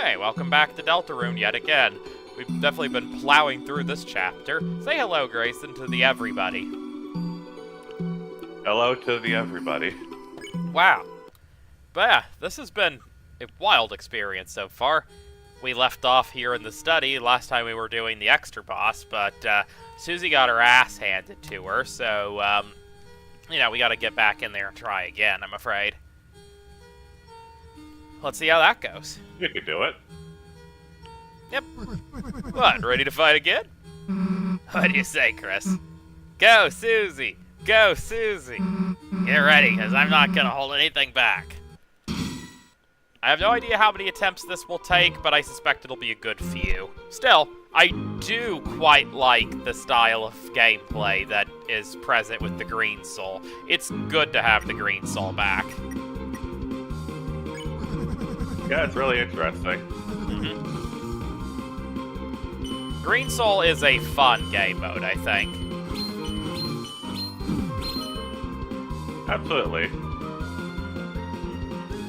Hey, welcome back to Deltraune yet again. We've definitely been plowing through this chapter. Say hello, Grayson, to the everybody. Hello to the everybody. Wow. But yeah, this has been a wild experience so far. We left off here in the study last time we were doing the extra boss, but Susie got her ass handed to her, so, you know, we gotta get back in there and try again, I'm afraid. Let's see how that goes. You could do it. Yep. What, ready to fight again? What do you say, Chris? Go, Susie! Go, Susie! Get ready, because I'm not going to hold anything back. I have no idea how many attempts this will take, but I suspect it'll be a good few. Still, I do quite like the style of gameplay that is present with the Green Soul. It's good to have the Green Soul back. Yeah, it's really interesting. Green Soul is a fun game mode, I think. Absolutely.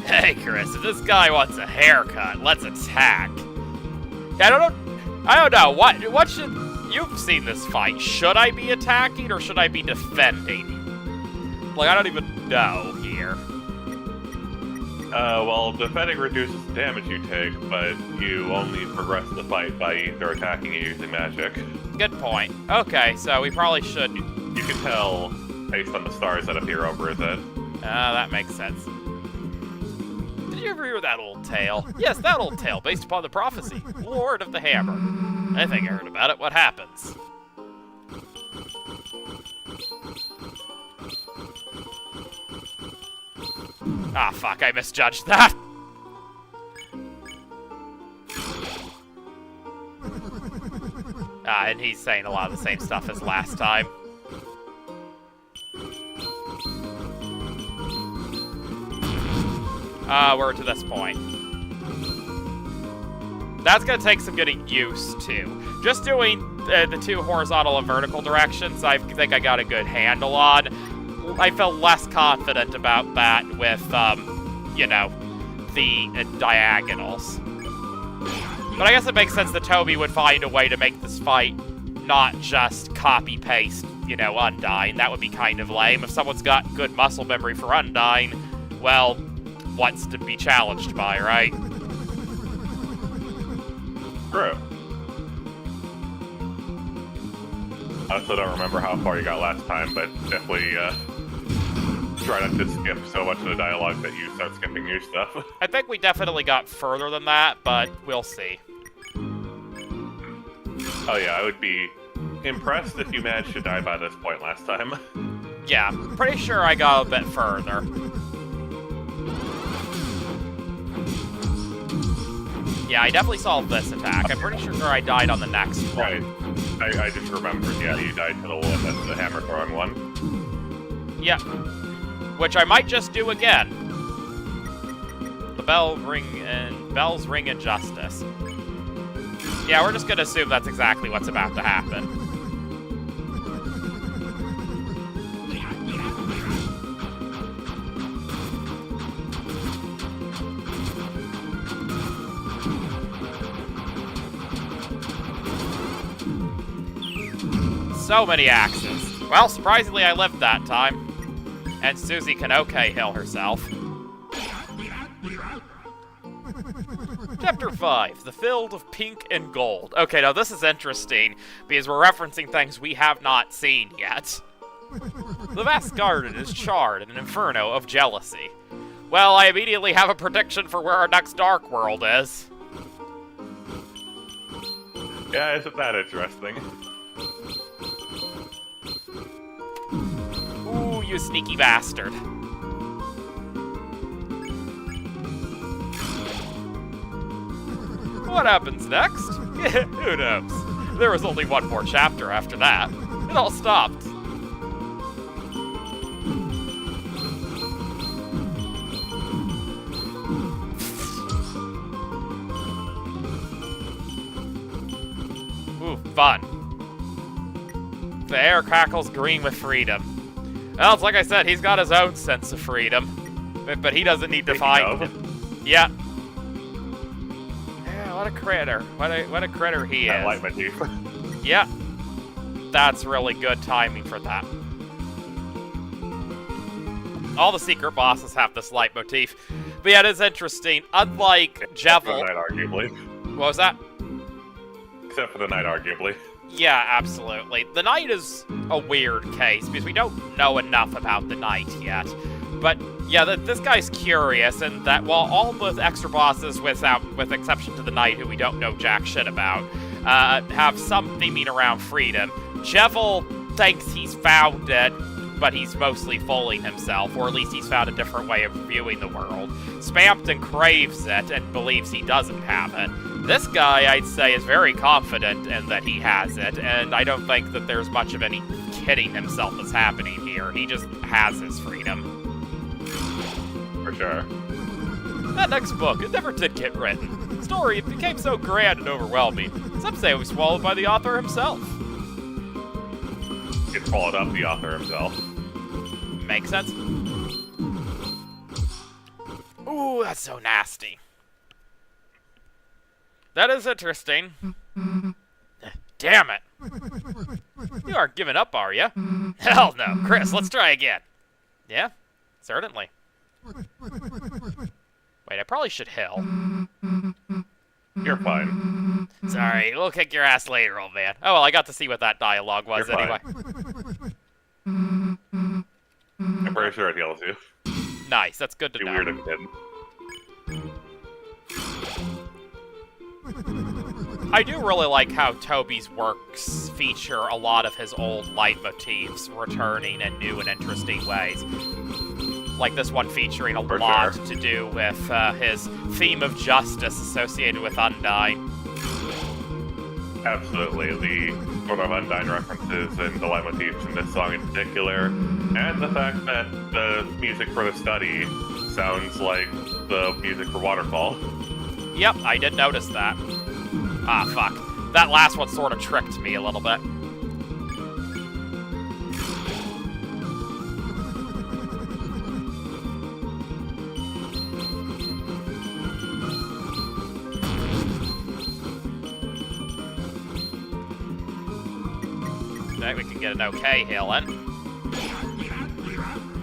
Hey, Chris, if this guy wants a haircut, let's attack. I don't know. What should... You've seen this fight. Should I be attacking or should I be defending? Like, I don't even know here. Well, defending reduces the damage you take, but you only progress the fight by either attacking or using magic. Good point. Okay, so we probably should... You can tell based on the stars that appear over his head. That makes sense. Did you ever hear that old tale? Yes, that old tale, based upon the prophecy. Lord of the Hammer. I think I heard about it. What happens? Ah, fuck, I misjudged that. And he's saying a lot of the same stuff as last time. We're to this point. That's gonna take some getting used to. Just doing the two horizontal and vertical directions, I think I got a good handle on. I felt less confident about that with, you know, the diagonals. But I guess it makes sense that Toby would find a way to make this fight not just copy-paste, you know, Undyne. That would be kind of lame. If someone's got good muscle memory for Undyne, well, what's to be challenged by, right? True. I also don't remember how far you got last time, but definitely, try not to skip so much of the dialogue that you start skipping your stuff. I think we definitely got further than that, but we'll see. Oh yeah, I would be impressed if you managed to die by this point last time. Yeah, pretty sure I got a bit further. Yeah, I definitely solved this attack. I'm pretty sure I died on the next one. Right. I just remembered, yeah, you died to the one that's the hammer throwing one. Yeah. Which I might just do again. The bells ring in justice. Yeah, we're just gonna assume that's exactly what's about to happen. So many axes. Well, surprisingly, I lived that time. And Susie can okay heal herself. Chapter 5, The Field of Pink and Gold. Okay, now this is interesting, because we're referencing things we have not seen yet. The vast garden is charred in an inferno of jealousy. Well, I immediately have a prediction for where our next Dark World is. Yeah, isn't that interesting? Ooh, you sneaky bastard. What happens next? Who knows? There was only one more chapter after that. It all stopped. Ooh, fun. The air crackles green with freedom. Well, it's like I said, he's got his own sense of freedom. But he doesn't need to find it. Yeah. What a critter. What a critter he That is. light motif. Yeah. That's really good timing for that. All the secret bosses have this light motif. But yeah, it is interesting. Unlike Except for the Jevil... knight, arguably. What was that? Except for the knight, arguably. Yeah, absolutely. The knight is a weird case, because we don't know enough about the knight yet. But, yeah, this guy's curious, and that while all the extra bosses, with exception to the knight, who we don't know jack shit about, have some theming around freedom, Jevil thinks he's found it, but he's mostly fooling himself, or at least he's found a different way of viewing the world. Spampton craves it and believes he doesn't have it. This guy, I'd say, is very confident in that he has it, and I don't think that there's much of any kidding himself that's happening here. He just has his freedom. For sure. That next book, it never did get written. The story, it became so grand and overwhelming. Some say it was swallowed by the author himself. It followed up the author himself. Makes sense? Ooh, that's so nasty. That is interesting. Damn it. You aren't giving up, are you? Hell no. Chris, let's try again. Yeah, certainly. Wait, I probably should heal. You're fine. Sorry, we'll kick your ass later, old man. Oh, well, I got to see what that dialogue was You're anyway. I'm pretty sure it heals you. Nice, that's good to It'd be know. weird if it didn't. I do really like how Toby's works feature a lot of his old light motifs returning in new and interesting ways. Like this one featuring a For lot sure. to do with his theme of justice associated with Undyne. Absolutely. The sort of Undyne references and the light motifs in this song in particular, and the fact that the music for the study sounds like the music for Waterfall. Yep, I did notice that. Ah, fuck. That last one sort of tricked me a little bit. Okay, we can get an okay hill in.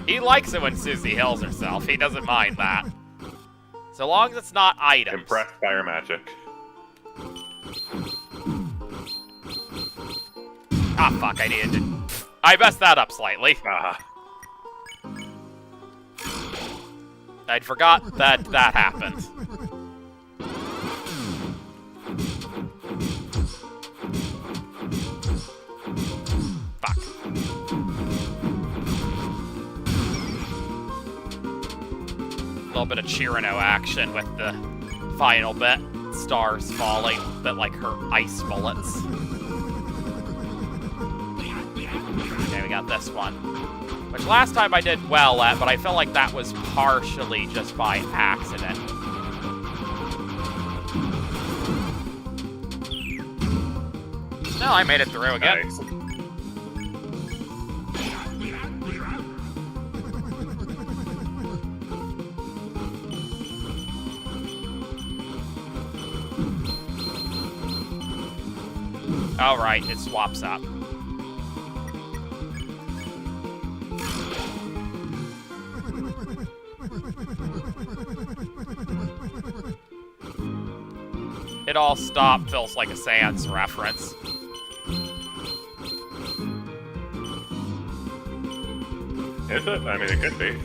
He likes it when Susie heals herself. He doesn't mind that. So long as it's not items. Impressed by her magic. Ah, fuck, I needed to... I messed that up slightly. Ah. I'd forgot that that happened. Fuck. A little bit of Chirino action with the final bit. Stars falling, a bit like her ice bullets. Okay, we got this one. Which last time I did well at, but I felt like that was partially just by accident. No, I made it through again. Nice. Alright, it swaps up. It all stopped feels like a Sans reference. Is it? I mean, it could be.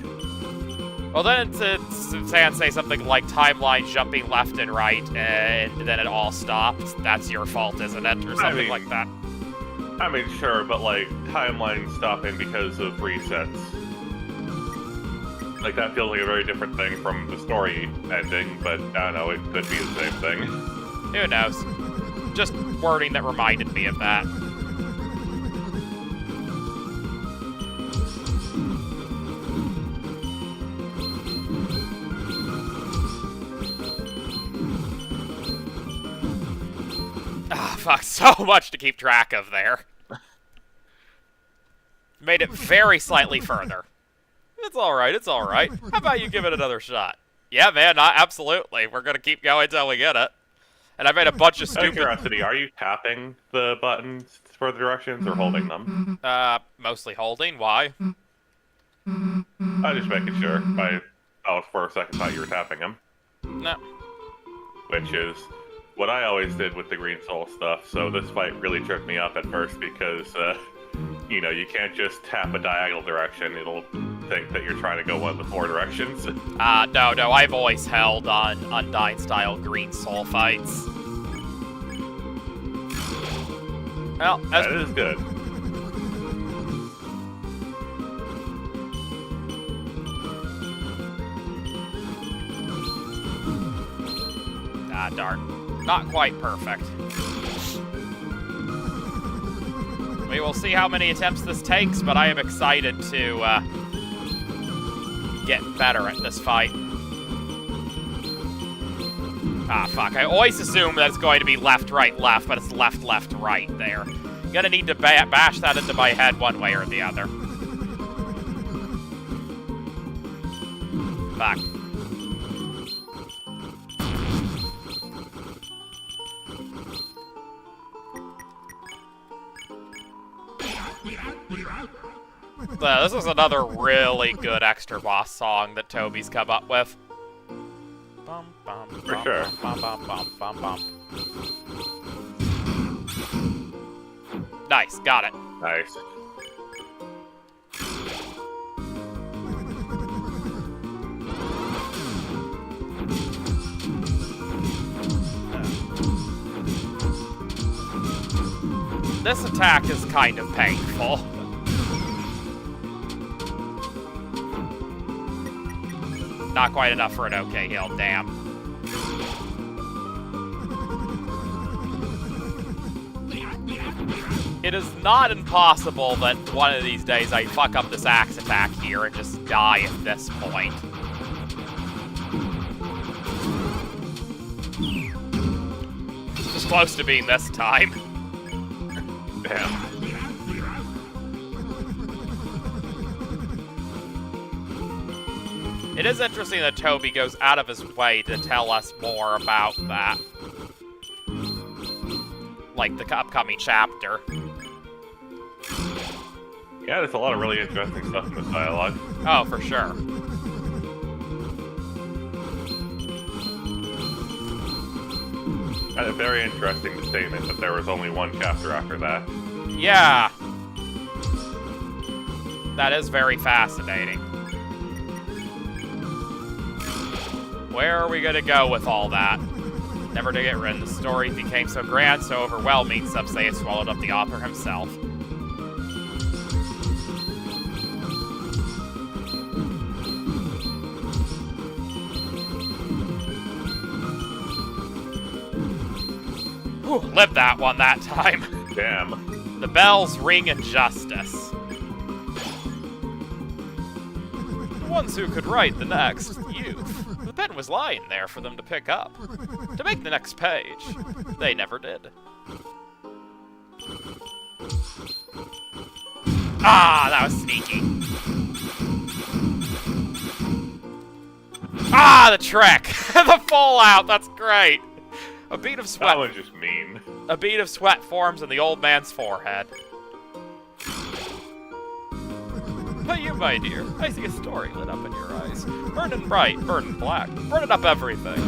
Well, then to Sans say something like timeline jumping left and right, and then it all stopped. That's your fault, isn't it? Or something like that. I mean, sure, but like, timeline stopping because of resets. Like, that feels like a very different thing from the story ending, but I don't know, it could be the same thing. Who knows? Just wording that reminded me of that. Ah, fuck, so much to keep track of there. Made it very slightly further. It's alright, it's alright. How about you give it another shot? Yeah, man, absolutely. We're gonna keep going until we get it. And I made a bunch of Out of stupid... curiosity, are you tapping the buttons for the directions or holding them? Mostly holding. Why? I'm just making sure. For a second thought you were tapping them. No. Which is what I always did with the Green Soul stuff, so this fight really tripped me up at first because, you know, you can't just tap a diagonal direction, it'll think that you're trying to go one of the 4 directions. No, I've always held on Undyne-style Green Soul fights. Well, That is good. Ah, darn. Not quite perfect. We will see how many attempts this takes, but I am excited to get better at this fight. Ah, fuck. I always assume that it's going to be left, right, left, but it's left, left, right there. Gonna need to bash that into my head one way or the other. Fuck. This is another really good extra boss song that Toby's come up with. For sure. Nice, got it. Nice. This attack is kind of painful. Not quite enough for an okay heal, damn. It is not impossible that one of these days I fuck up this axe attack here and just die at this point. It's close to being this time. Damn. It is interesting that Toby goes out of his way to tell us more about that. Like the upcoming chapter. Yeah, there's a lot of really interesting stuff in this dialogue. Oh, for sure. And a very interesting statement that there was only one chapter after that. Yeah. That is very fascinating. Where are we gonna go with all that? Never to get written. The story became so grand, so overwhelming, some say it swallowed up the author himself. Whew, lived that one that time. Damn. The bells ring in justice. The ones who could write the next, youth. The pen was lying there for them to pick up. To make the next page. They never did. Ah, that was sneaky. Ah, the trick! The fallout, that's great! A bead of sweat. That was just mean. A bead of sweat forms on the old man's forehead. But you, my dear, I see a story lit up in your eyes. Burning bright, burning black, burning up everything.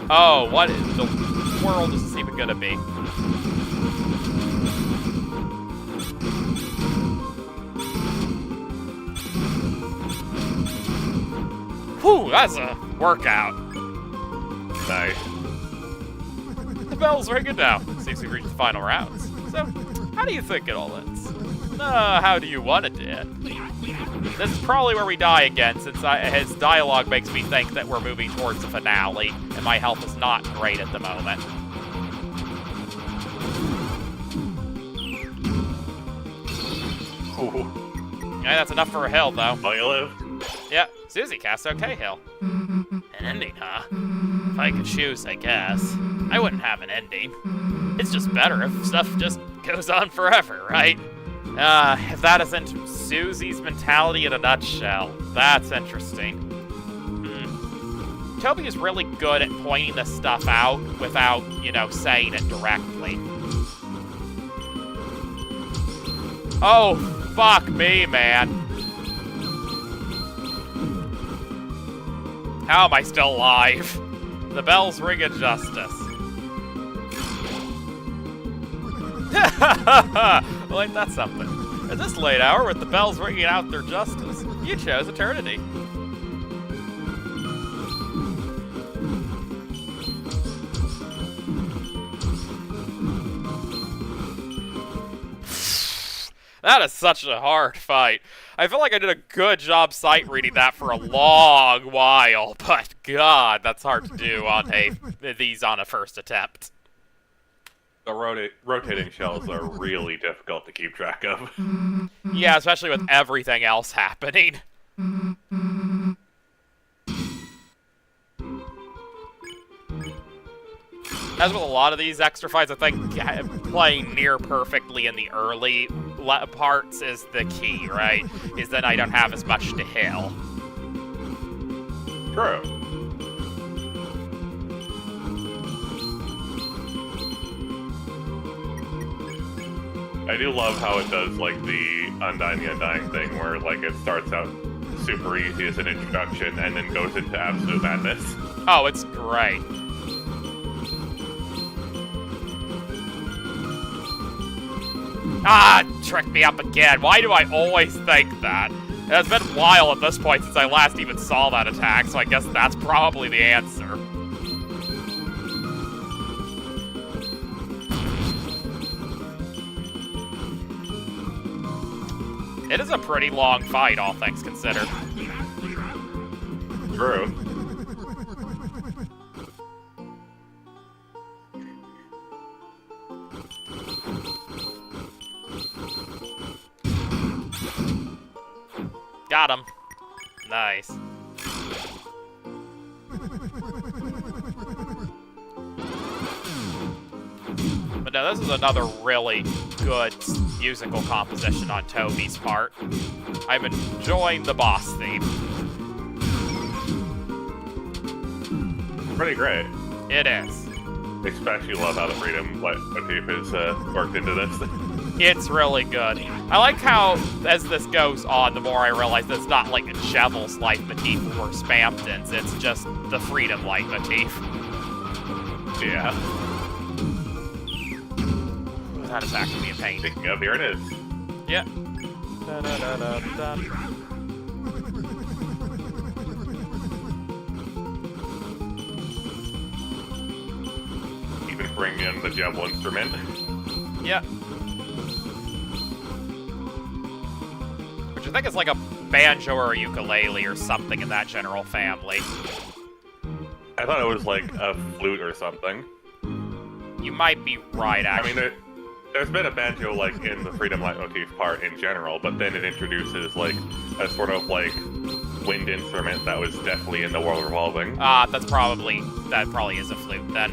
Oh, what in the world is this even gonna be? Whew, that's a workout. Nice. The bell's ringing now. Seems we've reached the final rounds. So, how do you think it all ends? How do you want it to end? This is probably where we die again, since his dialogue makes me think that we're moving towards the finale, and my health is not great at the moment. Ooh. Yeah, that's enough for a hill, though. Long you live. Yeah, Susie cast okay hill. An ending, huh? If I could choose, I guess. I wouldn't have an ending. It's just better if stuff just goes on forever, right? If that isn't Susie's mentality in a nutshell, that's interesting. Toby is really good at pointing this stuff out without, you know, saying it directly. Oh, fuck me, man. How am I still alive? The bells ring in justice. Well, ain't that something? At this late hour, with the bells ringing out their justice, you chose eternity. That is such a hard fight. I feel like I did a good job sight reading that for a long while, but God, that's hard to do on these on a first attempt. The rotating shells are really difficult to keep track of. Yeah, especially with everything else happening. As with a lot of these extra fights, I think playing near perfectly in the early parts is the key, right? Is that I don't have as much to heal. True. I do love how it does, like, the Undying thing, where, like, it starts out super easy as an introduction and then goes into absolute madness. Oh, it's great. Ah, tricked me up again. Why do I always think that? It has been a while at this point since I last even saw that attack, so I guess that's probably the answer. It is a pretty long fight, all things considered. True. Got him. Nice. But no, this is another really good musical composition on Toby's part. I'm enjoying the boss theme. Pretty great. It is. Especially love how the freedom motif is worked into this. It's really good. I like how, as this goes on, the more I realize that it's not like a Chevel's leitmotif or Spamton's, it's just the freedom leitmotif. Yeah. That is actually a pain. Speaking of, here it is. Yeah. Da-da-da-da-da. Even bring in the Jebel instrument. Yeah. Which I think is like a banjo or a ukulele or something in that general family. I thought it was like a flute or something. You might be right, actually. I mean, there's been a banjo, like, in the Freedom Leitmotif part in general, but then it introduces, like, a sort of, like, wind instrument that was definitely in the World Revolving. That probably is a flute, then.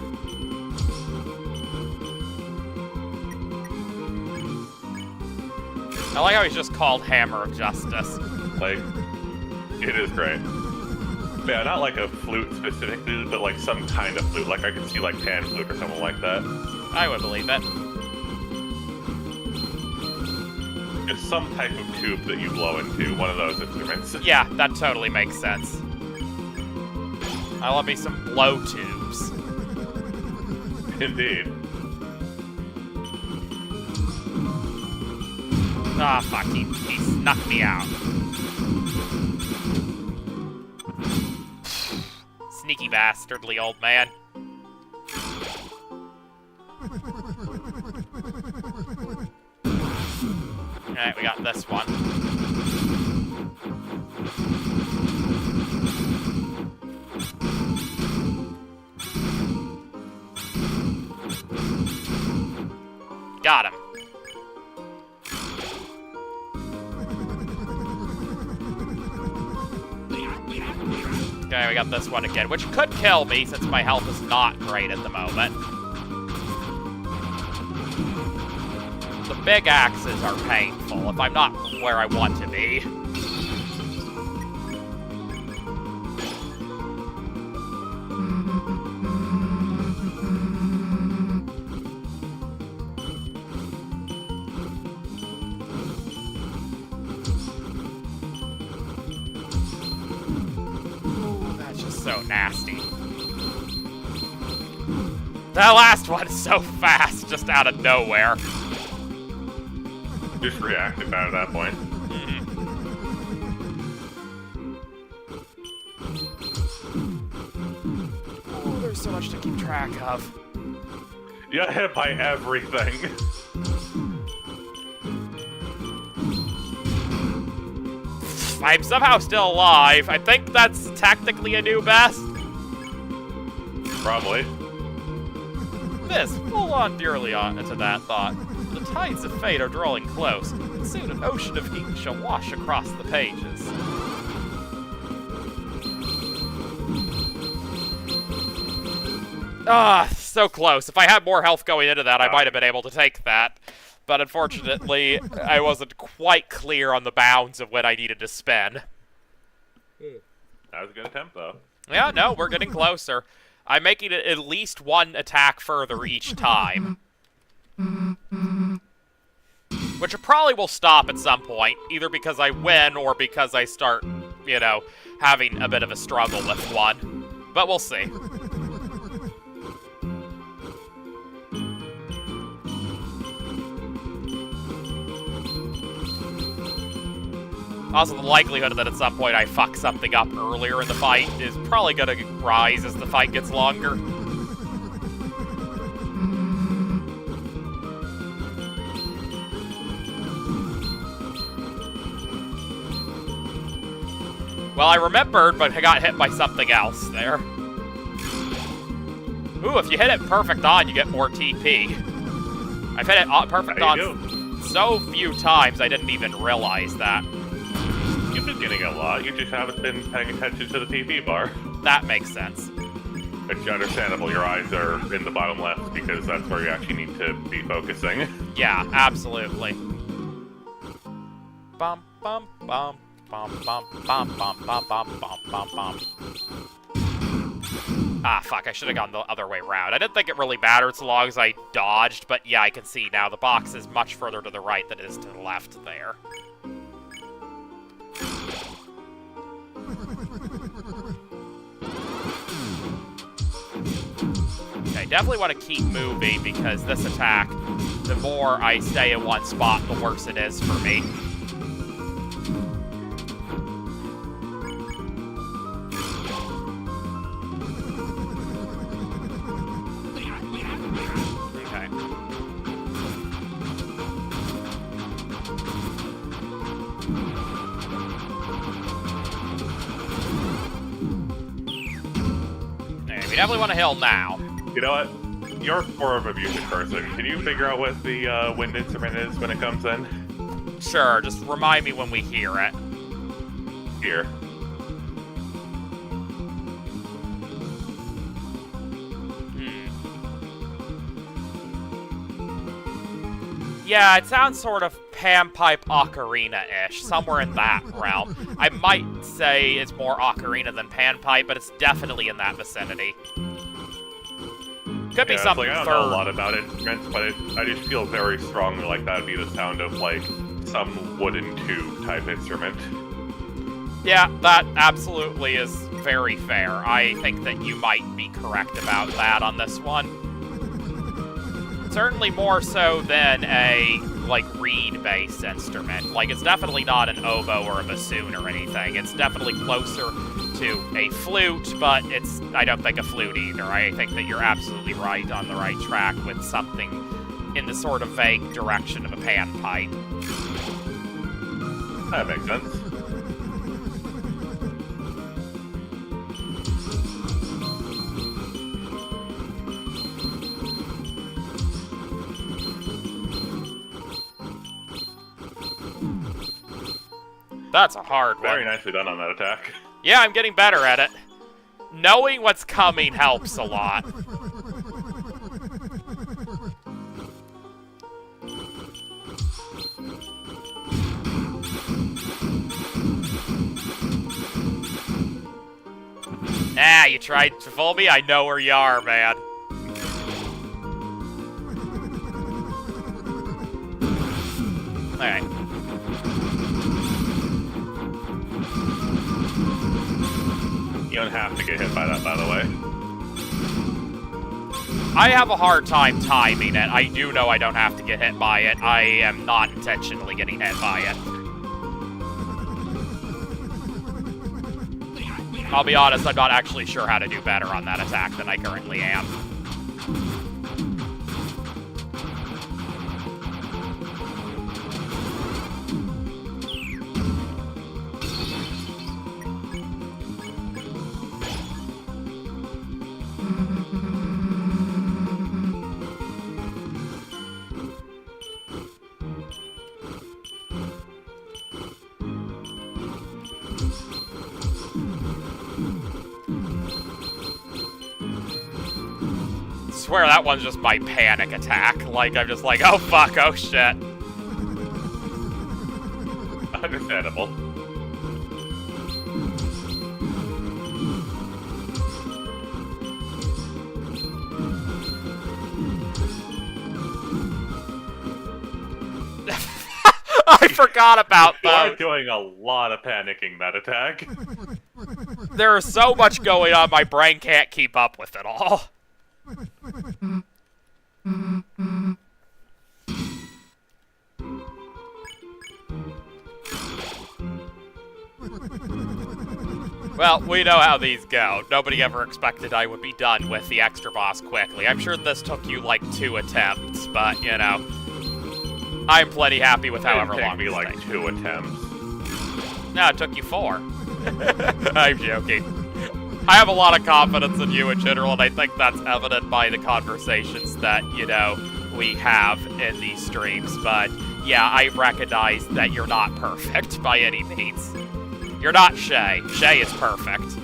I like how he's just called Hammer of Justice. Like, it is great. Yeah, not like a flute specifically, but like some kind of flute. Like, I could see, like, pan flute or something like that. I would believe it. It's some type of tube that you blow into, one of those instruments. Yeah, that totally makes sense. I love me some blow tubes. Indeed. Ah, fuck, he snuck me out. Sneaky bastardly old man. Alright, we got this one. Got him. Okay, we got this one again, which could kill me since my health is not great at the moment. The big axes are painful if I'm not where I want to be. That last one is so fast, just out of nowhere. Just reacted at that point. Oh, there's so much to keep track of. You got hit by everything. I'm somehow still alive. I think that's technically a new best. Probably. This, hold on dearly into that thought. The tides of fate are drawing close, and soon an ocean of heat shall wash across the pages. Ah, so close. If I had more health going into that, I might have been able to take that. But unfortunately, I wasn't quite clear on the bounds of when I needed to spin. That was a good attempt, though. Yeah, no, we're getting closer. I'm making it at least one attack further each time. Which probably will stop at some point, either because I win or because I start, you know, having a bit of a struggle with one. But we'll see. Also, the likelihood that at some point I fuck something up earlier in the fight is probably gonna rise as the fight gets longer. Well, I remembered, but I got hit by something else there. Ooh, if you hit it perfect on, you get more TP. I've hit it perfect on so few times I didn't even realize that. You've been getting a lot, you just haven't been paying attention to the TP bar. That makes sense. It's understandable your eyes are in the bottom left, because that's where you actually need to be focusing. Yeah, absolutely. Bum, bum, bum, bum, bum, bum, bum, bum, bum, bum, bum, bum. Ah, fuck, I should have gone the other way around. I didn't think it really mattered so long as I dodged, but yeah, I can see now the box is much further to the right than it is to the left there. Okay, definitely want to keep moving because this attack, the more I stay in one spot, the worse it is for me. Okay. We definitely want to heal now. You know what? Your form of abusive person, can you figure out what the wind instrument is when it comes in? Sure, just remind me when we hear it. Here. Yeah, it sounds sort of panpipe ocarina-ish, somewhere in that realm. I might say it's more ocarina than panpipe, but it's definitely in that vicinity. Could be something like, I don't know a lot about instruments, but I just feel very strongly like that would be the sound of, like, some wooden tube type instrument. Yeah, that absolutely is very fair. I think that you might be correct about that on this one. Certainly more so than a, like, reed-based instrument. Like, it's definitely not an oboe or a bassoon or anything. It's definitely closer to a flute, but it's, I don't think, a flute either. I think that you're absolutely right on the right track with something in the sort of vague direction of a panpipe. That makes sense. That's a hard one. Very nicely done on that attack. Yeah, I'm getting better at it. Knowing what's coming helps a lot. Ah, you tried to fool me? I know where you are, man. Alright. You don't have to get hit by that, by the way. I have a hard time timing it. I do know I don't have to get hit by it. I am not intentionally getting hit by it. I'll be honest, I'm not actually sure how to do better on that attack than I currently am. I swear that one's just my panic attack. Like, I'm just like, oh fuck, oh shit. Understandable. I forgot about You are those. doing a lot of panicking that attack. There is so much going on, my brain can't keep up with it all. Well, we know how these go. Nobody ever expected I would be done with the extra boss quickly. I'm sure this took you like 2 attempts, but, you know, I'm plenty happy with however long It it took me like takes. 2 attempts. No, it took you 4. I'm joking. I have a lot of confidence in you in general, and I think that's evident by the conversations that, you know, we have in these streams. But, yeah, I recognize that you're not perfect by any means. You're not Shay. Shay is perfect.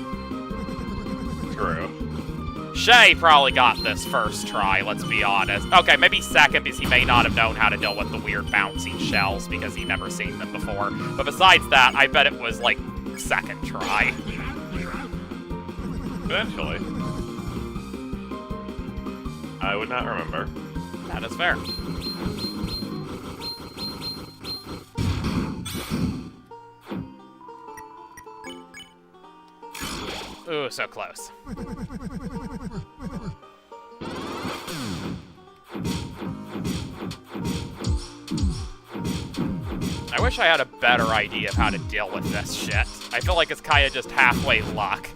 True. Shay probably got this first try, let's be honest. Okay, maybe second, because he may not have known how to deal with the weird bouncing shells, because he'd never seen them before. But besides that, I bet it was, like, second try. Eventually. I would not remember. That is fair. Ooh, so close. I wish I had a better idea of how to deal with this shit. I feel like it's kind of just halfway luck.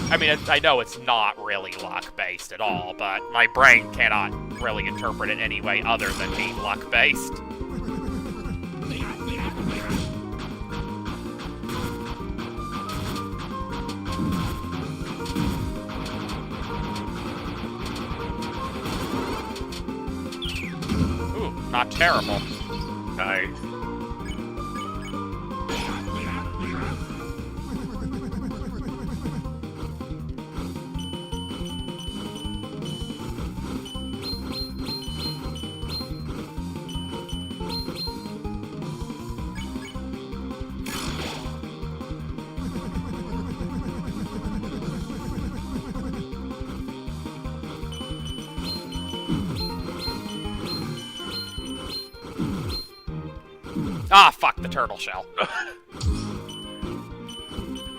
I mean, I know it's not really luck-based at all, but my brain cannot really interpret it any way other than being luck-based. Ooh, not terrible. Nice. Ah, fuck the turtle shell.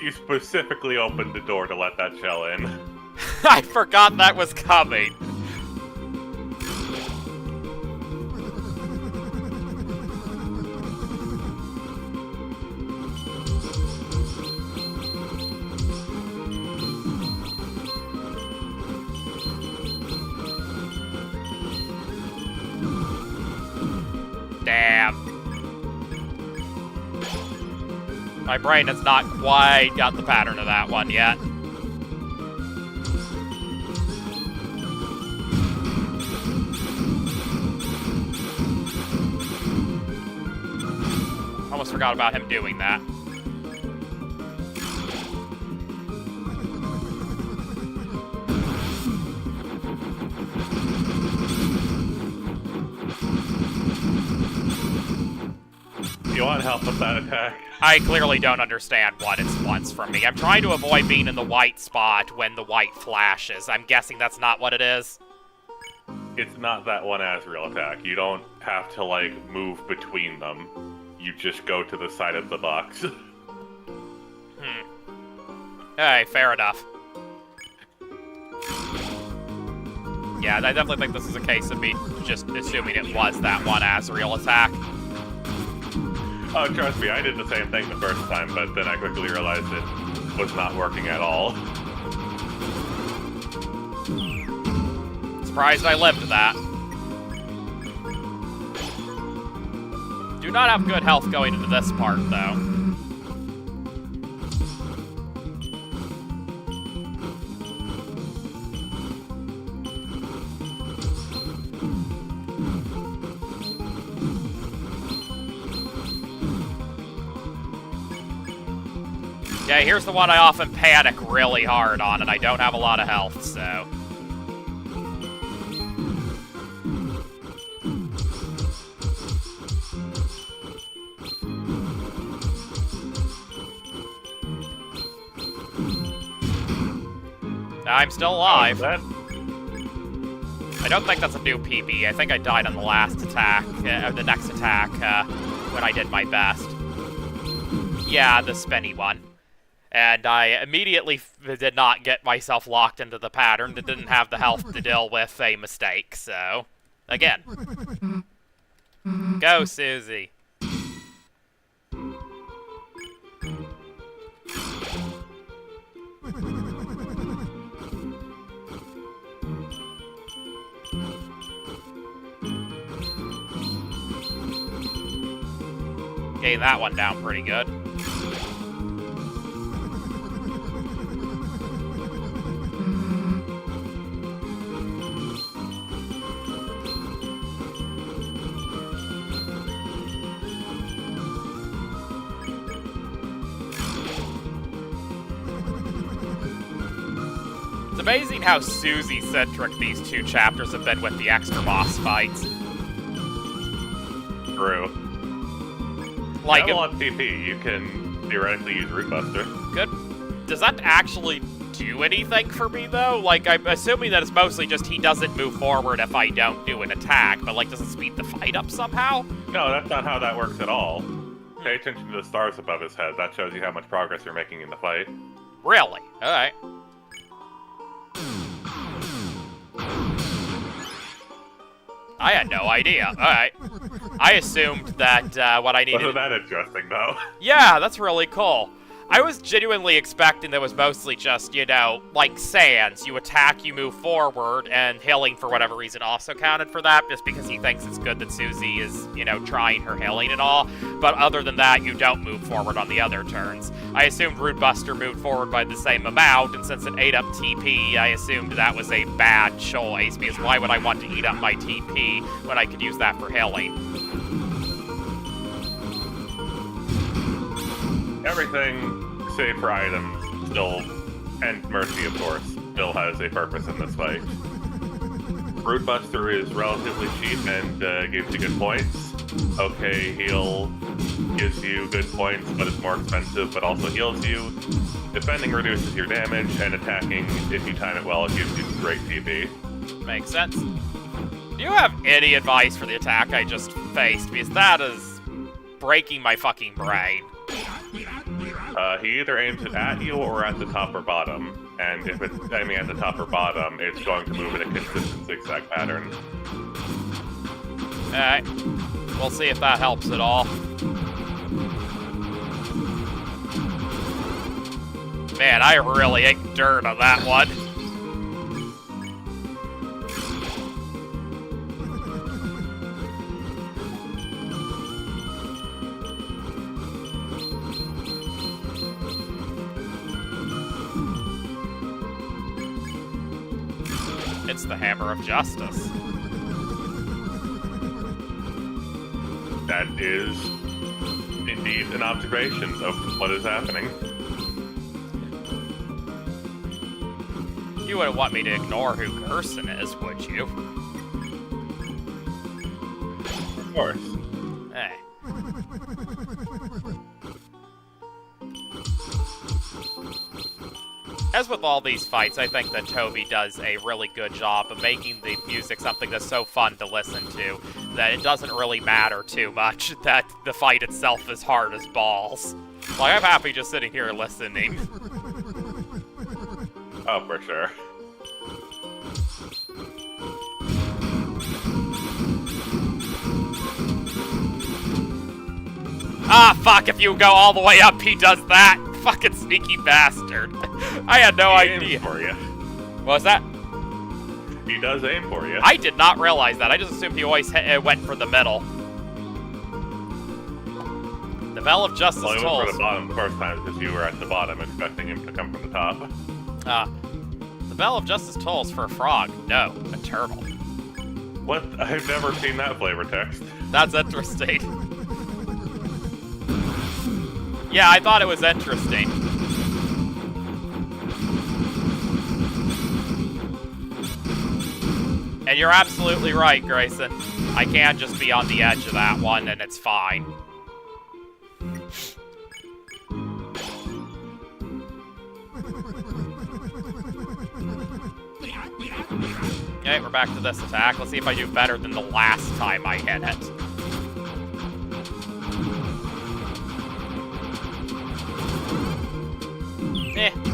You specifically opened the door to let that shell in. I forgot that was coming. Damn. My brain has not quite got the pattern of that one yet. Almost forgot about him doing that. You want help with that attack? I clearly don't understand what it wants from me. I'm trying to avoid being in the white spot when the white flashes. I'm guessing that's not what it is. It's not that one Asriel attack. You don't have to, like, move between them. You just go to the side of the box. Hey, fair enough. Yeah, I definitely think this is a case of me just assuming it was that one Azrael attack. Oh, trust me, I did the same thing the first time, but then I quickly realized it was not working at all. Surprised I lived that. Do not have good health going into this part, though. Yeah, here's the one I often panic really hard on, and I don't have a lot of health, so... I'm still alive. I don't think that's a new PB. I think I died on the last attack, the next attack, when I did my best. Yeah, the spinny one. And I immediately did not get myself locked into the pattern that didn't have the health to deal with a mistake, so... Again. Go, Susie. Getting that one down pretty good. It's amazing how Susie-centric these two chapters have been with the extra boss fights. True. Like, you have a lot of TP, you can theoretically use Root Buster. Good. Does that actually do anything for me, though? Like, I'm assuming that it's mostly just he doesn't move forward if I don't do an attack, but, like, does it speed the fight up somehow? No, that's not how that works at all. Pay attention to the stars above his head. That shows you how much progress you're making in the fight. Really? Alright. I had no idea. Alright. I assumed that what I needed... Wasn't that interesting, though? Yeah, that's really cool. I was genuinely expecting that was mostly just, you know, like Sans. You attack, you move forward, and healing for whatever reason also counted for that, just because he thinks it's good that Susie is, you know, trying her healing and all. But other than that, you don't move forward on the other turns. I assumed Root Buster moved forward by the same amount, and since it ate up TP, I assumed that was a bad choice, because why would I want to eat up my TP when I could use that for healing? Everything, save for items, still, and Mercy, of course, still has a purpose in this fight. Root Buster is relatively cheap and gives you good points. Okay, Heal gives you good points, but it's more expensive, but also heals you. Defending reduces your damage, and attacking, if you time it well, it gives you great TP. Makes sense. Do you have any advice for the attack I just faced? Because that is breaking my fucking brain. He either aims it at you or at the top or bottom, and if it's aiming at the top or bottom, it's going to move in a consistent zigzag pattern. Alright, we'll see if that helps at all. Man, I really ate dirt on that one. It's the Hammer of Justice. That is indeed an observation of what is happening. You wouldn't want me to ignore who Gerson is, would you? Of course. Hey. As with all these fights, I think that Toby does a really good job of making the music something that's so fun to listen to that it doesn't really matter too much that the fight itself is hard as balls. Like, I'm happy just sitting here listening. Oh, for sure. Ah, fuck, if you go all the way up, he does that. Fucking sneaky bastard. I had no idea. He aims for you. What was that? He does aim for you. I did not realize that. I just assumed he always went for the middle. The Bell of Justice Well, he tolls. went for the bottom the first time because you were at the bottom expecting him to come from the top. The Bell of Justice tolls for a frog. No, a turtle. What? I've never seen that flavor text. That's interesting. Yeah, I thought it was interesting. And you're absolutely right, Grayson. I can just be on the edge of that one, and it's fine. Okay, we're back to this attack. Let's see if I do better than the last time I hit it.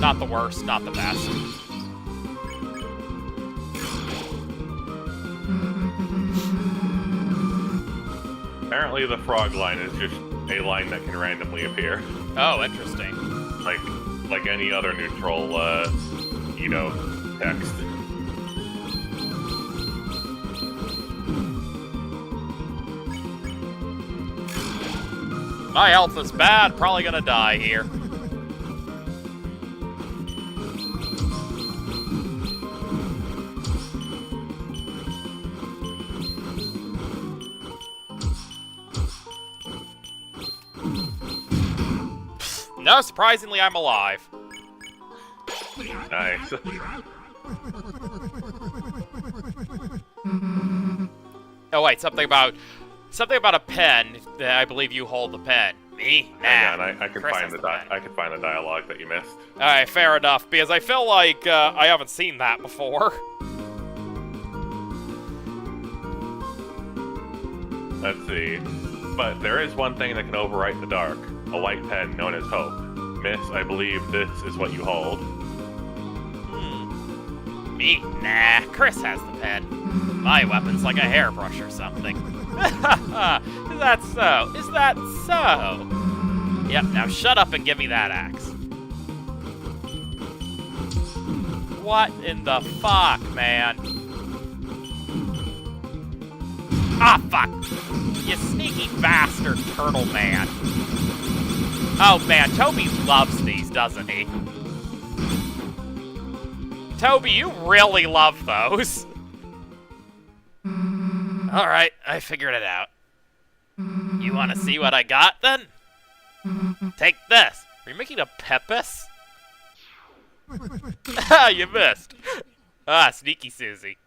Not the worst, not the best. Apparently the frog line is just a line that can randomly appear. Oh, interesting. Like any other neutral, you know, text. My health is bad, probably gonna die here. No, surprisingly, I'm alive. Nice. Oh wait, something about a pen. I believe you hold the pen. Me? Nah. Hang on, I can Chris find has the pen. I can find the dialogue that you missed. All right, fair enough. Because I feel like I haven't seen that before. Let's see. But there is one thing that can overwrite the dark. A white pen known as Hope. Miss, I believe this is what you hold. Me? Nah, Chris has the pen. My weapon's like a hairbrush or something. Is that so? Is that so? Yep, now shut up and give me that axe. What in the fuck, man? Ah, fuck! You sneaky bastard turtle man. Oh man, Toby loves these, doesn't he? Toby, you really love those. Alright, I figured it out. You wanna see what I got, then? Take this. Are you making a pepis? Ah, you missed. Ah, sneaky Susie.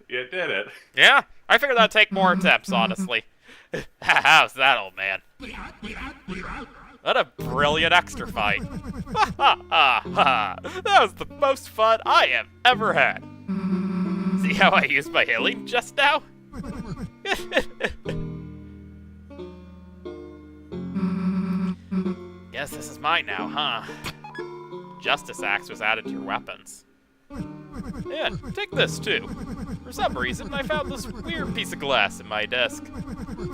You did it. Yeah? I figured that'd take more attempts, honestly. How's that, old man? What a brilliant extra fight. Ha ha ha ha. That was the most fun I have ever had. See how I used my healing just now? Guess this is mine now, huh? Justice Axe was added to your weapons. And take this too. For some reason, I found this weird piece of glass in my desk.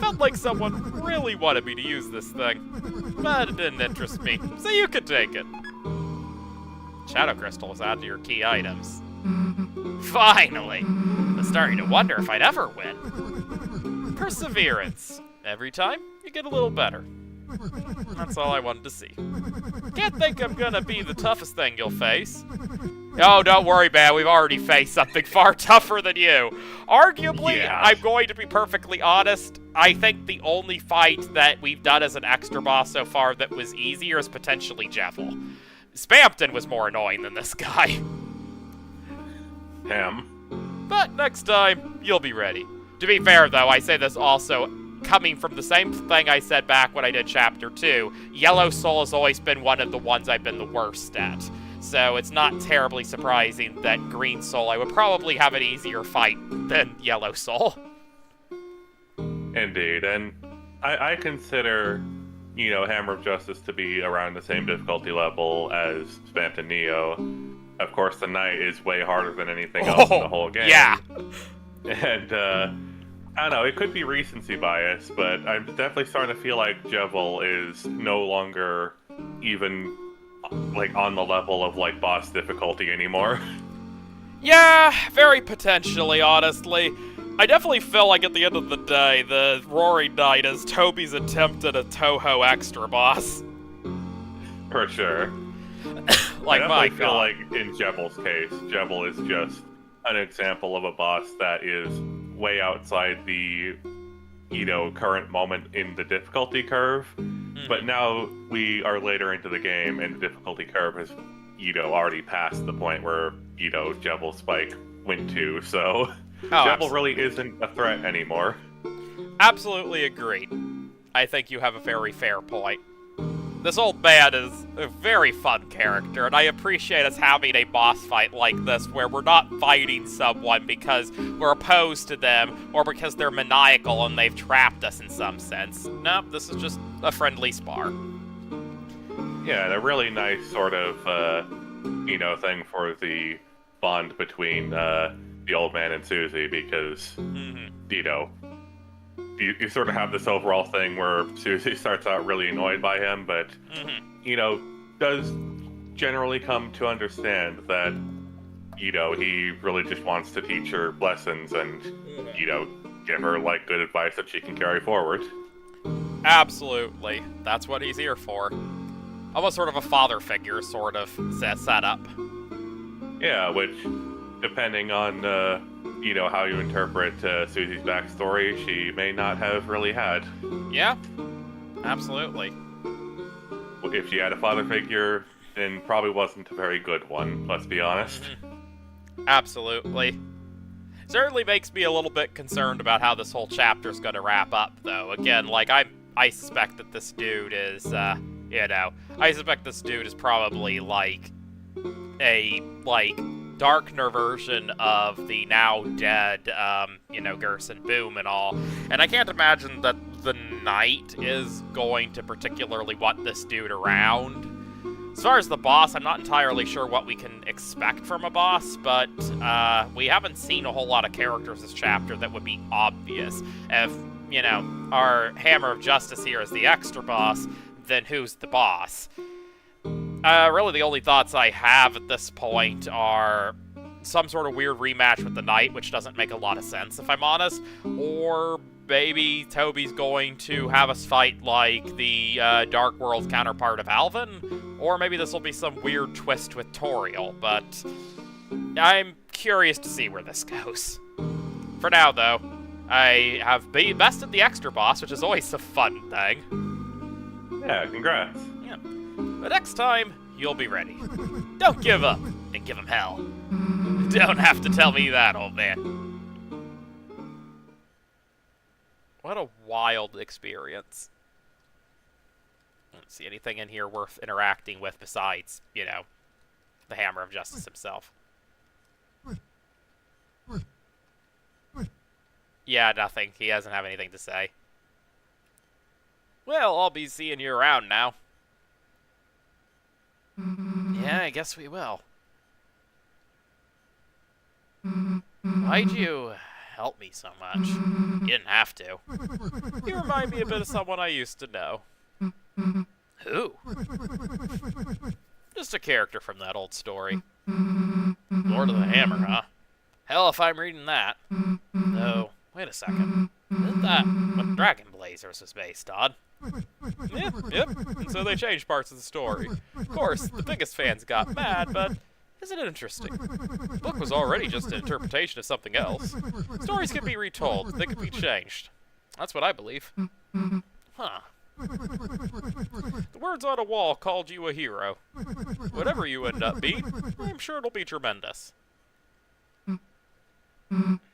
Felt like someone really wanted me to use this thing, but it didn't interest me, so you can take it. Shadow Crystal was added to your key items. Finally! I'm starting to wonder if I'd ever win. Perseverance. Every time, you get a little better. That's all I wanted to see. Can't think I'm gonna be the toughest thing you'll face. Oh, don't worry, man. We've already faced something far tougher than you. Arguably, Yeah. I'm going to be perfectly honest. I think the only fight that we've done as an extra boss so far that was easier is potentially Jeffel. Spampton was more annoying than this guy. Him. But next time, you'll be ready. To be fair, though, I say this also coming from the same thing I said back when I did Chapter 2. Yellow Soul has always been one of the ones I've been the worst at. So it's not terribly surprising that Green Soul, I would probably have an easier fight than Yellow Soul. Indeed, and I consider, you know, Hammer of Justice to be around the same difficulty level as Spant and Neo. Of course, the Knight is way harder than anything else in the whole game. Yeah. And I don't know, it could be recency bias, but I'm definitely starting to feel like Jevil is no longer even, like, on the level of, like, boss difficulty anymore. Yeah, very potentially, honestly. I definitely feel like at the end of the day, the Roaring Knight is Toby's attempt at a Toho extra boss. For sure. Like, I my definitely feel god. like in Jevil's case, Jevil is just an example of a boss that is way outside the, current moment in the difficulty curve. But now we are later into the game, and the difficulty curve has, already passed the point where, Jevil's spike went to, so Jevil really isn't a threat anymore. Absolutely agreed. I think you have a very fair point. This old man is a very fun character, and I appreciate us having a boss fight like this where we're not fighting someone because we're opposed to them or because they're maniacal and they've trapped us in some sense. No, this is just a friendly spar. Yeah, and a really nice sort of, thing for the bond between the old man and Susie because, you sort of have this overall thing where Susie starts out really annoyed by him, but, does generally come to understand that, he really just wants to teach her lessons and, give her, like, good advice that she can carry forward. Absolutely. That's what he's here for. Almost sort of a father figure sort of setup. Yeah, which, depending on, how you interpret Susie's backstory, she may not have really had. Yeah, absolutely. If she had a father figure, then probably wasn't a very good one, let's be honest. Absolutely. Certainly makes me a little bit concerned about how this whole chapter's gonna wrap up, though. Again, like, I suspect that this dude is, I suspect this dude is probably, like, a, darker version of the now dead, Gerson Boom and all. And I can't imagine that the Knight is going to particularly want this dude around. As far as the boss, I'm not entirely sure what we can expect from a boss, but we haven't seen a whole lot of characters this chapter that would be obvious. If, our Hammer of Justice here is the extra boss, then who's the boss? Really the only thoughts I have at this point are some sort of weird rematch with the Knight, which doesn't make a lot of sense, if I'm honest, or maybe Toby's going to have us fight like the Dark World counterpart of Alvin, or maybe this will be some weird twist with Toriel, but I'm curious to see where this goes. For now, though, I have bested the extra boss, which is always a fun thing. Yeah, congrats. Yeah. But next time, you'll be ready. Don't give up, and give him hell. Don't have to tell me that, old man. What a wild experience. I don't see anything in here worth interacting with besides, the Hammer of Justice himself. Yeah, nothing. He doesn't have anything to say. Well, I'll be seeing you around now. Yeah, I guess we will. Why'd you help me so much? You didn't have to. You remind me a bit of someone I used to know. Who? Just a character from that old story. Lord of the Hammer, huh? Hell if I'm reading that. No, wait a second. Isn't that what Dragon Blazers was based on? Yep. And so they changed parts of the story. Of course, the biggest fans got mad, but isn't it interesting? The book was already just an interpretation of something else. Stories can be retold, they can be changed. That's what I believe. Huh. The words on a wall called you a hero. Whatever you end up being, I'm sure it'll be tremendous.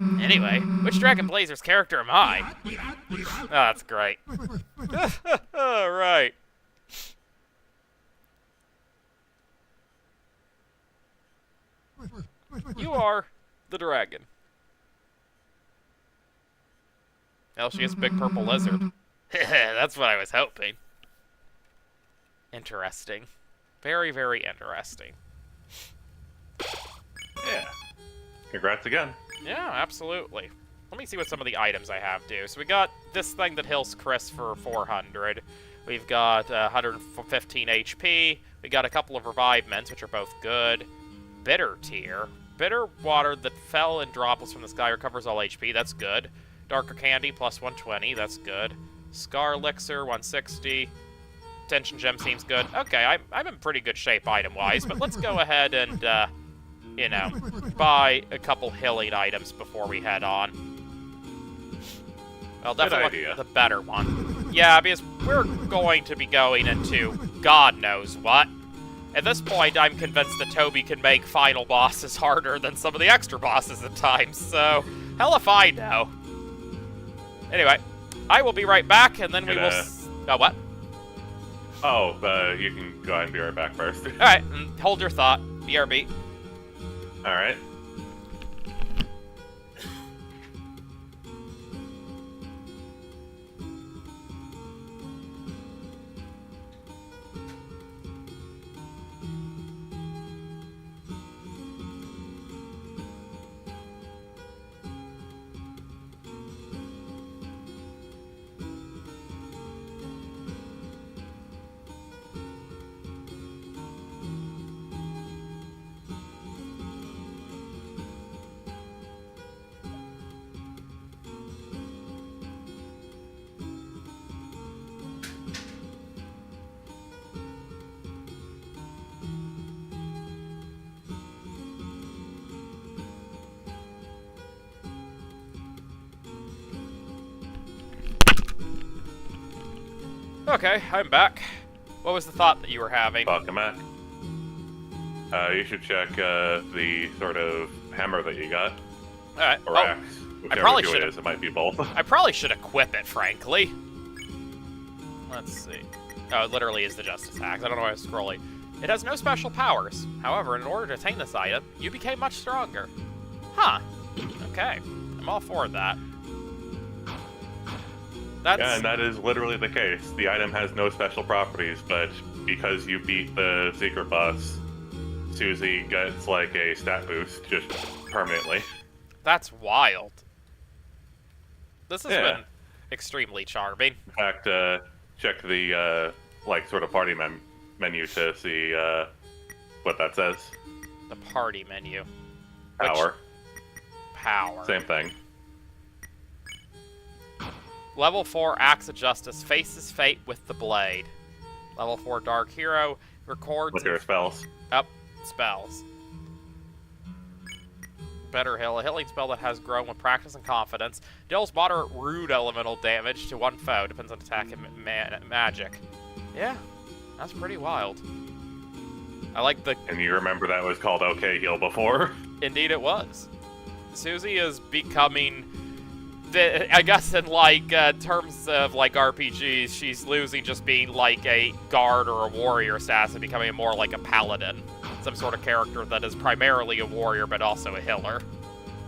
Anyway, which Dragon Blazers character am I? Oh, that's great. Right. You are the dragon. Hell, she is a big purple lizard. That's what I was hoping. Interesting. Very, very interesting. Yeah. Congrats again. Yeah, absolutely. let me see what some of the items I have do. So we got this thing that heals Chris for 400. We've got 115 HP. We got a couple of revive mints, which are both good. Bitter tier. Bitter water that fell in droplets from the sky recovers all HP. That's good. Darker candy plus 120. That's good. Scar elixir 160. Tension gem seems good. Okay, I'm in pretty good shape item-wise, but let's go ahead and, you know, buy a couple healing items before we head on. Well, definitely the better one. Yeah, because we're going to be going into God knows what. At this point, I'm convinced that Toby can make final bosses harder than some of the extra bosses at times, so hell if I know. Anyway, I will be right back, and then we will... Oh, what? Oh, you can go ahead and be right back first. Alright, hold your thought. BRB. Alright. Okay, I'm back. What was the thought that you were having? Welcome back. You should check the sort of hammer that you got. Alright. Or axe. Whichever it is, it might be both. I probably should equip it, frankly. Let's see. Oh, it literally is the Justice Axe. I don't know why I was scrolling. It has no special powers. However, in order to attain this item, you became much stronger. Huh. Okay. I'm all for that. Yeah, and that is literally the case. The item has no special properties, but because you beat the secret boss, Susie gets like a stat boost just permanently. That's wild. This has been extremely charming. In fact, check the like sort of party menu to see what that says. The party menu. Power. Power. Same thing. Level 4 Axe of Justice faces fate with the blade. Level 4 Dark Hero records... With your spells. Up, spells. Better Heal, a healing spell that has grown with practice and confidence. Deals moderate rude elemental damage to one foe, depends on attack and magic. Yeah, that's pretty wild. I like the... And you remember that was called OK Heal before? Indeed it was. Susie is becoming... I guess in, like, terms of, like, RPGs, she's losing just being, like, a guard or a warrior assassin, becoming more like a paladin. Some sort of character that is primarily a warrior, but also a healer.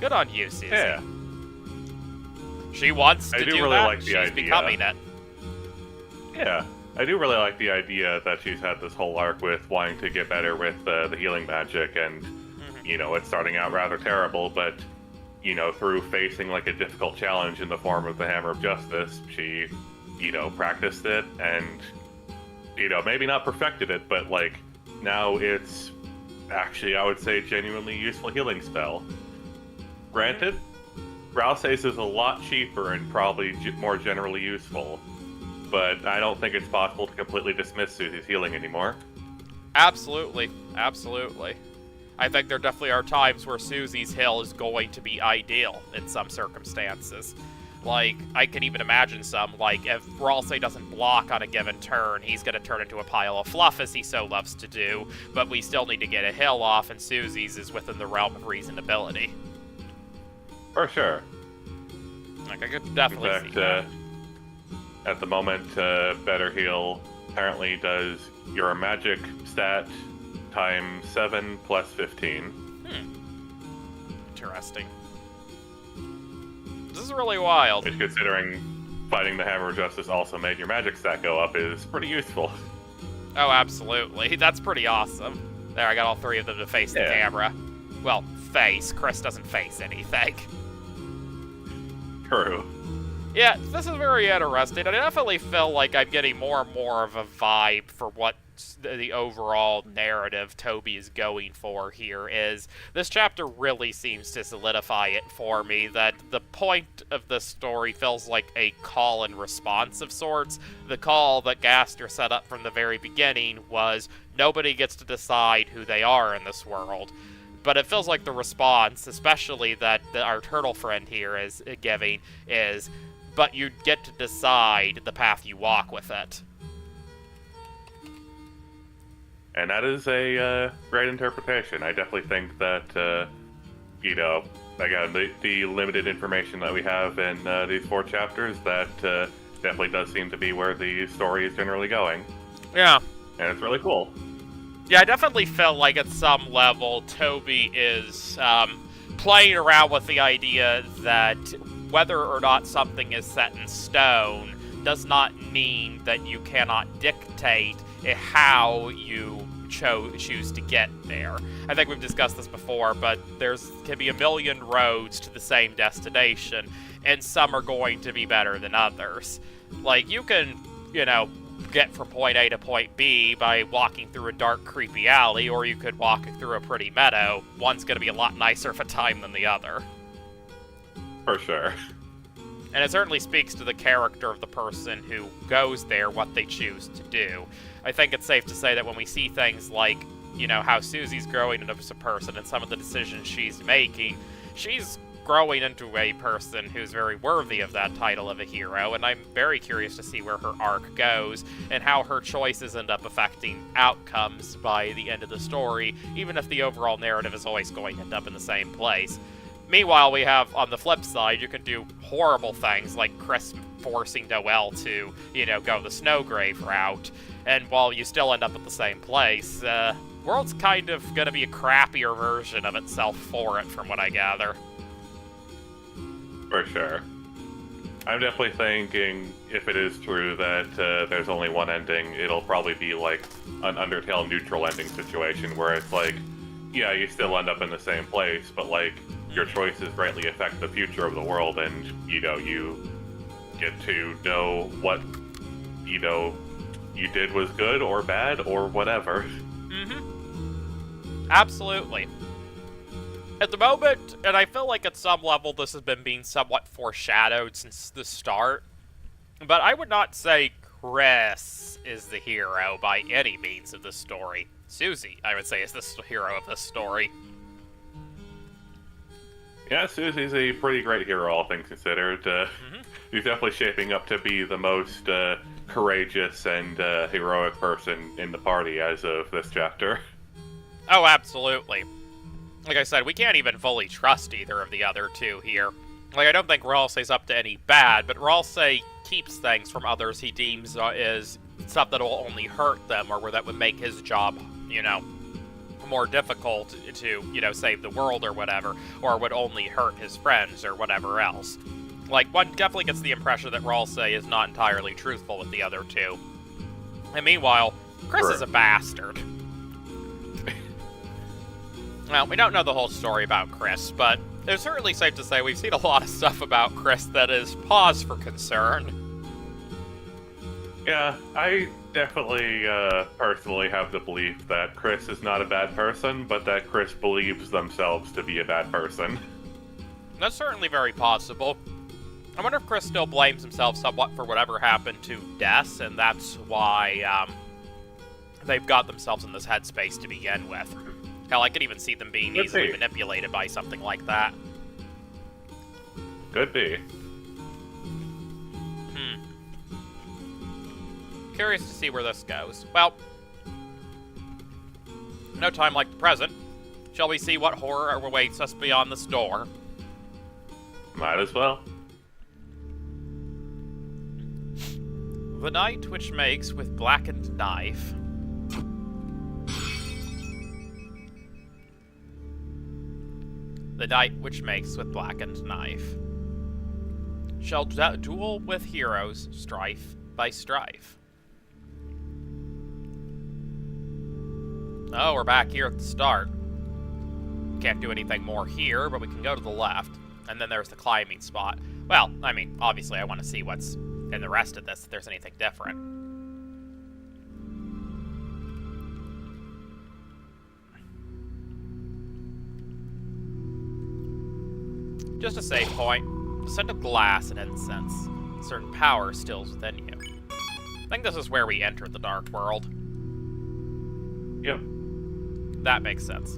Good on you, Susie. Yeah. She wants to do really that, like the she's idea. becoming it. Yeah, I do really like the idea that she's had this whole arc with wanting to get better with the healing magic, and, you know, it's starting out rather terrible, but... You know, through facing, like, a difficult challenge in the form of the Hammer of Justice, she, you know, practiced it and, you know, maybe not perfected it, but, like, now it's actually, I would say, genuinely useful healing spell. Granted, Browsace is a lot cheaper and probably more generally useful, but I don't think it's possible to completely dismiss Susie's healing anymore. Absolutely. Absolutely. I think there definitely are times where Susie's heal is going to be ideal in some circumstances. Like, I can even imagine some, like, if Bralsei doesn't block on a given turn, he's going to turn into a pile of fluff, as he so loves to do, but we still need to get a heal off, and Susie's is within the realm of reasonability. For sure. Like, I could definitely in fact, see that. At the moment, Better Heal apparently does your magic stat times 7 plus 15. Interesting. This is really wild. Which, considering fighting the Hammer of Justice also made your magic stat go up, is pretty useful. Oh, absolutely. That's pretty awesome. There, I got all three of them to face the camera. Well, face. Chris doesn't face anything. True. Yeah, this is very interesting. I definitely feel like I'm getting more and more of a vibe for what the overall narrative Toby is going for here is. This chapter really seems to solidify it for me, that the point of the story feels like a call and response of sorts. The call that Gaster set up from the very beginning was nobody gets to decide who they are in this world. But it feels like the response, especially that our turtle friend here is giving, is, but you get to decide the path you walk with it. And that is a great interpretation. I definitely think that, you know, again, the limited information that we have in these 4 chapters, that definitely does seem to be where the story is generally going. Yeah. And it's really cool. Yeah, I definitely felt like at some level Toby is playing around with the idea that whether or not something is set in stone does not mean that you cannot dictate how you choose to get there. I think we've discussed this before, but can be a million roads to the same destination, and some are going to be better than others. Like, you can, get from point A to point B by walking through a dark, creepy alley, or you could walk through a pretty meadow. One's going to be a lot nicer of a time than the other. For sure. And it certainly speaks to the character of the person who goes there, what they choose to do. I think it's safe to say that when we see things like, how Susie's growing into a person and some of the decisions she's making, she's growing into a person who's very worthy of that title of a hero, and I'm very curious to see where her arc goes and how her choices end up affecting outcomes by the end of the story, even if the overall narrative is always going to end up in the same place. Meanwhile, we have, on the flip side, you can do horrible things like Chris forcing Noelle to, go the Snowgrave route, and while you still end up at the same place, world's kind of gonna be a crappier version of itself for it, from what I gather. For sure. I'm definitely thinking, if it is true that there's only one ending, it'll probably be like an Undertale neutral ending situation, where it's like, yeah, you still end up in the same place, but like, your choices greatly affect the future of the world, and, you get to know what, you did was good or bad or whatever. Mm-hmm. Absolutely. At the moment, and I feel like at some level this has been being somewhat foreshadowed since the start, but I would not say Chris is the hero by any means of this story. Susie, I would say, is the hero of this story. Yeah, Susie's a pretty great hero, all things considered. She's definitely shaping up to be the most courageous and heroic person in the party as of this chapter. Oh, absolutely. Like I said, we can't even fully trust either of the other two here. Like, I don't think Ralsei's up to any bad, but Ralsei keeps things from others he deems is stuff that will only hurt them, or where that would make his job, more difficult to, save the world or whatever, or would only hurt his friends or whatever else. Like, one definitely gets the impression that Ralsei is not entirely truthful with the other two. And meanwhile, Chris is a bastard. Well, we don't know the whole story about Chris, but it's certainly safe to say we've seen a lot of stuff about Chris that is pause for concern. Yeah, I definitely personally have the belief that Chris is not a bad person, but that Chris believes themselves to be a bad person. That's certainly very possible. I wonder if Chris still blames himself somewhat for whatever happened to Des, and that's why they've got themselves in this headspace to begin with. Hell, I could even see them being easily manipulated by something like that. Could be. Curious to see where this goes. Well, no time like the present. Shall we see what horror awaits us beyond this door? Might as well. The night which makes with blackened knife. The night which makes with blackened knife. Shall duel with heroes, strife by strife. Oh, we're back here at the start. Can't do anything more here, but we can go to the left. And then there's the climbing spot. Well, I mean, obviously I want to see what's in the rest of this, if there's anything different. Just a save point. A set of glass and incense. Certain power stills within you. I think this is where we entered the Dark World. Yep. That makes sense.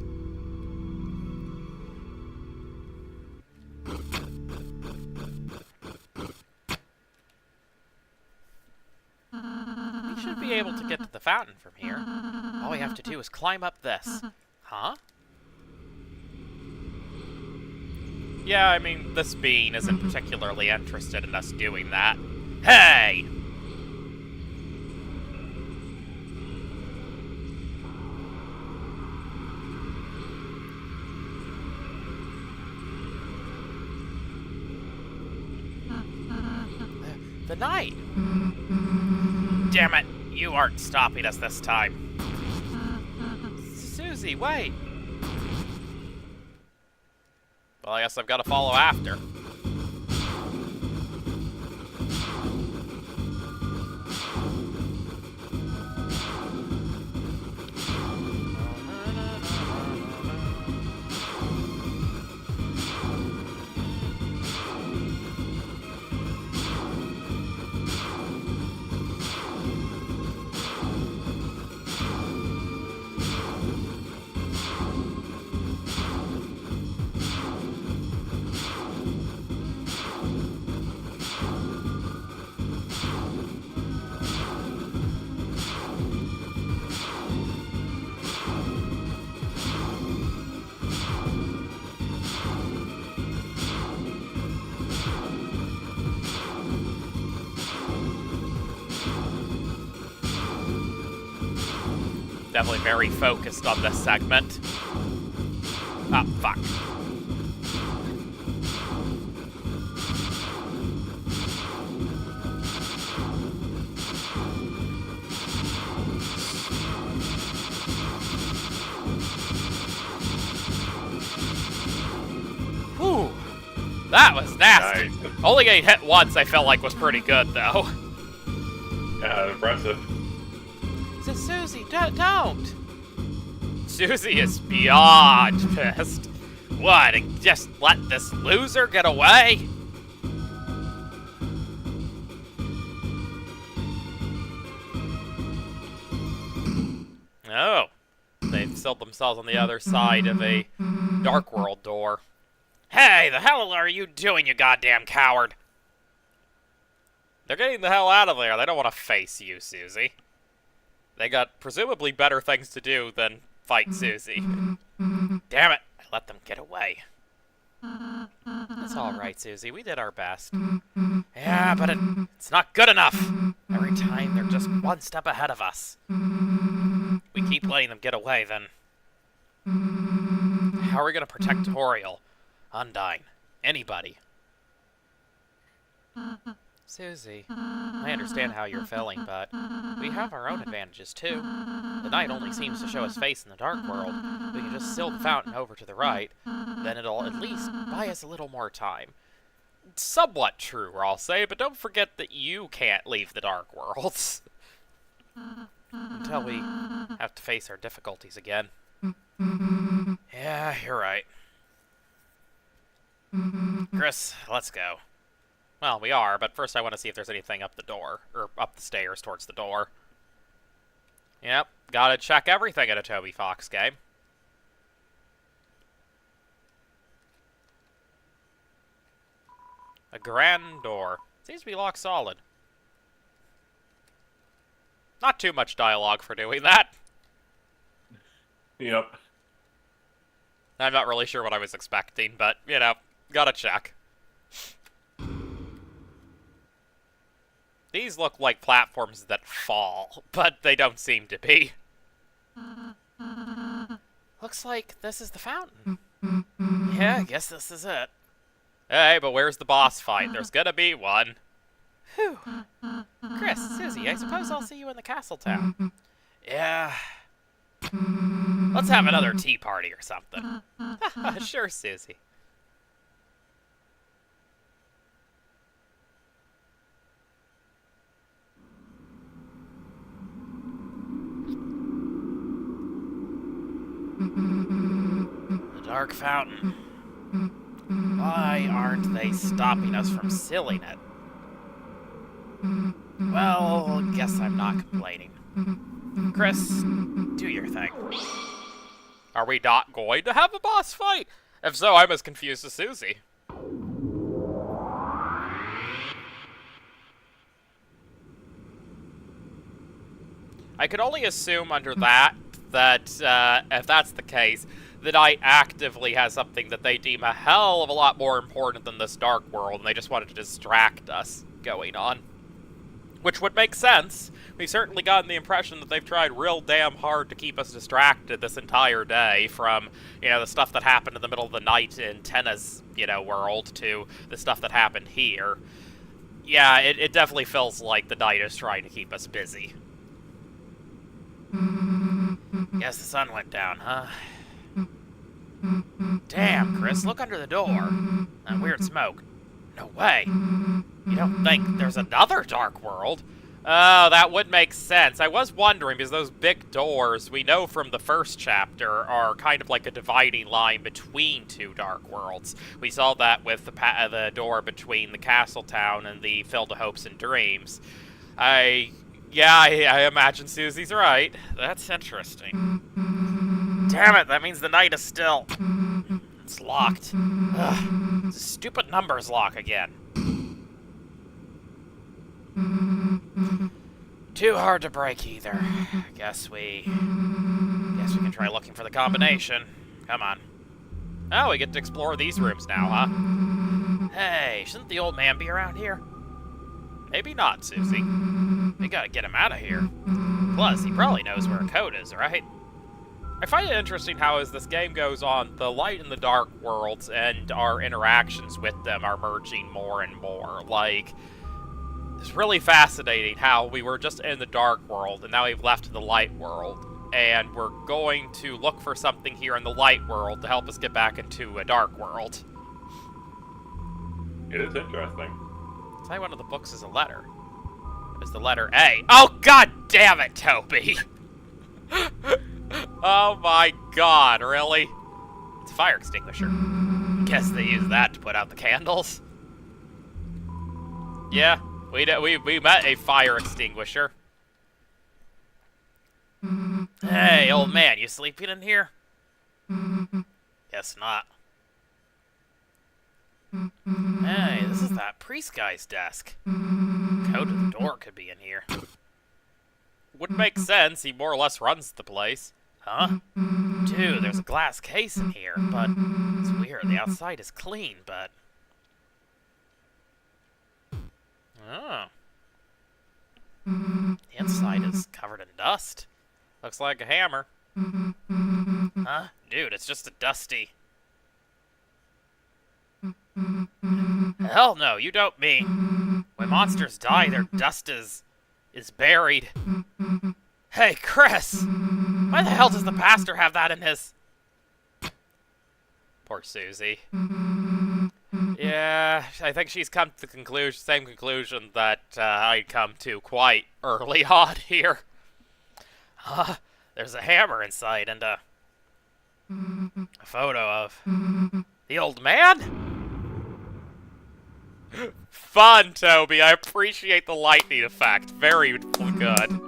We should be able to get to the fountain from here. All we have to do is climb up this. Huh? Yeah, I mean, this being isn't particularly interested in us doing that. Hey! The knight! Damn it! You aren't stopping us this time. Susie, wait! Well, I guess I've got to follow after. Definitely very focused on this segment. Ah, fuck. Whew. That was nasty. Nice. Only getting hit once I felt like was pretty good, though. Yeah, impressive. Susie, don't! Susie is beyond pissed. What, and just let this loser get away? Oh. They've sealed themselves on the other side of a Dark World door. Hey, the hell are you doing, you goddamn coward? They're getting the hell out of there. They don't want to face you, Susie. They got presumably better things to do than fight Susie. Damn it, I let them get away. It's alright, Susie, we did our best. Yeah, but it's not good enough. Every time they're just one step ahead of us. We keep letting them get away, then how are we gonna protect Toriel, Undyne, anybody? Susie, I understand how you're feeling, but we have our own advantages, too. The knight only seems to show his face in the Dark World. We can just seal the fountain over to the right, then it'll at least buy us a little more time. Somewhat true, I'll say, but don't forget that you can't leave the Dark Worlds. Until we have to face our difficulties again. Yeah, you're right. Chris, let's go. Well, we are, but first I want to see if there's anything up the door, or up the stairs towards the door. Yep, gotta check everything at a Toby Fox game. A grand door. Seems to be locked solid. Not too much dialogue for doing that. Yep. I'm not really sure what I was expecting, but, you know, gotta check. These look like platforms that fall, but they don't seem to be. Looks like this is the fountain. Yeah, I guess this is it. Hey, but where's the boss fight? There's gonna be one. Whew. Chris, Susie, I suppose I'll see you in the castle town. Yeah. Let's have another tea party or something. Sure, Susie. dark fountain. Why aren't they stopping us from sealing it? Well, guess I'm not complaining. Chris, do your thing. Are we not going to have a boss fight? If so, I'm as confused as Susie. I could only assume under that if that's the case, the Knight actively has something that they deem a hell of a lot more important than this dark world, and they just wanted to distract us going on. Which would make sense. We've certainly gotten the impression that they've tried real damn hard to keep us distracted this entire day from, the stuff that happened in the middle of the night in Tenna's, world to the stuff that happened here. Yeah, it definitely feels like the Knight is trying to keep us busy. Guess the sun went down, huh? Damn, Chris, look under the door. That weird smoke. No way. You don't think there's another dark world? Oh, that would make sense. I was wondering, because those big doors, we know from the first chapter, are kind of like a dividing line between two dark worlds. We saw that with the door between the castle town and the Filled to Hopes and Dreams. I imagine Susie's right. That's interesting. Damn it, that means the Knight is still... It's locked. Ugh, it's a stupid numbers lock again. Too hard to break either. Guess we can try looking for the combination. Come on. Oh, we get to explore these rooms now, huh? Hey, shouldn't the old man be around here? Maybe not, Susie. We gotta get him out of here. Plus, he probably knows where a code is, right? I find it interesting how, as this game goes on, the light and the dark worlds and our interactions with them are merging more and more. Like, it's really fascinating how we were just in the dark world, and now we've left the light world. And we're going to look for something here in the light world to help us get back into a dark world. It is interesting. I'll tell you one of the books is a letter. It was the letter A. Oh, god damn it, Toby! Oh my god, really? It's a fire extinguisher. Guess they use that to put out the candles. Yeah, we met a fire extinguisher. Hey, old man, you sleeping in here? Guess not. Hey, this is that priest guy's desk. Code to the door could be in here. Would make sense, he more or less runs the place. Huh? Dude, there's a glass case in here, but it's weird. The outside is clean, but... Oh. The inside is covered in dust. Looks like a hammer. Huh? Dude, it's just a dusty... Hell no, you don't mean... When monsters die, their dust is buried. Hey, Chris! Why the hell does the pastor have that in his... Poor Susie. Yeah, I think she's come to the same conclusion that I'd come to quite early on here. There's a hammer inside and a photo of the old man? Fun, Toby. I appreciate the lightning effect. Very good.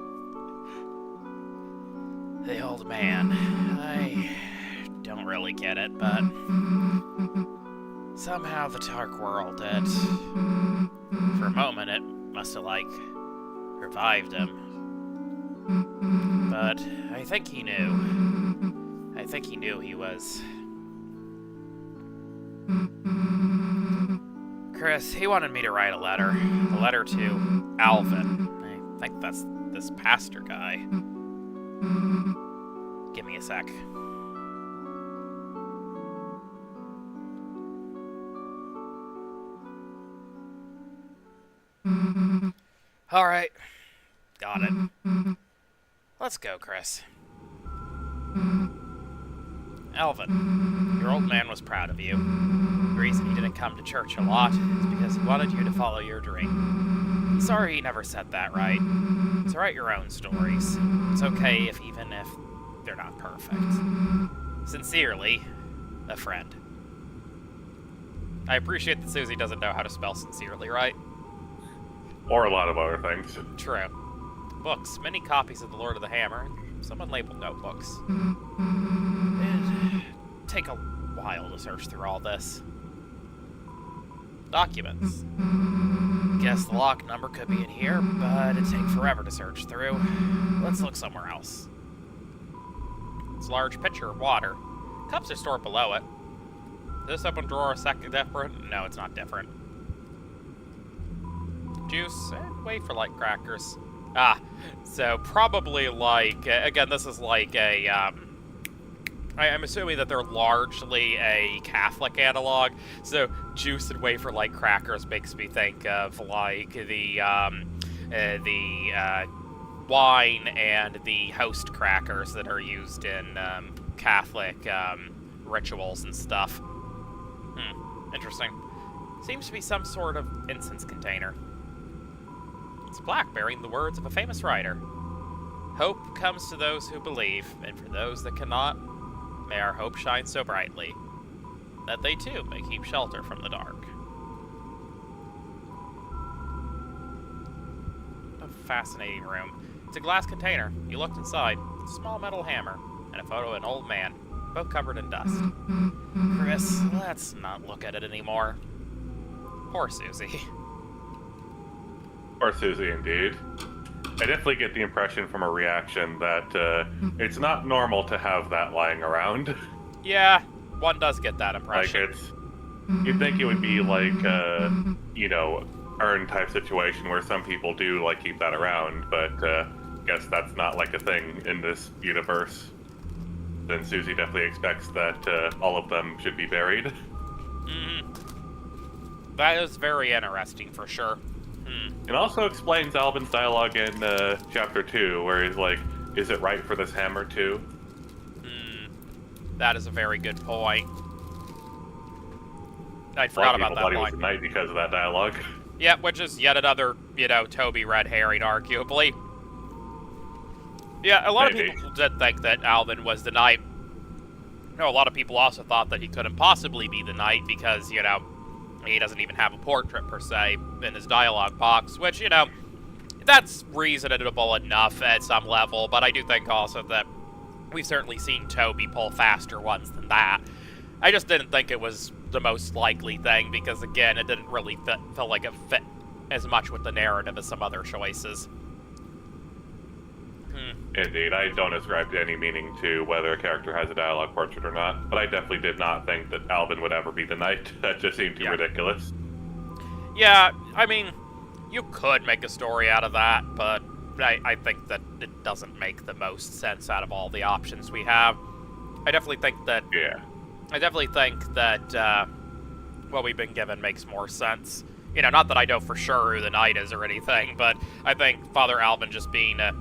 The old man. I don't really get it, but somehow the dark world did. For a moment, it must have, revived him. But I think he knew. I think he knew he was... Chris, he wanted me to write a letter. A letter to Alvin. I think that's this pastor guy. Give me a sec. Alright. Got it. Let's go, Chris. Alvin, your old man was proud of you. The reason he didn't come to church a lot is because he wanted you to follow your dream. He's sorry he never said that, right? So write your own stories. It's okay even if they're not perfect. Sincerely, a friend. I appreciate that Susie doesn't know how to spell sincerely, right? Or a lot of other things. True. Books. Many copies of The Lord of the Hammer. Some unlabeled notebooks. It'd take a while to search through all this. Documents. Guess the lock number could be in here, but it'd take forever to search through. Let's look somewhere else. It's a large pitcher of water. Cups are stored below it. This open drawer is second different? No, it's not different. Juice and wafer-like crackers. Ah, so probably like, again, this is like a, I'm assuming that they're largely a Catholic analog, so juice and wafer-like crackers makes me think of like the wine and the host crackers that are used in Catholic rituals and stuff. Interesting. Seems to be some sort of incense container. It's black, bearing the words of a famous writer. Hope comes to those who believe, and for those that cannot, may our hope shine so brightly that they too may keep shelter from the dark. A fascinating room. It's a glass container. You looked inside. It's a small metal hammer and a photo of an old man, both covered in dust. Chris, let's not look at it anymore. Poor Susie. Or Susie, indeed. I definitely get the impression from her reaction that it's not normal to have that lying around. Yeah, one does get that impression. Like, you'd think it would be like, you know, urn type situation where some people do, like, keep that around, but guess that's not, like, a thing in this universe. Then Susie definitely expects that all of them should be buried. That is very interesting, for sure. It also explains Alvin's dialogue in Chapter 2, where he's like, is it right for this hammer too? That is a very good point. I forgot about that line. He was a knight because of that dialogue. Yep, which is yet another, you know, Toby red herring, arguably. Yeah, a lot of people did think that Alvin was the knight. You know, a lot of people also thought that he couldn't possibly be the knight because, you know, he doesn't even have a portrait, per se, in his dialogue box, which, you know, that's reasonable enough at some level, but I do think also that we've certainly seen Toby pull faster ones than that. I just didn't think it was the most likely thing, because, again, it didn't really feel like it fit as much with the narrative as some other choices. Indeed, I don't ascribe to any meaning to whether a character has a dialogue portrait or not, but I definitely did not think that Alvin would ever be the knight. That just seemed too ridiculous. Yeah, I mean, you could make a story out of that, but I think that it doesn't make the most sense out of all the options we have. I definitely think that... Yeah. I definitely think that what we've been given makes more sense. You know, not that I know for sure who the knight is or anything, but I think Father Alvin just being a,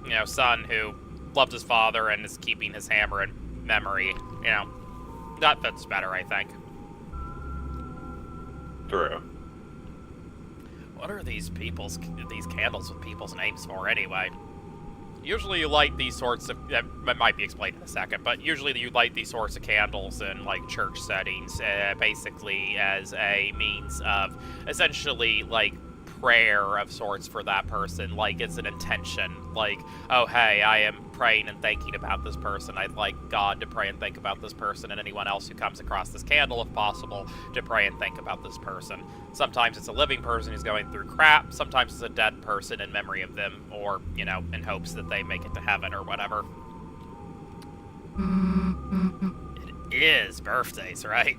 you know, son who loved his father and is keeping his hammer in memory, you know, that fits better, I think. True. What are these candles with people's names for, anyway? Usually you light these sorts of, that might be explained in a second, but usually you light these sorts of candles in, like, church settings, basically as a means of, essentially, like, prayer of sorts for that person. Like, it's an intention. Like, oh, hey, I am praying and thinking about this person. I'd like God to pray and think about this person, and anyone else who comes across this candle, if possible, to pray and think about this person. Sometimes it's a living person who's going through crap. Sometimes it's a dead person in memory of them, or, you know, in hopes that they make it to heaven or whatever. It is birthdays, right?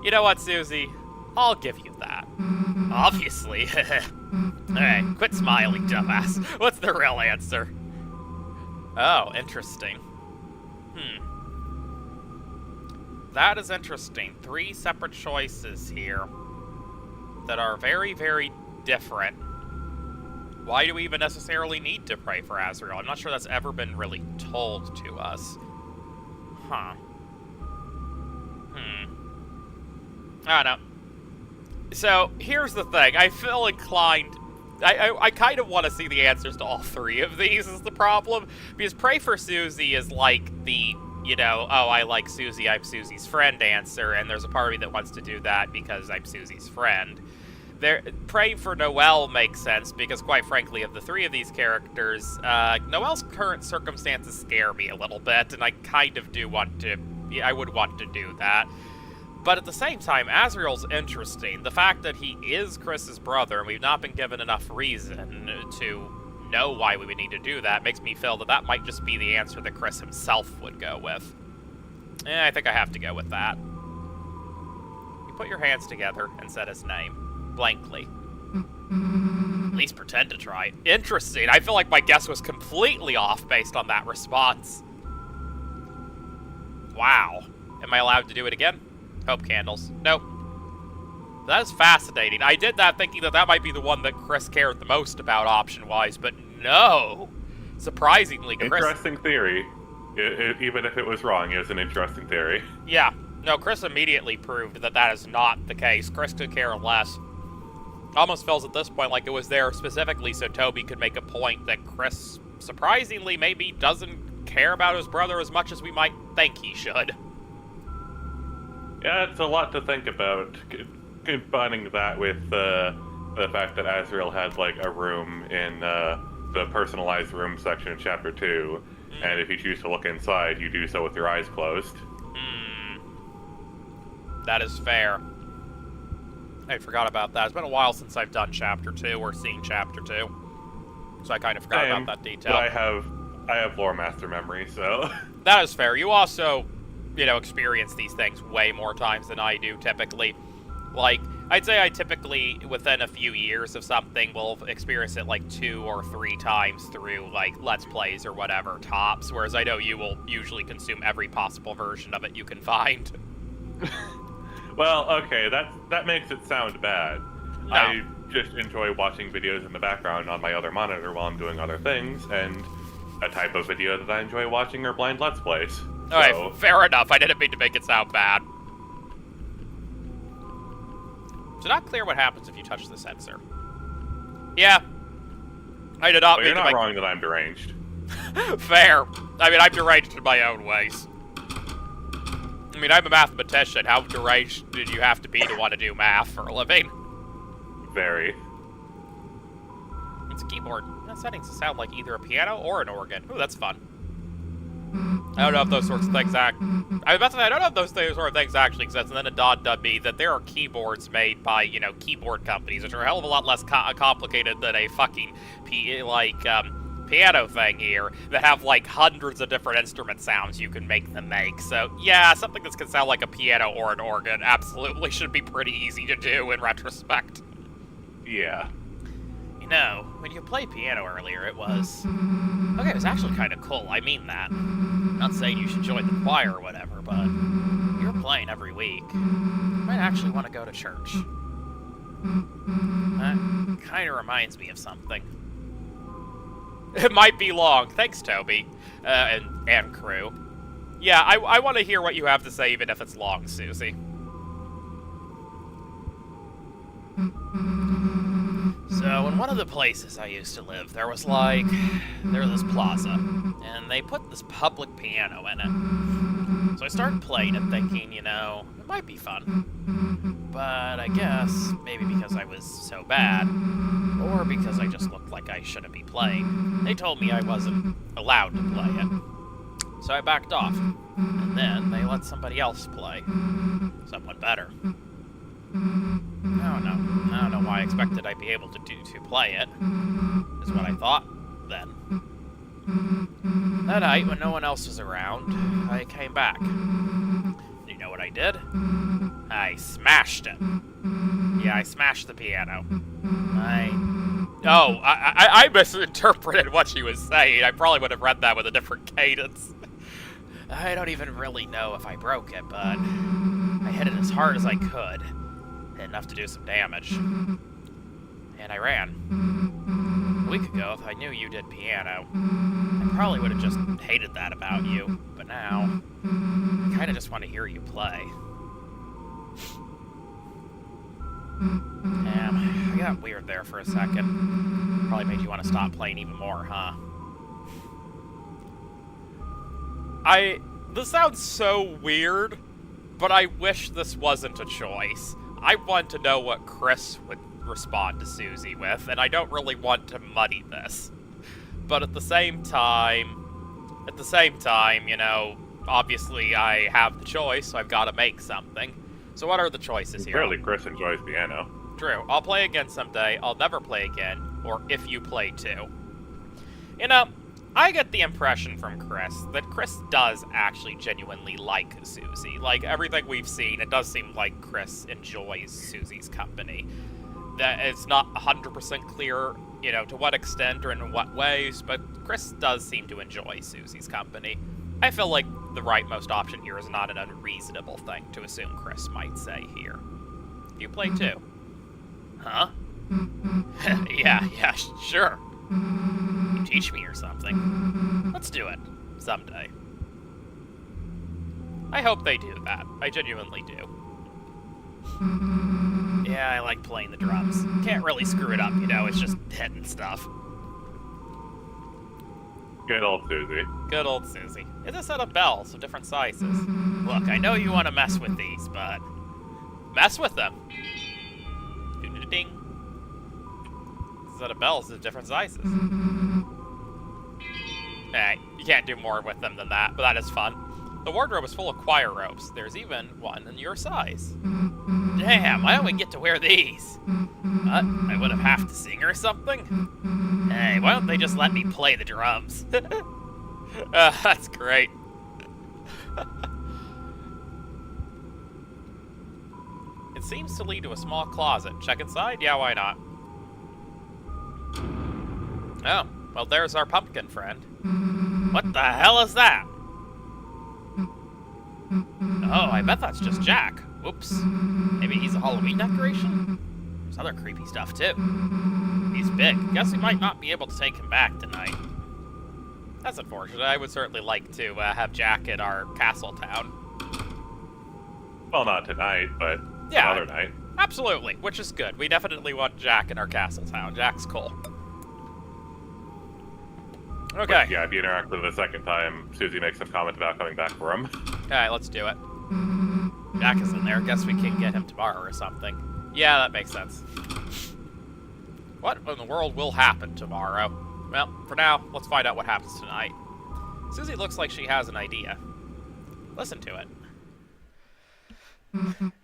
You know what, Susie? I'll give you that. Obviously. Alright, quit smiling, dumbass. What's the real answer? Oh, interesting. That is interesting. 3 separate choices here that are very, very different. Why do we even necessarily need to pray for Azrael? I'm not sure that's ever been really told to us. Huh. I don't know. So, here's the thing. I feel inclined... I kind of want to see the answers to all 3 of these is the problem. Because Pray for Susie is like the you know, oh, I like Susie, I'm Susie's friend answer, and there's a part of me that wants to do that because I'm Susie's friend. Praying for Noelle makes sense because, quite frankly, of the three of these characters, Noelle's current circumstances scare me a little bit, and I kind of do want to, I would want to do that. But at the same time, Azriel's interesting. The fact that he is Chris's brother, and we've not been given enough reason to know why we would need to do that, makes me feel that that might just be the answer that Chris himself would go with. I think I have to go with that. You put your hands together and said his name. Blankly. At least pretend to try. Interesting. I feel like my guess was completely off based on that response. Wow. Am I allowed to do it again? Hope candles. Nope. That is fascinating. I did that thinking that that might be the one that Chris cared the most about option-wise, but no. Surprisingly, Chris... Interesting theory. Even if it was wrong, it was an interesting theory. Yeah. No, Chris immediately proved that that is not the case. Chris could care less. Almost feels at this point like it was there specifically so Toby could make a point that Chris, surprisingly, maybe doesn't care about his brother as much as we might think he should. Yeah, it's a lot to think about. Combining that with the fact that Azriel had, like, a room in the personalized room section in Chapter 2, and if you choose to look inside, you do so with your eyes closed. That is fair. I forgot about that. It's been a while since I've done Chapter 2 or seen Chapter 2. So I kind of forgot about that detail. But I have Lore Master memory, so... That is fair. You also, you know, experience these things way more times than I do, typically. Like, I'd say I typically, within a few years of something, will experience it, like, 2 or 3 times through, like, Let's Plays or whatever, tops, whereas I know you will usually consume every possible version of it you can find. Well, okay, that makes it sound bad. No. I just enjoy watching videos in the background on my other monitor while I'm doing other things, and a type of video that I enjoy watching are blind Let's Plays. Alright, fair enough. I didn't mean to make it sound bad. It's not clear what happens if you touch the sensor. Yeah. I did not mean you're not wrong that I'm deranged. Fair. I mean, I'm deranged in my own ways. I mean, I'm a mathematician. How deranged did you have to be to want to do math for a living? Very. It's a keyboard. That settings sound like either a piano or an organ. Ooh, that's fun. I don't know if those sorts of things I was about to say, I don't know if those sort of things actually exist, and then it dawned on me that there are keyboards made by, you know, keyboard companies, which are a hell of a lot less complicated than a fucking, piano thing here, that have, like, hundreds of different instrument sounds you can make them make. So, yeah, something that can sound like a piano or an organ absolutely should be pretty easy to do in retrospect. Yeah. You know, when you played piano earlier, it was... Okay, it was actually kind of cool, I mean that. I'm not saying you should join the choir or whatever, but you're playing every week. You might actually want to go to church. That kind of reminds me of something. It might be long. Thanks, Toby. And crew. Yeah, I want to hear what you have to say, even if it's long, Susie. So, in one of the places I used to live, there was this plaza, and they put this public piano in it. So I started playing it thinking, you know, it might be fun. But I guess, maybe because I was so bad, or because I just looked like I shouldn't be playing, they told me I wasn't allowed to play it. So I backed off, and then they let somebody else play. Someone better. I don't know why I expected I'd be able to play it, is what I thought then. That night, when no one else was around, I came back. You know what I did? I smashed it. Yeah, I smashed the piano. I misinterpreted what she was saying. I probably would have read that with a different cadence. I don't even really know if I broke it, but I hit it as hard as I could. Enough to do some damage. And I ran. A week ago, if I knew you did piano, I probably would have just hated that about you. But now, I kind of just want to hear you play. Damn, I got weird there for a second. Probably made you want to stop playing even more, huh? This sounds so weird, but I wish this wasn't a choice. I want to know what Chris would respond to Susie with, and I don't really want to muddy this. But at the same time, you know, obviously I have the choice, so I've got to make something. So what are the choices here? Apparently Chris enjoys piano. True. I'll play again someday, I'll never play again, or if you play too. You know, I get the impression from Chris that Chris does actually genuinely like Susie. Like, everything we've seen, it does seem like Chris enjoys Susie's company. That it's not 100% clear, you know, to what extent or in what ways, but Chris does seem to enjoy Susie's company. I feel like the rightmost option here is not an unreasonable thing to assume Chris might say here. You play too. Huh? yeah, sure. You teach me or something. Let's do it. Someday. I hope they do that. I genuinely do. Yeah, I like playing the drums. Can't really screw it up, you know, it's just hitting stuff. Good old Susie. Good old Susie. It's a set of bells of different sizes. Look, I know you want to mess with these, but... mess with them. Ding. It's a set of bells of different sizes. Hey, you can't do more with them than that, but that is fun. The wardrobe is full of choir robes. There's even one in your size. Damn, why don't we get to wear these? What? I would have to sing or something? Hey, why don't they just let me play the drums? That's great. It seems to lead to a small closet. Check inside? Yeah, why not? Oh, well, there's our pumpkin friend. What the hell is that? Oh, I bet that's just Jack. Whoops. Maybe he's a Halloween decoration? There's other creepy stuff, too. He's big. Guess we might not be able to take him back tonight. That's unfortunate. I would certainly like to have Jack at our castle town. Well, not tonight, but yeah, another night. Absolutely, which is good. We definitely want Jack in our castle town. Jack's cool. Okay. But, yeah, if you interact with him the second time, Susie makes some comment about coming back for him. Alright, let's do it. Jack is in there. Guess we can get him tomorrow or something. Yeah, that makes sense. What in the world will happen tomorrow? Well, for now, let's find out what happens tonight. Susie looks like she has an idea. Listen to it.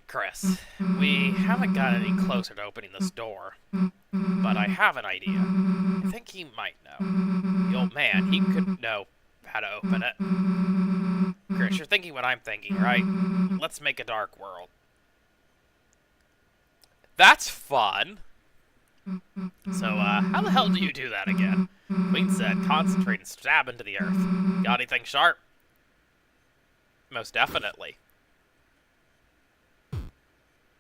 Chris, we haven't got any closer to opening this door, but I have an idea. I think he might know. The old man, he could know how to open it. Chris, you're thinking what I'm thinking, right? Let's make a dark world. That's fun. So, how the hell do you do that again? Queen said concentrate and stab into the earth. Got anything sharp? Most definitely.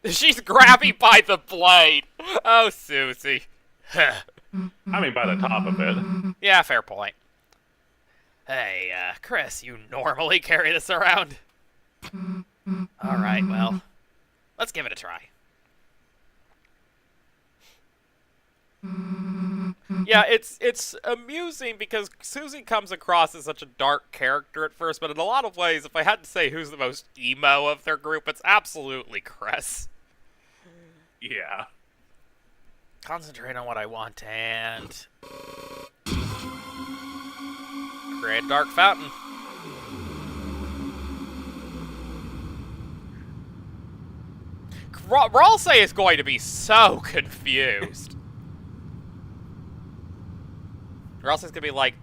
She's grabbing by the blade. Oh, Susie. I mean, by the top of it. Yeah, fair point. Hey, Chris, you normally carry this around? Alright, well, let's give it a try. Yeah, it's amusing because Susie comes across as such a dark character at first, but in a lot of ways, if I had to say who's the most emo of their group, it's absolutely Chris. Yeah. Concentrate on what I want and... create a dark fountain. Ralsei is going to be so confused. Ralsei's going to be like,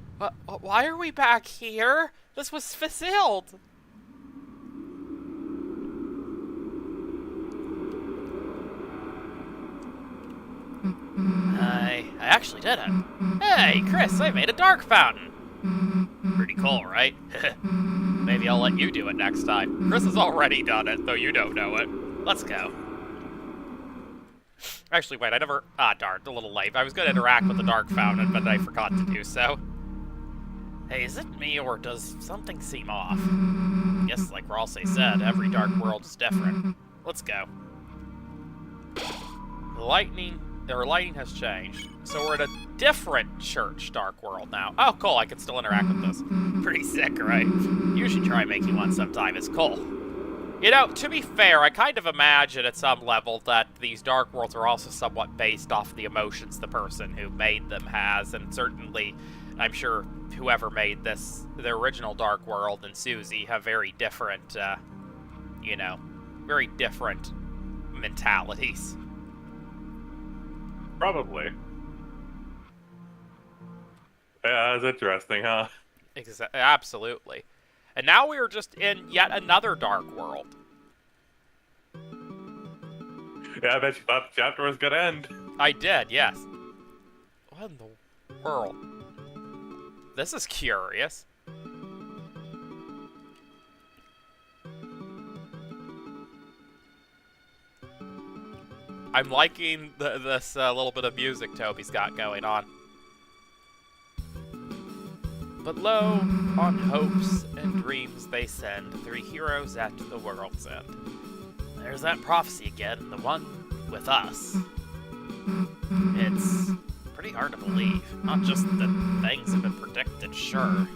why are we back here? This was fulfilled. I actually did it. Hey, Chris, I made a dark fountain. Pretty cool, right? Maybe I'll let you do it next time. Chris has already done it, though you don't know it. Let's go. Actually, wait, I never... Ah, darn, a little late. I was going to interact with the dark fountain, but I forgot to do so. Hey, is it me, or does something seem off? Guess, like Ralsei said, every dark world is different. Let's go. The lightning Their lighting has changed. So we're in a different church dark world now. Oh, cool. I can still interact with this. Pretty sick, right? You should try making one sometime. It's cool. You know, to be fair, I kind of imagine at some level that these dark worlds are also somewhat based off the emotions the person who made them has, and certainly, I'm sure whoever made this, the original dark world and Susie, have very different, you know, very different mentalities. Probably. Yeah, it's interesting, huh? Absolutely. And now we are just in yet another dark world. Yeah, I bet you thought the chapter was gonna end. I did, yes. What in the world? This is curious. I'm liking this little bit of music Toby's got going on. But lo, on hopes and dreams they send, three heroes at the world's end. There's that prophecy again, the one with us. It's pretty hard to believe. Not just that things have been predicted, sure,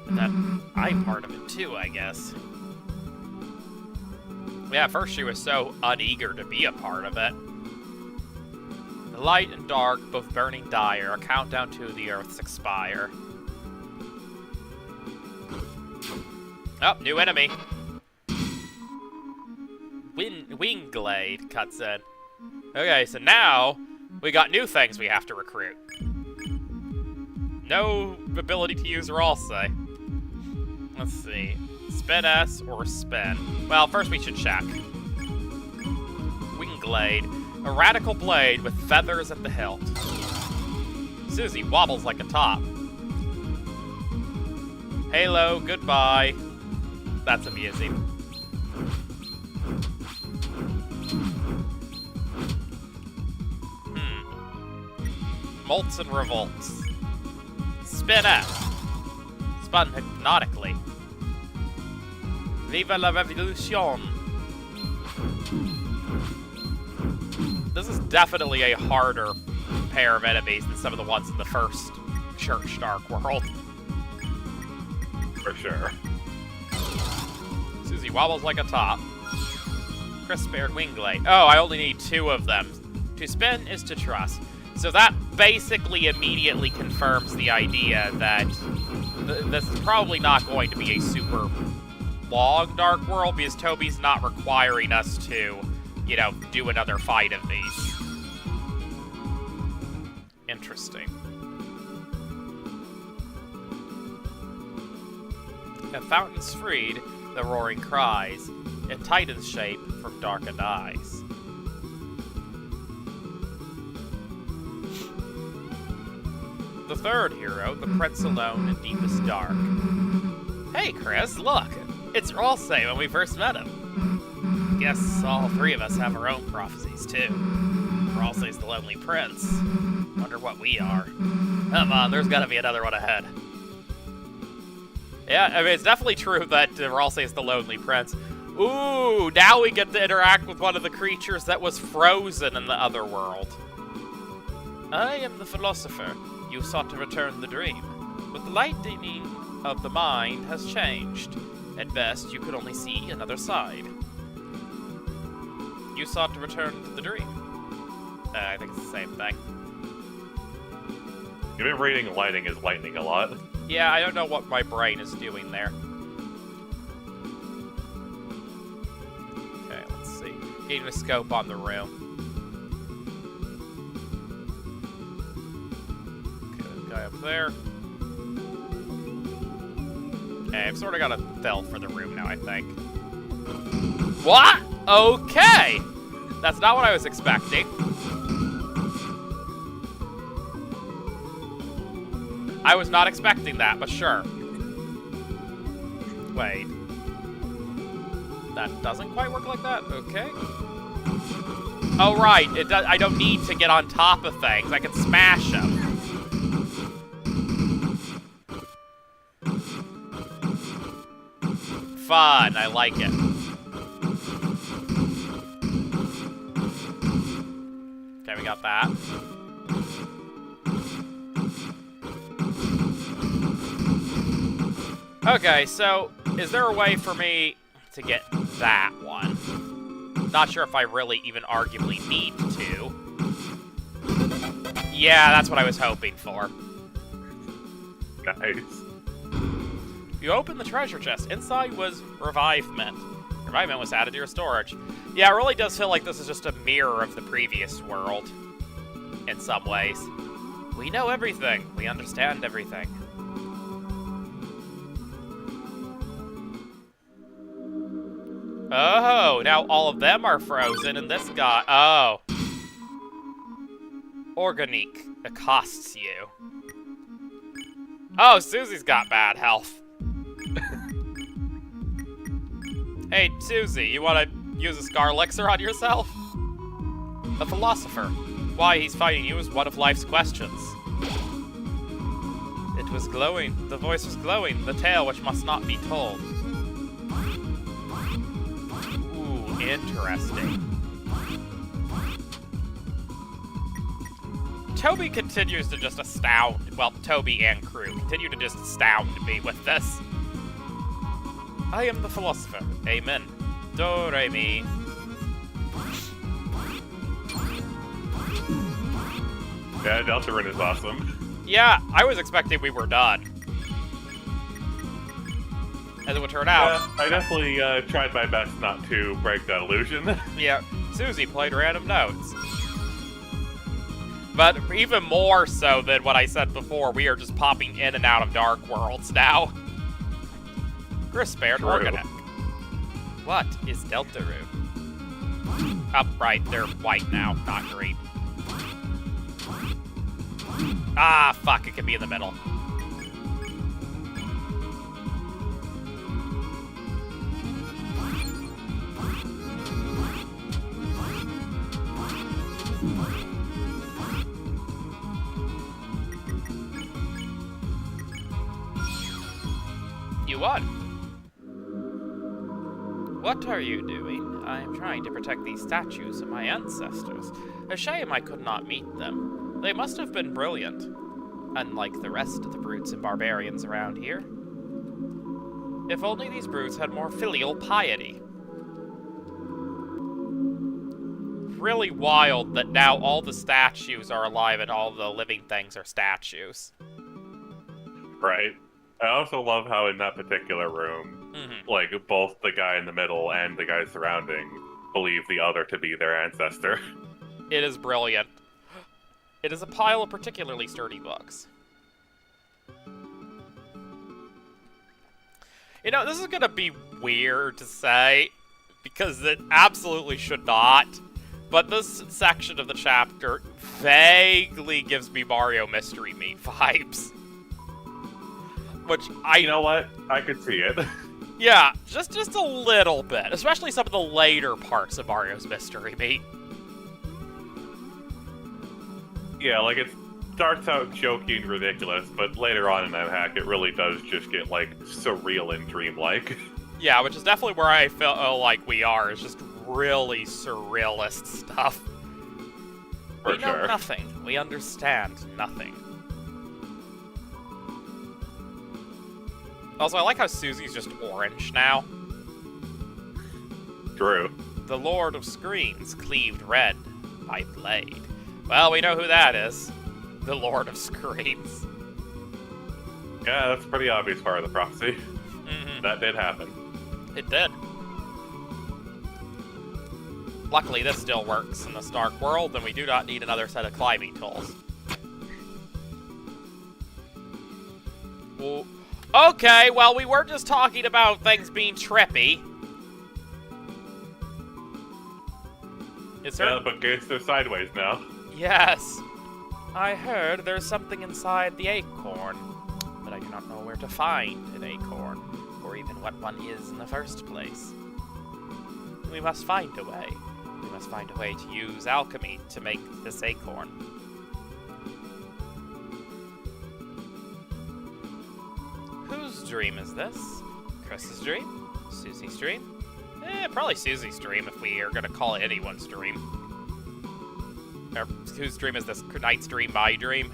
but that I'm part of it too, I guess. Yeah, at first she was so uneager to be a part of it. The light and dark, both burning dire, a countdown to the Earth's expire. Oh, new enemy. Wingglade cuts in. Okay, so now we got new things we have to recruit. No ability to use Ralsei. Let's see. Spin S or spin? Well, first we should check. Wingglade. A radical blade with feathers at the hilt. Susie wobbles like a top. Halo, goodbye. That's amusing. Molts and revolts. Spin S. Spun hypnotically. Viva la revolution. This is definitely a harder pair of enemies than some of the ones in the first Church Dark World. For sure. Susie wobbles like a top. Chris spared Wingglade. Oh, I only need two of them. To spin is to trust. So that basically immediately confirms the idea that this is probably not going to be a super long Dark World, because Toby's not requiring us to, you know, do another fight of these. Interesting. At fountains freed, the roaring cries, in Titan's shape from darkened eyes. The third hero, the Prince alone in deepest dark. Hey, Chris, look! It's Ralsei when we first met him. Guess all three of us have our own prophecies, too. Ralsei's the Lonely Prince. Wonder what we are. Come on, there's gotta be another one ahead. Yeah, I mean, it's definitely true that Ralsei is the Lonely Prince. Ooh, now we get to interact with one of the creatures that was frozen in the other world. I am the philosopher. You sought to return the dream, but the lightning of the mind has changed. At best, you could only see another side. You sought to return to the dream. I think it's the same thing. You've been reading lighting is lightning a lot. Yeah, I don't know what my brain is doing there. Okay, let's see. Getting a scope on the room. Up there. Okay, I've sort of got a feel for the room now, I think. What? Okay! That's not what I was expecting. I was not expecting that, but sure. Wait. That doesn't quite work like that? Okay. Oh, right. It does. I don't need to get on top of things. I can smash them. Fun, I like it. Okay, we got that. Okay, so is there a way for me to get that one? Not sure if I really even arguably need to. Yeah, that's what I was hoping for. Nice. You open the treasure chest. Inside was revivement. Revivement was added to your storage. Yeah, it really does feel like this is just a mirror of the previous world. In some ways. We know everything. We understand everything. Oh, now all of them are frozen, and this guy... Oh. Organique accosts you. Oh, Susie's got bad health. Hey, Susie, you want to use a Scar Elixir on yourself? The philosopher. Why he's fighting you is one of life's questions. It was glowing. The voice was glowing. The tale which must not be told. Ooh, interesting. Toby continues to just astound, well, Toby and crew continue to just astound me with this. I am the philosopher. Amen. Do, re, mi. Yeah, Deltraune is awesome. Yeah, I was expecting we were done. As it would turn out. Yeah, I definitely tried my best not to break that illusion. Yeah, Susie played random notes. But even more so than what I said before, we are just popping in and out of Dark Worlds now. Chris spared Organic. What is Deltraune? Oh, right, they're white now, not green. Ah, fuck, it can be in the middle. You won. What are you doing? I am trying to protect these statues of my ancestors. A shame I could not meet them. They must have been brilliant, unlike the rest of the brutes and barbarians around here. If only these brutes had more filial piety. Really wild that now all the statues are alive and all the living things are statues. Right. I also love how in that particular room, like, both the guy in the middle and the guy surrounding believe the other to be their ancestor. It is brilliant. It is a pile of particularly sturdy books. You know, this is gonna be weird to say, because it absolutely should not, but this section of the chapter vaguely gives me Mario Mystery Meat vibes. Which You know what? I could see it. Yeah, just a little bit. Especially some of the later parts of Mario's Mystery Meat. Yeah, like, it starts out jokey and ridiculous, but later on in that hack, it really does just get, like, surreal and dreamlike. Yeah, which is definitely where I feel like we are. It's just really surrealist stuff. We know nothing. We understand nothing. Also, I like how Susie's just orange now. True. The Lord of Screens cleaved red by blade. Well, we know who that is. The Lord of Screens. Yeah, that's a pretty obvious part of the prophecy. That did happen. It did. Luckily, this still works in this dark world, and we do not need another set of climbing tools. Well, okay, well, we were just talking about things being trippy. Yeah, but gates are sideways now. Yes. I heard there's something inside the acorn, but I do not know where to find an acorn, or even what one is in the first place. We must find a way. We must find a way to use alchemy to make this acorn. Whose dream is this? Chris's dream? Susie's dream? Probably Susie's dream if we are going to call it anyone's dream. Or whose dream is this? Knight's dream, my dream?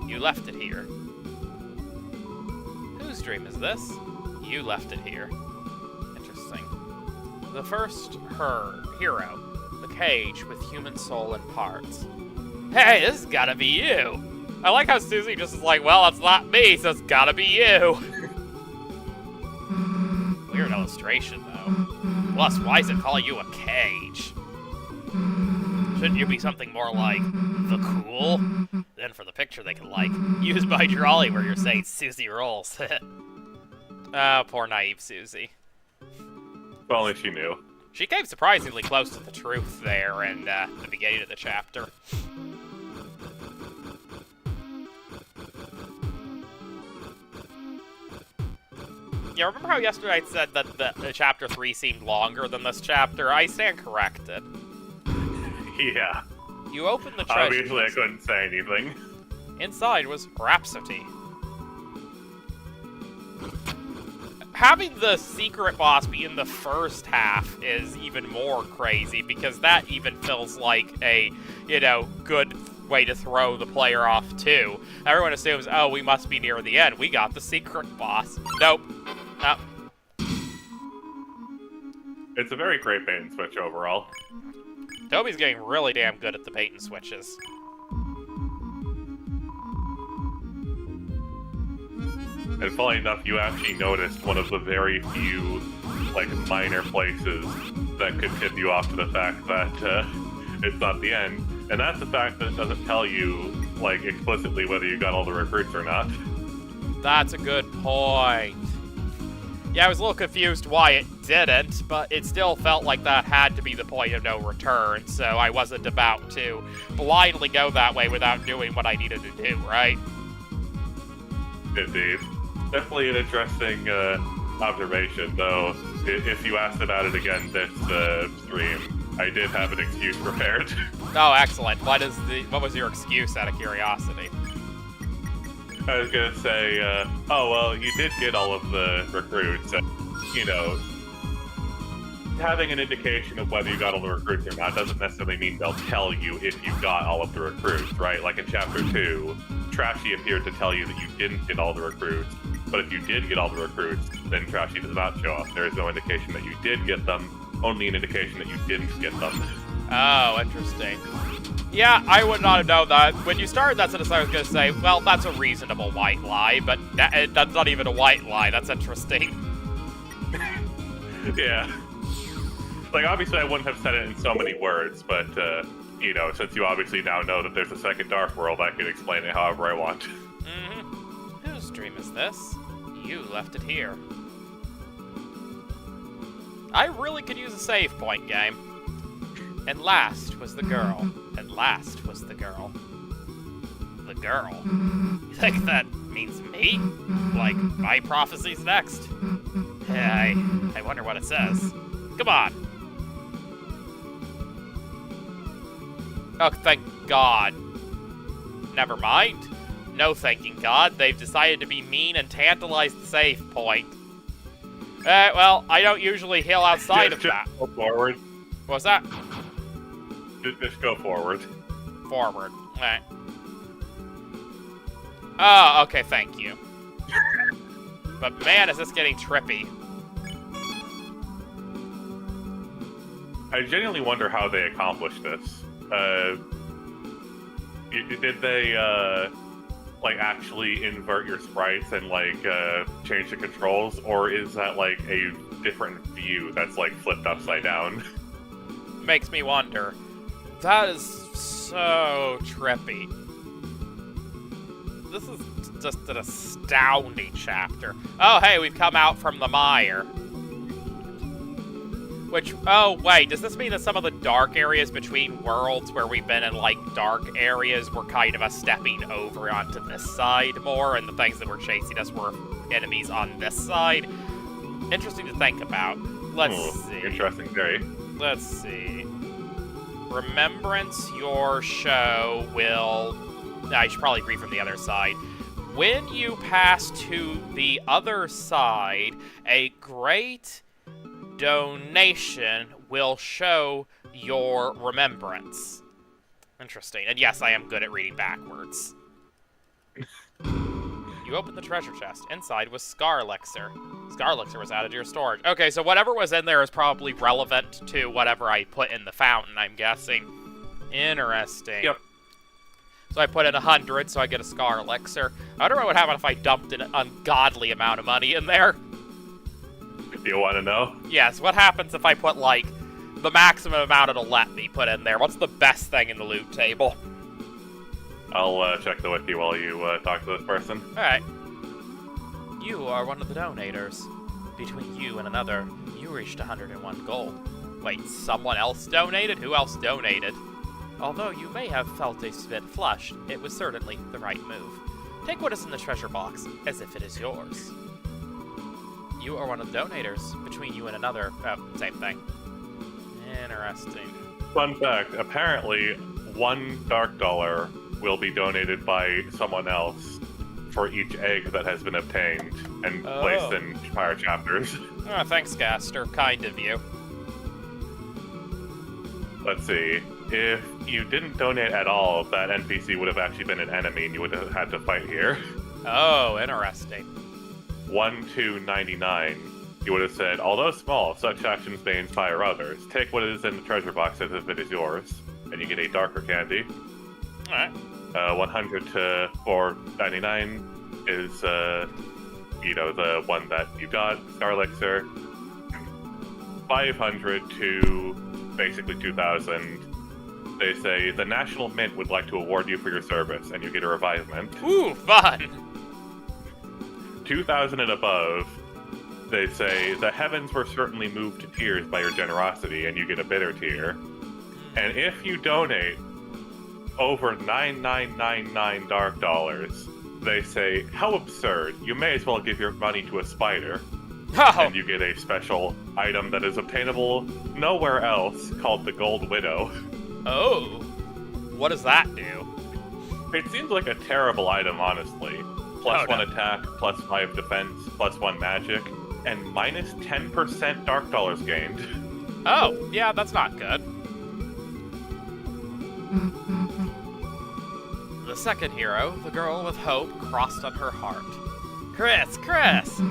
You left it here. Whose dream is this? You left it here. Interesting. The first hero. The cage with human soul and parts. Hey, this has gotta be you! I like how Susie just is like, well, it's not me, so it's gotta be you! Weird illustration, though. Plus, why is it calling you a cage? Shouldn't you be something more like the cool? Then for the picture, they can, like, use my trolley where you're saying Susie rolls. Oh, poor naive Susie. If only she knew. She came surprisingly close to the truth there in the beginning of the chapter. Yeah, remember how yesterday I said that the chapter 3 seemed longer than this chapter? I stand corrected. Yeah. You opened the treasure. Obviously, I couldn't say anything. Inside was Rhapsody. Having the secret boss be in the first half is even more crazy, because that even feels like a, good way to throw the player off, too. Everyone assumes, oh, we must be near the end. We got the secret boss. Nope. Nope. It's a very great bait and switch overall. Toby's getting really damn good at the bait and switches. And funny enough, you actually noticed one of the very few, minor places that could tip you off to the fact that it's not the end. And that's the fact that it doesn't tell you, explicitly whether you got all the recruits or not. That's a good point. Yeah, I was a little confused why it didn't, but it still felt like that had to be the point of no return, so I wasn't about to blindly go that way without doing what I needed to do, right? Indeed. Definitely an interesting observation, though. If you asked about it again this stream, I did have an excuse prepared. Oh, excellent. What was your excuse, out of curiosity? I was gonna say, oh, well, you did get all of the recruits. Having an indication of whether you got all the recruits or not doesn't necessarily mean they'll tell you if you got all of the recruits, right? Like in Chapter 2, Trashy appeared to tell you that you didn't get all the recruits, but if you did get all the recruits, then Trashy does not show up. There is no indication that you did get them, only an indication that you didn't get them. Oh, interesting. Yeah, I would not have known that. When you started that sentence, I was going to say, well, that's a reasonable white lie, but that's not even a white lie. That's interesting. Yeah. Obviously I wouldn't have said it in so many words, but, since you obviously now know that there's a second Dark World, I can explain it however I want. Mm-hmm. Whose dream is this? You left it here. I really could use a save point, game. And last was the girl. And last was the girl. The girl? You think that means me? Like, my prophecy's next? I wonder what it says. Come on. Oh, thank God. Never mind. No thanking God. They've decided to be mean and tantalize the save point. Well, I don't usually heal outside of that. Go forward. What was that? Just go forward. Forward. Alright. Oh, okay, thank you. But man, is this getting trippy. I genuinely wonder how they accomplished this. Did they, actually invert your sprites and, change the controls? Or is that, a different view that's, flipped upside down? Makes me wonder. That is so trippy. This is just an astounding chapter. Oh, hey, we've come out from the mire. Oh, wait, does this mean that some of the dark areas between worlds where we've been in, dark areas were kind of us stepping over onto this side more, and the things that were chasing us were enemies on this side? Interesting to think about. Let's see. Interesting theory. Let's see. Remembrance your show will... I should probably read from the other side. When you pass to the other side, a great donation will show your remembrance. Interesting. And yes, I am good at reading backwards. You opened the treasure chest. Inside was Scar Elixir. Scar Elixir was added to your storage. Okay, so whatever was in there is probably relevant to whatever I put in the fountain, I'm guessing. Interesting. Yep. So I put in 100, so I get a Scar Elixir. I wonder what would happen if I dumped an ungodly amount of money in there. Do you want to know? Yes, what happens if I put, like, the maximum amount it'll let me put in there? What's the best thing in the loot table? I'll check the wiki while you talk to this person. Alright. You are one of the donators. Between you and another, you reached 101 gold. Wait, someone else donated? Who else donated? Although you may have felt a bit flushed, it was certainly the right move. Take what is in the treasure box, as if it is yours. You are one of the donators. Between you and another, same thing. Interesting. Fun fact, apparently, $1 dark dollar will be donated by someone else for each egg that has been obtained and placed in prior chapters. Oh, thanks, Gaster. Kind of you. Let's see. If you didn't donate at all, that NPC would have actually been an enemy and you would have had to fight here. Oh, interesting. 1299. You would have said, although small, such actions may inspire others. Take what is in the treasure box as if it is yours. And you get a darker candy. Alright. 100 to 499 is, the one that you got, Star Elixir. 500 to basically 2,000. They say, the National Mint would like to award you for your service, and you get a revivement. Ooh, fun! 2,000 and above, they say, the heavens were certainly moved to tears by your generosity, and you get a bitter tear. And if you donate over 9999 dark dollars, they say, how absurd, you may as well give your money to a spider. Oh. And you get a special item that is obtainable nowhere else, called the Gold Widow. Oh. What does that do? It seems like a terrible item, honestly. Plus 1 attack, plus 5 defense, plus 1 magic, and minus 10% dark dollars gained. Oh, yeah, that's not good. The second hero, the girl with hope crossed on her heart. Chris!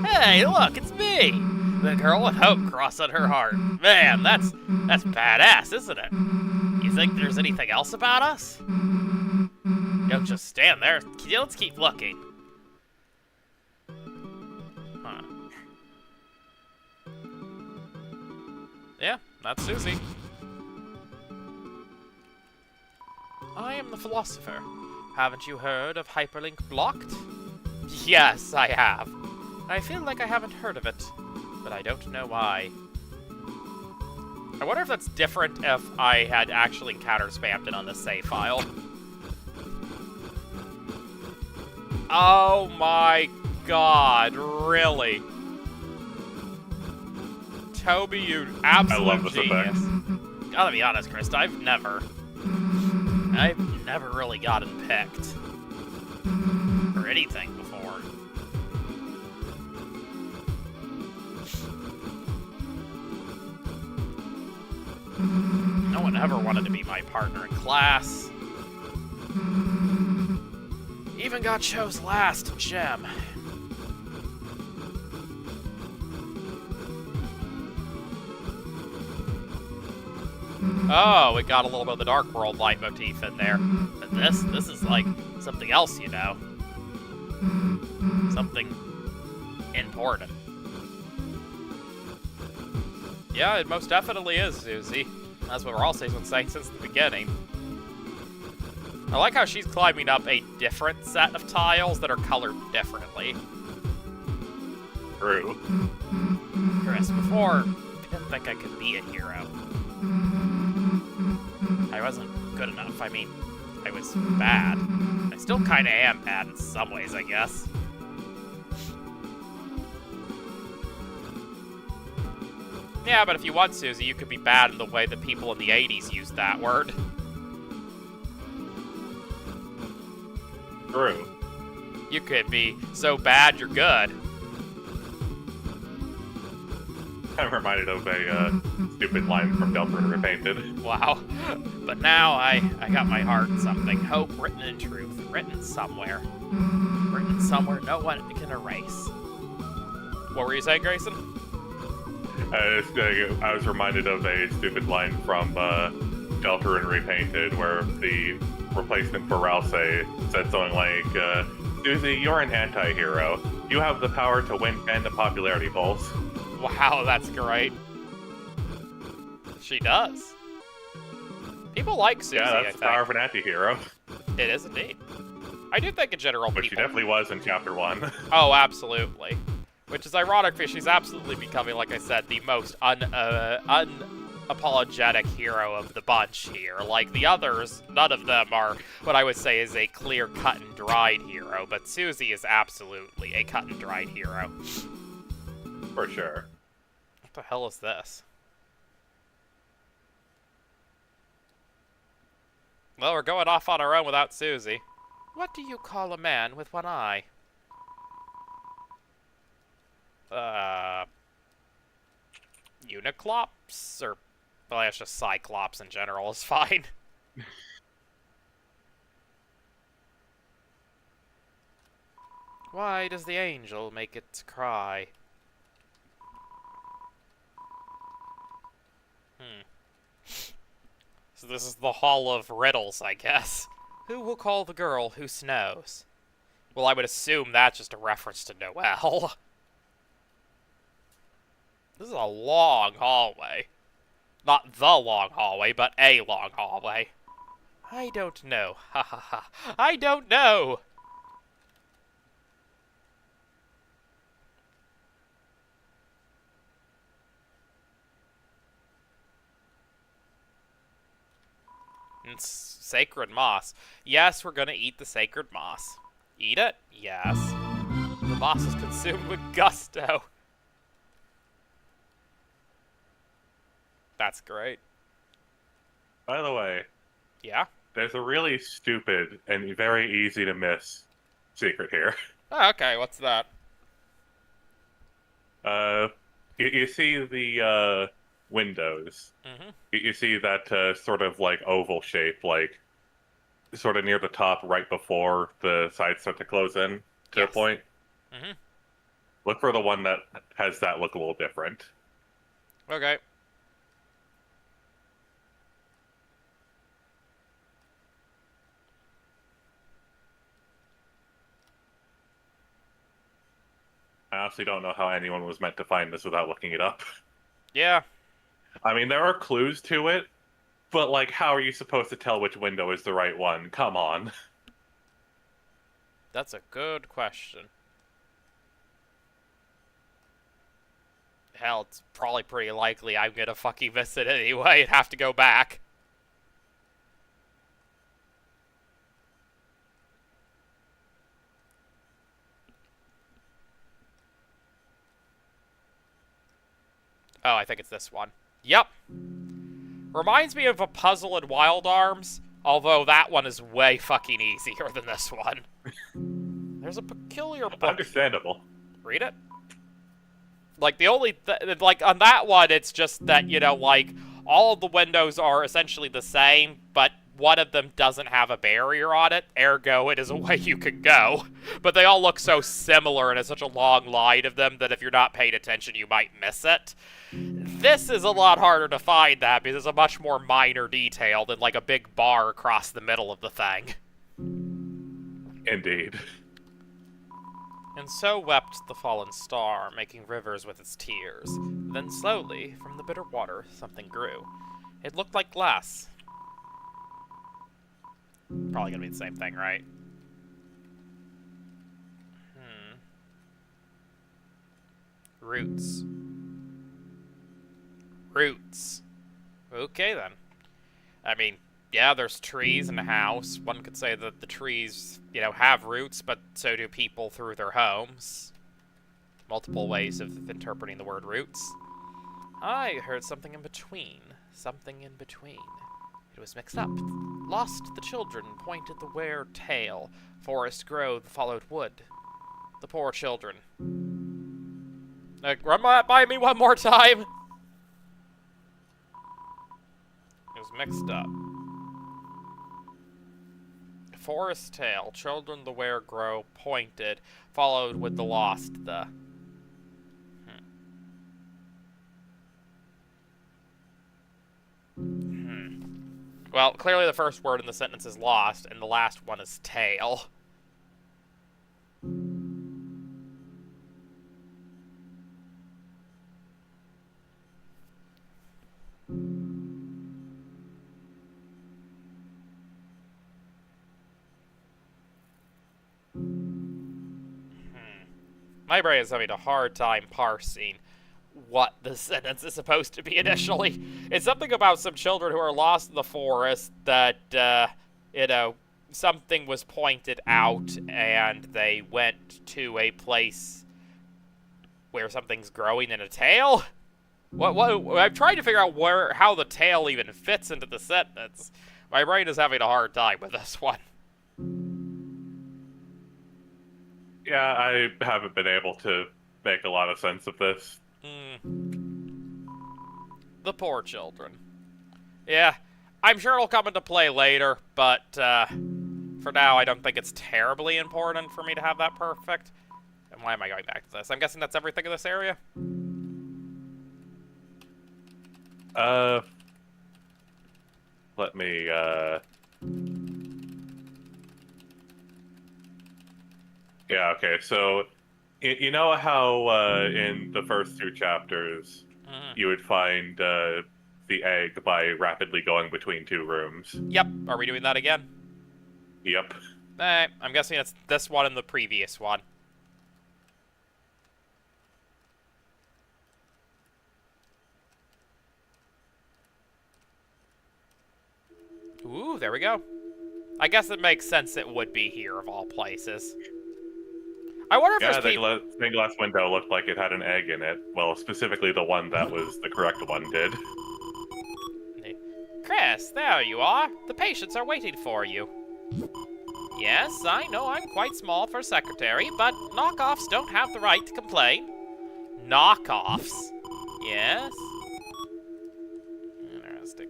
Hey, look, it's me! The girl with hope crossed on her heart. Man, that's badass, isn't it? You think there's anything else about us? Don't just stand there. Let's keep looking. Huh. Yeah, that's Susie. I am the philosopher. Haven't you heard of Hyperlink Blocked? Yes, I have. I feel like I haven't heard of it, but I don't know why. I wonder if that's different if I had actually encountered spammed it on the save file. Oh my god, really? Toby, you absolute genius. Gotta be honest, Chris, I've never really gotten picked for anything before. No one ever wanted to be my partner in class. Even got chose last in Gem. Oh, it got a little bit of the Dark World leitmotif in there. But this is like something else, you know. Something important. Yeah, it most definitely is, Susie. That's what we're all saying since the beginning. I like how she's climbing up a different set of tiles that are colored differently. True. Chris, before, I didn't think I could be a hero. I wasn't good enough. I mean, I was bad. I still kinda am bad in some ways, I guess. Yeah, but if you want, Susie, you could be bad in the way that people in the 80s used that word. True. You could be so bad you're good. I'm reminded of a stupid line from Deltraune Repainted. Wow. But now I got my heart in something. Hope written in truth. Written somewhere. Written somewhere no one can erase. What were you saying, Grayson? I was reminded of a stupid line from Deltraune Repainted where the replacement for Rousey said something like, Susie, you're an anti-hero. You have the power to win 10 popularity polls. Wow, that's great. She does. People like Susie, Yeah, I that's the think. power of an anti-hero. It is indeed. I do think in general Which she people... definitely was in Chapter 1. Oh, absolutely. Which is ironic because she's absolutely becoming, like I said, the most unapologetic hero of the bunch here. Like, the others, none of them are what I would say is a clear cut and dried hero, but Susie is absolutely a cut and dried hero. For sure. What the hell is this? Well, we're going off on our own without Susie. What do you call a man with one eye? Uniclops? Or, well, that's just Cyclops in general is fine. Why does the angel make it cry? So this is the Hall of Riddles, I guess. Who will call the girl who snows? Well, I would assume that's just a reference to Noelle. This is a long hallway. Not the long hallway, but a long hallway. I don't know. Ha ha ha. I don't know! It's sacred moss. Yes, we're gonna eat the sacred moss. Eat it? Yes. The moss is consumed with gusto. That's great. By the way, Yeah? there's a really stupid and very easy to miss secret here. Oh, okay, what's that? You see the windows. Mm-hmm. You see that sort of like oval shape, like sort of near the top, right before the sides start to close in to a point. Mm-hmm. Look for the one that has that look a little different. Okay. I honestly don't know how anyone was meant to find this without looking it up. Yeah. I mean, there are clues to it, but like, how are you supposed to tell which window is the right one? Come on. That's a good question. Hell, it's probably pretty likely I'm gonna fucking miss it anyway and have to go back. Oh, I think it's this one. Yep. Reminds me of a puzzle in Wild Arms, although that one is way fucking easier than this one. There's a peculiar book. Understandable. Read it. Like, the only... like, on that one, it's just that, you know, like, all of the windows are essentially the same, but one of them doesn't have a barrier on it, ergo it is a way you can go. But they all look so similar, and it's such a long line of them that if you're not paying attention, you might miss it. This is a lot harder to find that, because it's a much more minor detail than, like, a big bar across the middle of the thing. Indeed. And so wept the fallen star, making rivers with its tears. Then slowly, from the bitter water, something grew. It looked like glass. Probably gonna be the same thing, right? Roots. Roots. Okay, then. I mean, yeah, there's trees in a house. One could say that the trees, you know, have roots, but so do people through their homes. Multiple ways of interpreting the word roots. I heard something in between. Something in between. It was mixed up. Lost the children pointed the were tale. Forest growth followed wood. The poor children. Run that by me one more time. It was mixed up. Forest tale. Children the where grow pointed, followed with the lost the. Well, clearly the first word in the sentence is lost, and the last one is tail. My brain is having a hard time parsing what the sentence is supposed to be initially. It's something about some children who are lost in the forest that, you know, something was pointed out and they went to a place where something's growing in a tail? What I'm trying to figure out how the tail even fits into the sentence. My brain is having a hard time with this one. Yeah, I haven't been able to make a lot of sense of this. The poor children. Yeah, I'm sure it'll come into play later, but for now I don't think it's terribly important for me to have that perfect. And why am I going back to this? I'm guessing that's everything in this area? Let me, Yeah, okay, so, you know how, in the first 2 chapters, you would find, the egg by rapidly going between 2 rooms? Yep. Are we doing that again? Yep. I'm guessing it's this one and the previous one. Ooh, there we go. I guess it makes sense it would be here, of all places. I wonder if yeah, there's the stained glass window looked like it had an egg in it. Well, specifically the one that was the correct one did. Chris, there you are. The patients are waiting for you. Yes, I know I'm quite small for secretary, but knockoffs don't have the right to complain. Knockoffs? Yes? Interesting.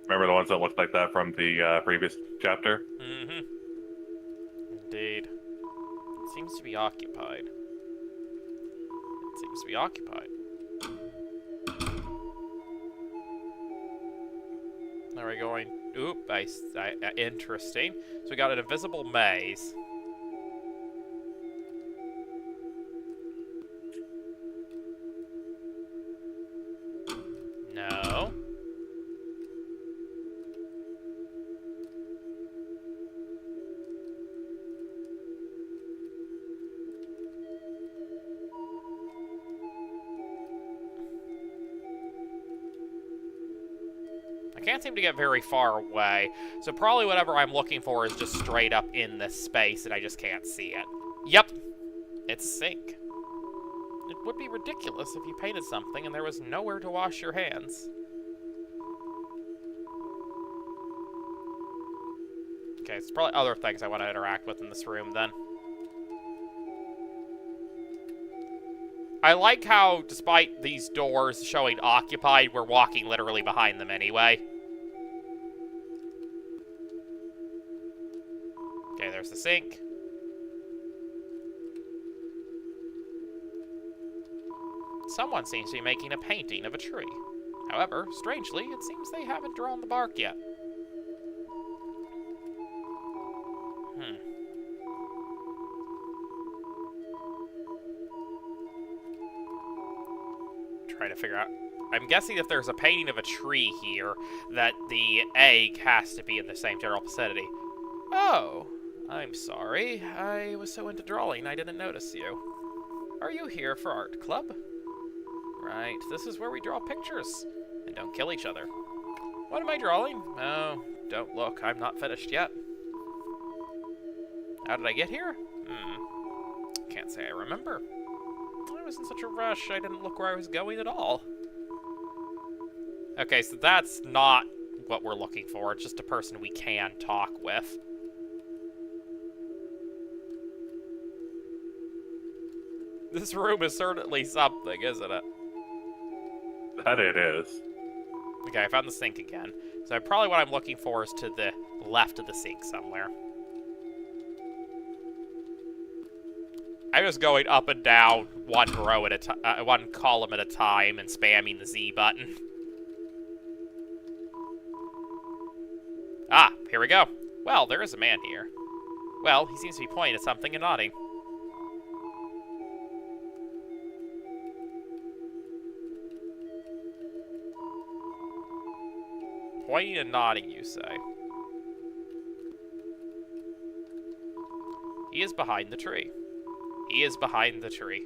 Remember the ones that looked like that from the previous chapter? Mm-hmm. Indeed. It seems to be occupied. It seems to be occupied. Are we going? Oop, interesting. So we got an invisible maze. No. I can't seem to get very far away, so probably whatever I'm looking for is just straight up in this space, and I just can't see it. Yep, it's a sink. It would be ridiculous if you painted something and there was nowhere to wash your hands. Okay, it's probably other things I want to interact with in this room, then. I like how, despite these doors showing occupied, we're walking literally behind them anyway. Okay, there's the sink. Someone seems to be making a painting of a tree. However, strangely, it seems they haven't drawn the bark yet. Trying to figure out. I'm guessing if there's a painting of a tree here, that the egg has to be in the same general vicinity. Oh, I'm sorry. I was so into drawing I didn't notice you. Are you here for art club? Right, this is where we draw pictures. And don't kill each other. What am I drawing? Oh, don't look. I'm not finished yet. How did I get here? Can't say I remember. I was in such a rush, I didn't look where I was going at all. Okay, so that's not what we're looking for. It's just a person we can talk with. This room is certainly something, isn't it? That it is. Okay, I found the sink again. So probably what I'm looking for is to the left of the sink somewhere. I'm just going up and down one row at a one column at a time and spamming the Z button. Ah, here we go. Well, there is a man here. Well, he seems to be pointing at something and nodding. Pointing and nodding, you say? He is behind the tree. He is behind the tree.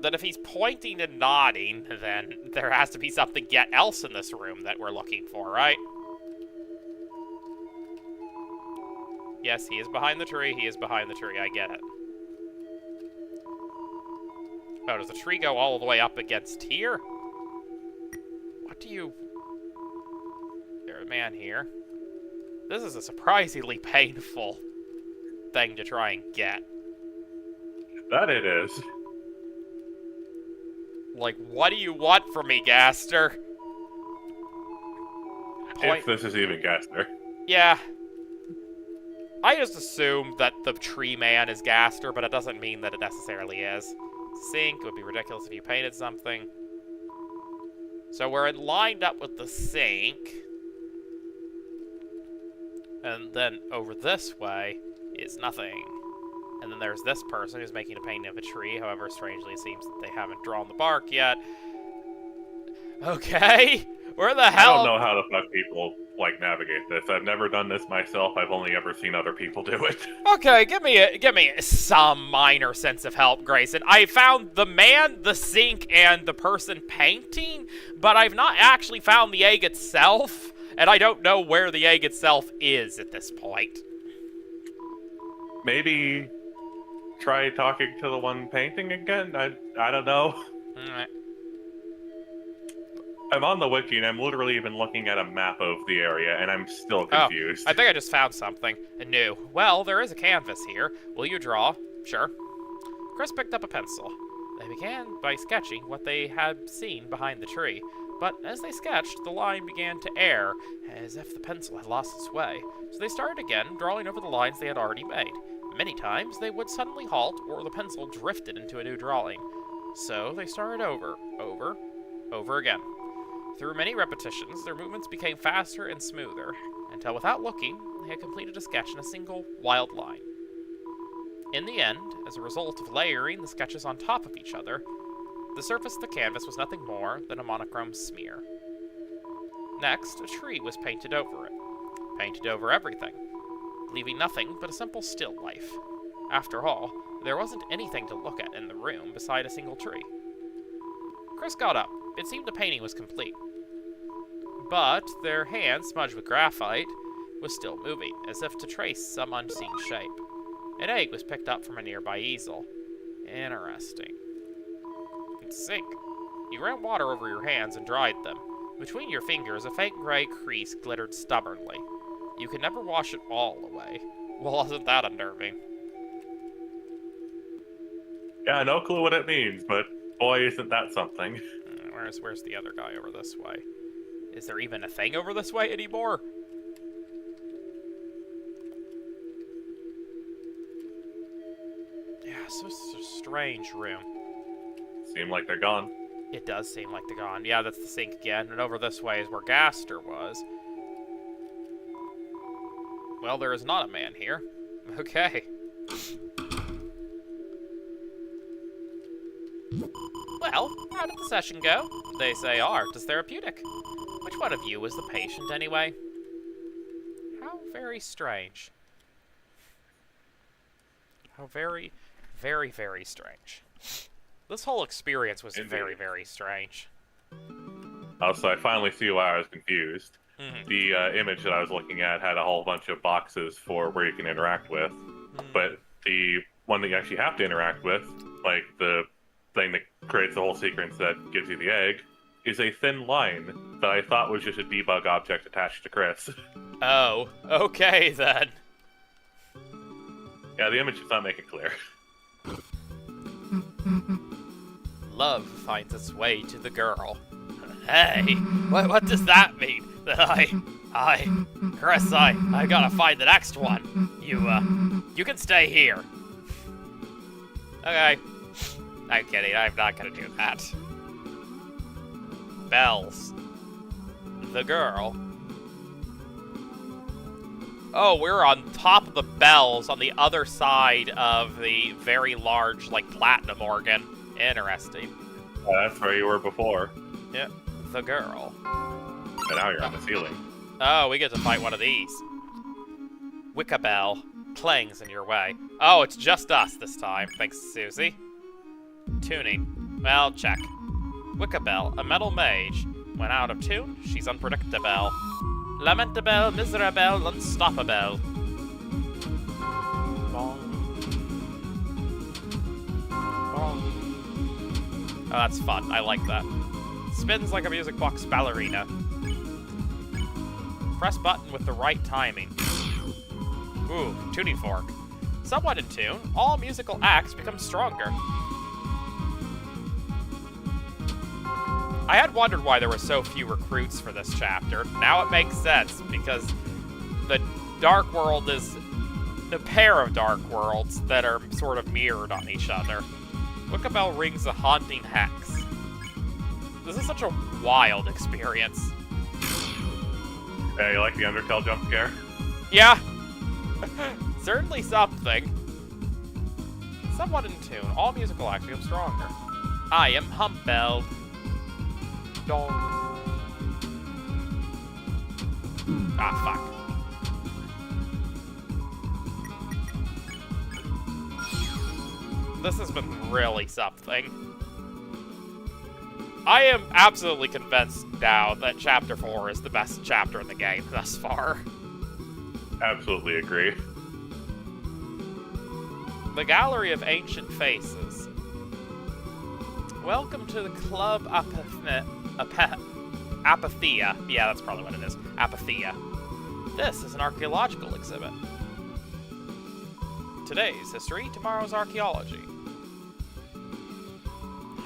Then if he's pointing and nodding, then there has to be something yet else in this room that we're looking for, right? Yes, he is behind the tree. He is behind the tree. I get it. Oh, does the tree go all the way up against here? What do you... There's a man here. This is a surprisingly painful thing to try and get. That it is. Like, what do you want from me, Gaster? If this is even Gaster. Yeah. I just assumed that the tree man is Gaster, but it doesn't mean that it necessarily is. Sink, it would be ridiculous if you painted something. So we're lined up with the sink. And then over this way is nothing. And then there's this person who's making a painting of a tree. However, strangely, it seems that they haven't drawn the bark yet. Okay, where the hell? I don't know how the fuck people, like, navigate this. I've never done this myself. I've only ever seen other people do it. Okay, give me some minor sense of help, Grayson. I found the man, the sink, and the person painting, but I've not actually found the egg itself, and I don't know where the egg itself is at this point. Maybe try talking to the one painting again? I don't know. Alright. I'm on the wiki, and I'm literally even looking at a map of the area, and I'm still confused. Oh, I think I just found something new. Well, there is a canvas here. Will you draw? Sure. Chris picked up a pencil. They began by sketching what they had seen behind the tree, but as they sketched, the line began to err, as if the pencil had lost its way. So they started again, drawing over the lines they had already made. Many times, they would suddenly halt, or the pencil drifted into a new drawing. So they started over again. Through many repetitions, their movements became faster and smoother, until without looking, they had completed a sketch in a single, wild line. In the end, as a result of layering the sketches on top of each other, the surface of the canvas was nothing more than a monochrome smear. Next, a tree was painted over it. Painted over everything, leaving nothing but a simple still life. After all, there wasn't anything to look at in the room beside a single tree. Chris got up. It seemed the painting was complete. But their hand, smudged with graphite, was still moving, as if to trace some unseen shape. An egg was picked up from a nearby easel. Interesting. It's sink. You ran water over your hands and dried them. Between your fingers, a faint gray crease glittered stubbornly. You could never wash it all away. Well, wasn't that unnerving? Yeah, no clue what it means, but boy, isn't that something. Where's the other guy over this way? Is there even a thing over this way anymore? Yeah, so it's a strange room. Seem like they're gone. It does seem like they're gone. Yeah, that's the sink again, and over this way is where Gaster was. Well, there is not a man here. Okay. Well, how did the session go? They say art is therapeutic. Which one of you was the patient, anyway? How very strange. How very, very, very strange. This whole experience was very, very strange. Also, I finally see why I was confused. Mm-hmm. The image that I was looking at had a whole bunch of boxes for where you can interact with, but the one that you actually have to interact with, like the thing that creates the whole sequence that gives you the egg, is a thin line that I thought was just a debug object attached to Chris. Oh, okay then. Yeah, the image does not make it clear. love finds its way to the girl. Hey, what does that mean? Chris, I gotta find the next one. You can stay here. Okay. I'm kidding, I'm not gonna do that. Bells. The girl. Oh, we're on top of the bells on the other side of the very large, like, platinum organ. Interesting. That's where you were before. Yeah, the girl. And now you're on the ceiling. Oh, we get to fight one of these. Wicca bell. Clangs in your way. Oh, it's just us this time. Thanks, Susie. Tuning. Well, check. Wicca bell, a metal mage. When out of tune, she's unpredictable. Lamentable, miserable, unstoppable. Bong. Bong. Oh, that's fun. I like that. Spins like a music box ballerina. Press button with the right timing. Ooh, tuning fork. Somewhat in tune, all musical acts become stronger. I had wondered why there were so few recruits for this chapter. Now it makes sense, because the Dark World is the pair of Dark Worlds that are sort of mirrored on each other. Wicca bell rings a haunting hex. This is such a wild experience. Yeah, you like the Undertale jump scare? Yeah. Certainly something. Somewhat in tune. All musical acts become stronger. I am humbled. Dong. Ah, fuck. This has been really something. I am absolutely convinced now that Chapter 4 is the best chapter in the game thus far. Absolutely agree. The Gallery of Ancient Faces. Welcome to the Club Apathia. Yeah, that's probably what it is. Apathia. This is an archaeological exhibit. Today's history, tomorrow's archaeology.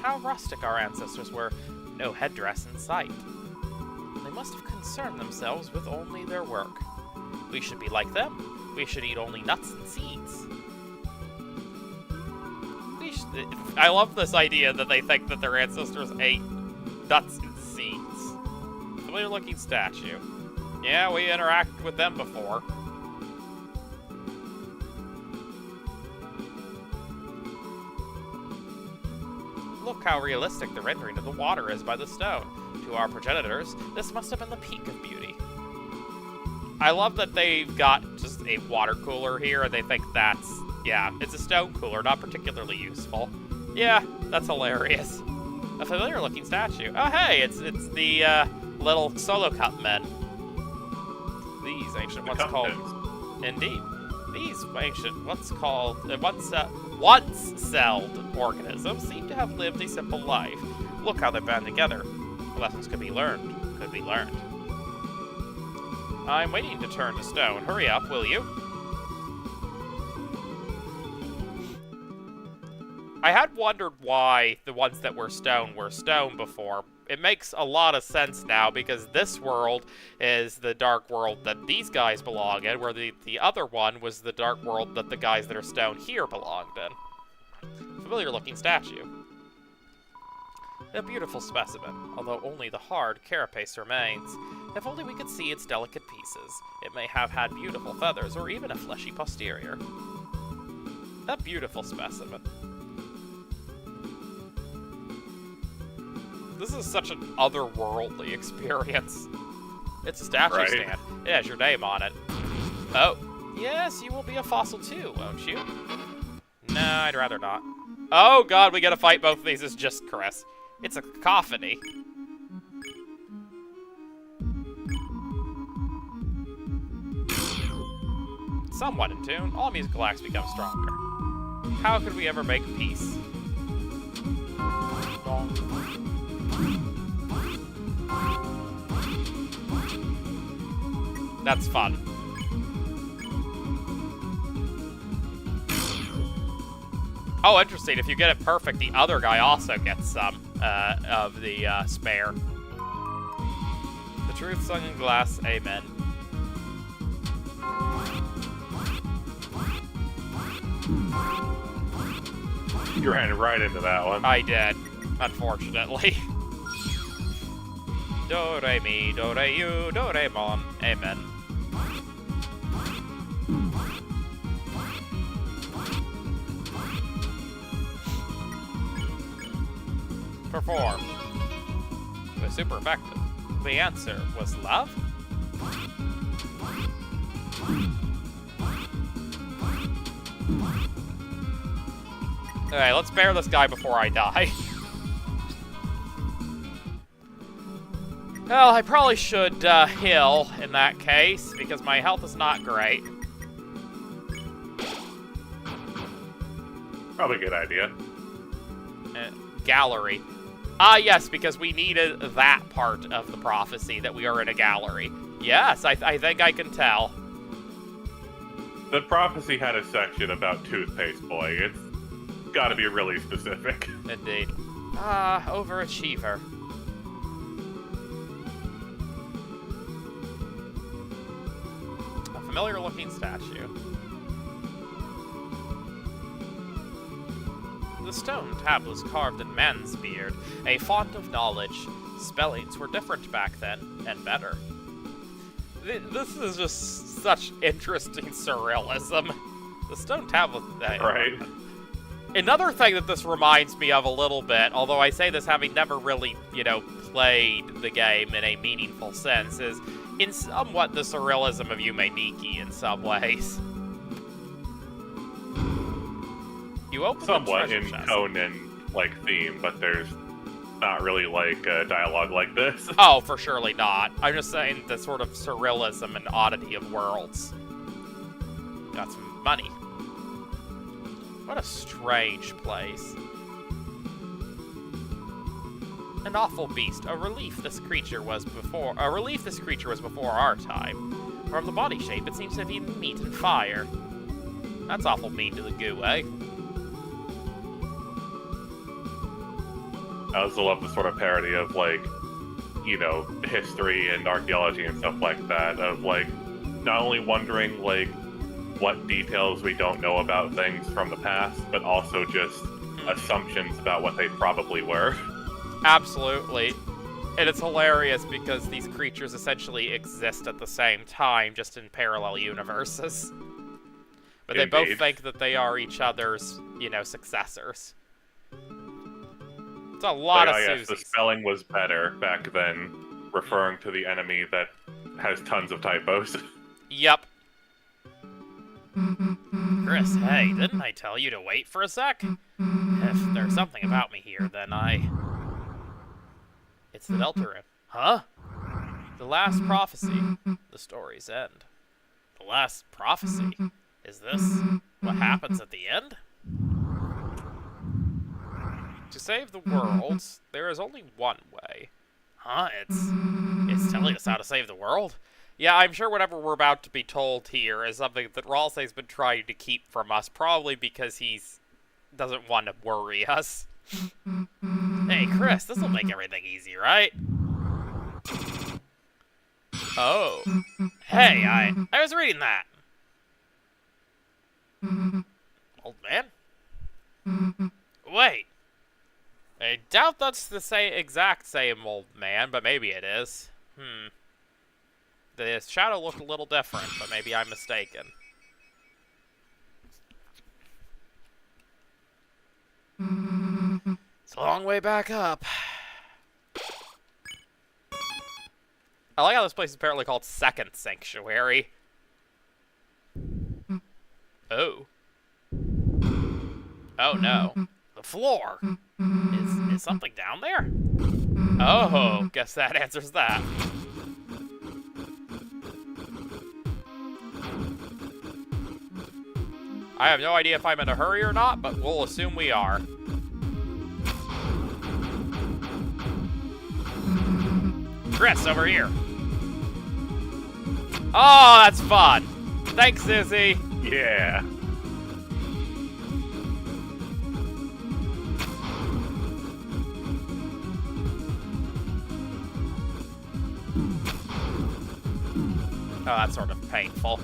How rustic our ancestors were. No headdress in sight. They must have concerned themselves with only their work. We should be like them. We should eat only nuts and seeds. I love this idea that they think that their ancestors ate nuts and seeds. Familiar-looking statue. Yeah, we interacted with them before. Look how realistic the rendering of the water is by the stone. To our progenitors, this must have been the peak of beauty. I love that they've got just a water cooler here, and they think that's, yeah, it's a stone cooler, not particularly useful. Yeah, that's hilarious. A familiar-looking statue. Oh, hey, it's the little solo cup men. These ancient once called, indeed. These ancient once-celled organisms seem to have lived a simple life. Look how they band together. Lessons could be learned. I'm waiting to turn to stone. Hurry up, will you? I had wondered why the ones that were stone before. It makes a lot of sense now, because this world is the dark world that these guys belong in, where the other one was the dark world that the guys that are stone here belonged in. Familiar-looking statue. A beautiful specimen, although only the hard carapace remains. If only we could see its delicate pieces. It may have had beautiful feathers, or even a fleshy posterior. A beautiful specimen. This is such an otherworldly experience. It's a statue stand. It has your name on it. Oh, yes, you will be a fossil too, won't you? No, I'd rather not. Oh god, we gotta fight both of these. It's just Chris. It's a cacophony. Somewhat in tune, all musical acts become stronger. How could we ever make peace? That's fun. Oh, interesting. If you get it perfect, the other guy also gets some of the spare. The truth sung in glass. Amen. You ran right into that one. I did, unfortunately. Do, re, mi, do, re, you, do, re, mon. Amen. Perform. It was super effective. The answer was love? Alright, let's bear this guy before I die. Well, I probably should heal in that case, because my health is not great. Probably a good idea. Gallery. Ah, yes, because we needed that part of the prophecy, that we are in a gallery. Yes, I think I can tell. The prophecy had a section about Toothpaste Boy. It's gotta be really specific. Indeed. Ah, overachiever. A familiar-looking statue. The stone tablets carved in man's beard, a font of knowledge. Spellings were different back then, and better. This is just such interesting surrealism. The stone tablet... Right. Another thing that this reminds me of a little bit, although I say this having never really, played the game in a meaningful sense, is in somewhat the surrealism of Yume Nikki in some ways. You open somewhat the in chest. tone and theme, but there's not really dialogue like this. Oh, for surely not. I'm just saying the sort of surrealism and oddity of worlds. Got some money. What a strange place. An awful beast. A relief this creature was before our time. From the body shape, it seems to be meat and fire. That's awful mean to the goo, eh? I also love the sort of parody of, history and archaeology and stuff like that, of, not only wondering, what details we don't know about things from the past, but also just assumptions about what they probably were. Absolutely. And it's hilarious because these creatures essentially exist at the same time, just in parallel universes. But they both think that they are each other's, successors. It's a lot of yes, Susies. the spelling was better back then, referring to the enemy that has tons of typos. Yep. Chris, hey, didn't I tell you to wait for a sec? If there's something about me here, then It's the Deltraune. Huh? The last prophecy. The story's end. The last prophecy? Is this what happens at the end? To save the world, there is only one way. Huh? It's telling us how to save the world? Yeah, I'm sure whatever we're about to be told here is something that Ralsei's been trying to keep from us, probably because he's doesn't want to worry us. Hey, Chris, this'll make everything easy, right? Oh. Hey, I was reading that. Old man? Wait. I doubt that's the exact same old man, but maybe it is. The shadow looked a little different, but maybe I'm mistaken. It's a long way back up. I like how this place is apparently called Second Sanctuary. Oh. Oh no. The floor. Is something down there? Oh, guess that answers that. I have no idea if I'm in a hurry or not, but we'll assume we are. Chris, over here. Oh, that's fun. Thanks, Izzy. Yeah. Oh, that's sort of painful.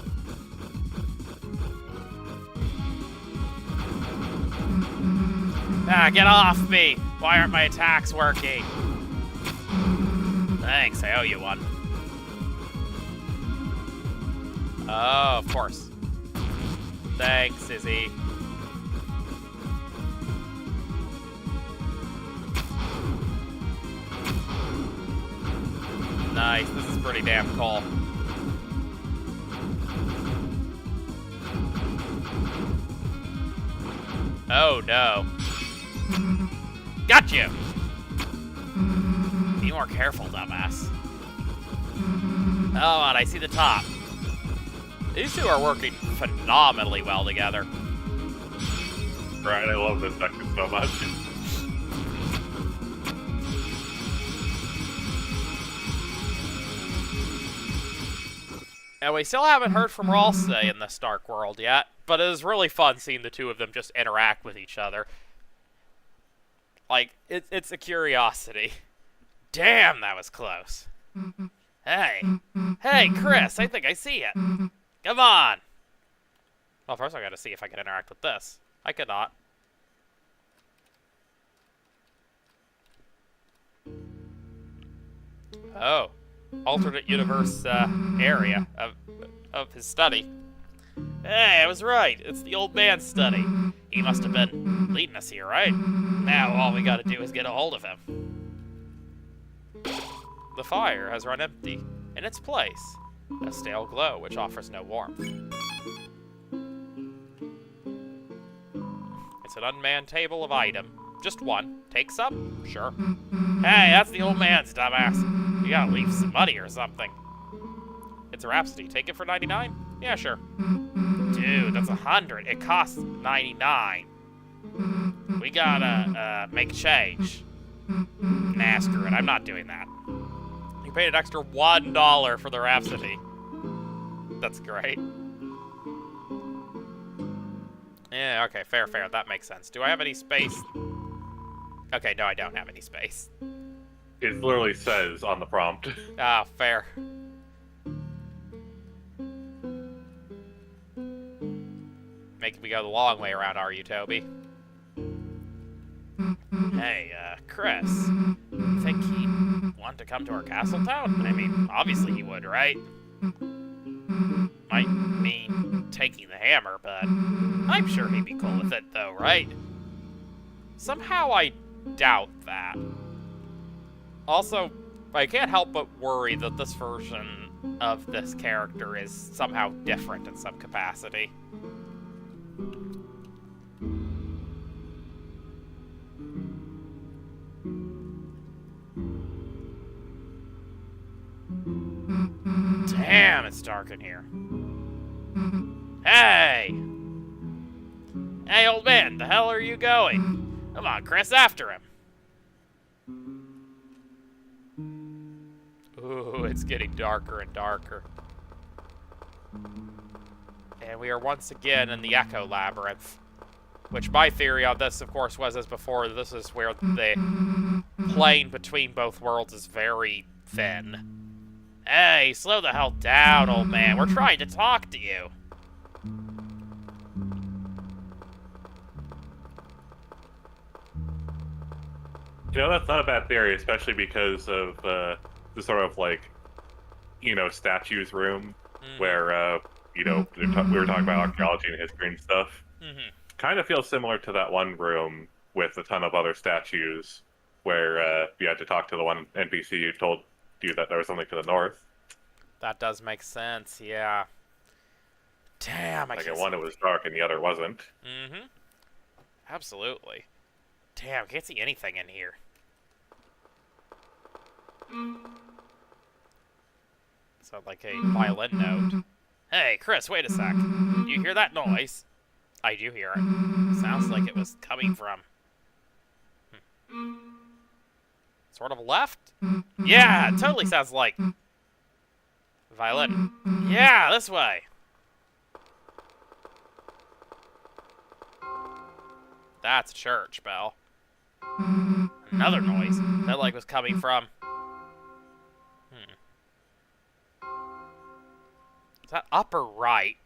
Ah, get off me! Why aren't my attacks working? Thanks, I owe you one. Oh, of course. Thanks, Izzy. Nice, this is pretty damn cool. Oh no. Got you! Be more careful, dumbass. Oh, and I see the top. These two are working phenomenally well together. Right, I love this section so much. And we still haven't heard from Ralsei in this Dark World yet, but it is really fun seeing the two of them just interact with each other. Like, it's a curiosity. Damn, that was close. Hey. Hey, Chris, I think I see it. Come on. Well, first I gotta see if I can interact with this. I cannot. Oh. Alternate universe area of his study. Hey, I was right. It's the old man's study. He must have been leading us here, right? Now all we gotta do is get a hold of him. The fire has run empty. In its place, a stale glow which offers no warmth. It's an unmanned table of item. Just one. Take some? Sure. Hey, that's the old man's, dumbass. You gotta leave some money or something. It's a Rhapsody. Take it for 99? Yeah, sure. Dude, that's 100. It costs 99. We gotta, make change. Nah, screw it. I'm not doing that. You paid an extra $1 for the Rhapsody. That's great. Yeah, okay, fair. That makes sense. Do I have any space? Okay, no, I don't have any space. It literally says on the prompt. Ah, fair. Making me go the long way around, are you, Toby? Hey, Chris. You think he'd want to come to our castle town? I mean, obviously he would, right? Might mean taking the hammer, but I'm sure he'd be cool with it, though, right? Somehow I doubt that. Also, I can't help but worry that this version of this character is somehow different in some capacity. Damn, it's dark in here. Hey! Hey, old man, the hell are you going? Come on, Chris, after him. Ooh, it's getting darker and darker. And we are once again in the Echo Labyrinth. Which my theory on this, of course, was as before, this is where the plane between both worlds is very thin. Hey, slow the hell down, old man. We're trying to talk to you. You know, that's not a bad theory, especially because of the sort of, like, you know, statues room where, you know, we were talking about archaeology and history and stuff. Kind of feels similar to that one room with a ton of other statues where you had to talk to the one NPC who told you that there was something to the north. That does make sense, yeah. Damn, I like can't in one it was dark and the other wasn't. Absolutely. Damn, can't see anything in here. Sounds like a violin note. Hey, Chris, wait a sec. Do you hear that noise? I do hear it. Sounds like it was coming from... Sort of left? Yeah, it totally sounds like... Violin. Yeah, this way. That's a church bell. Another noise. That like was coming from... Is that up or right?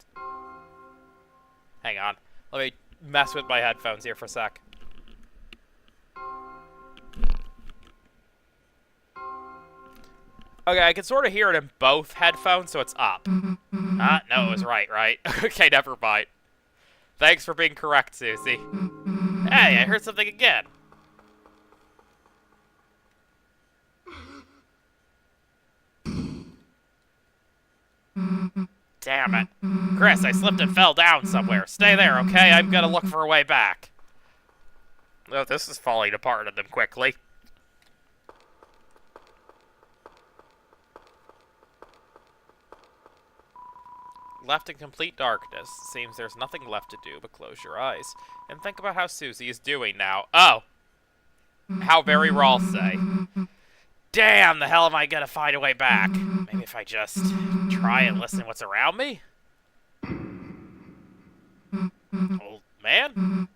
Hang on. Let me mess with my headphones here for a sec. Okay, I can sort of hear it in both headphones, so it's up. No, it was right? Okay, never mind. Thanks for being correct, Susie. Hey, I heard something again. Damn it. Chris, I slipped and fell down somewhere. Stay there, okay? I'm gonna look for a way back. Oh, this is falling apart on them quickly. Left in complete darkness. Seems there's nothing left to do but close your eyes. And think about how Susie is doing now. Oh! How very raw say. Damn, the hell am I gonna find a way back? Maybe if I just try and listen to what's around me? Old man?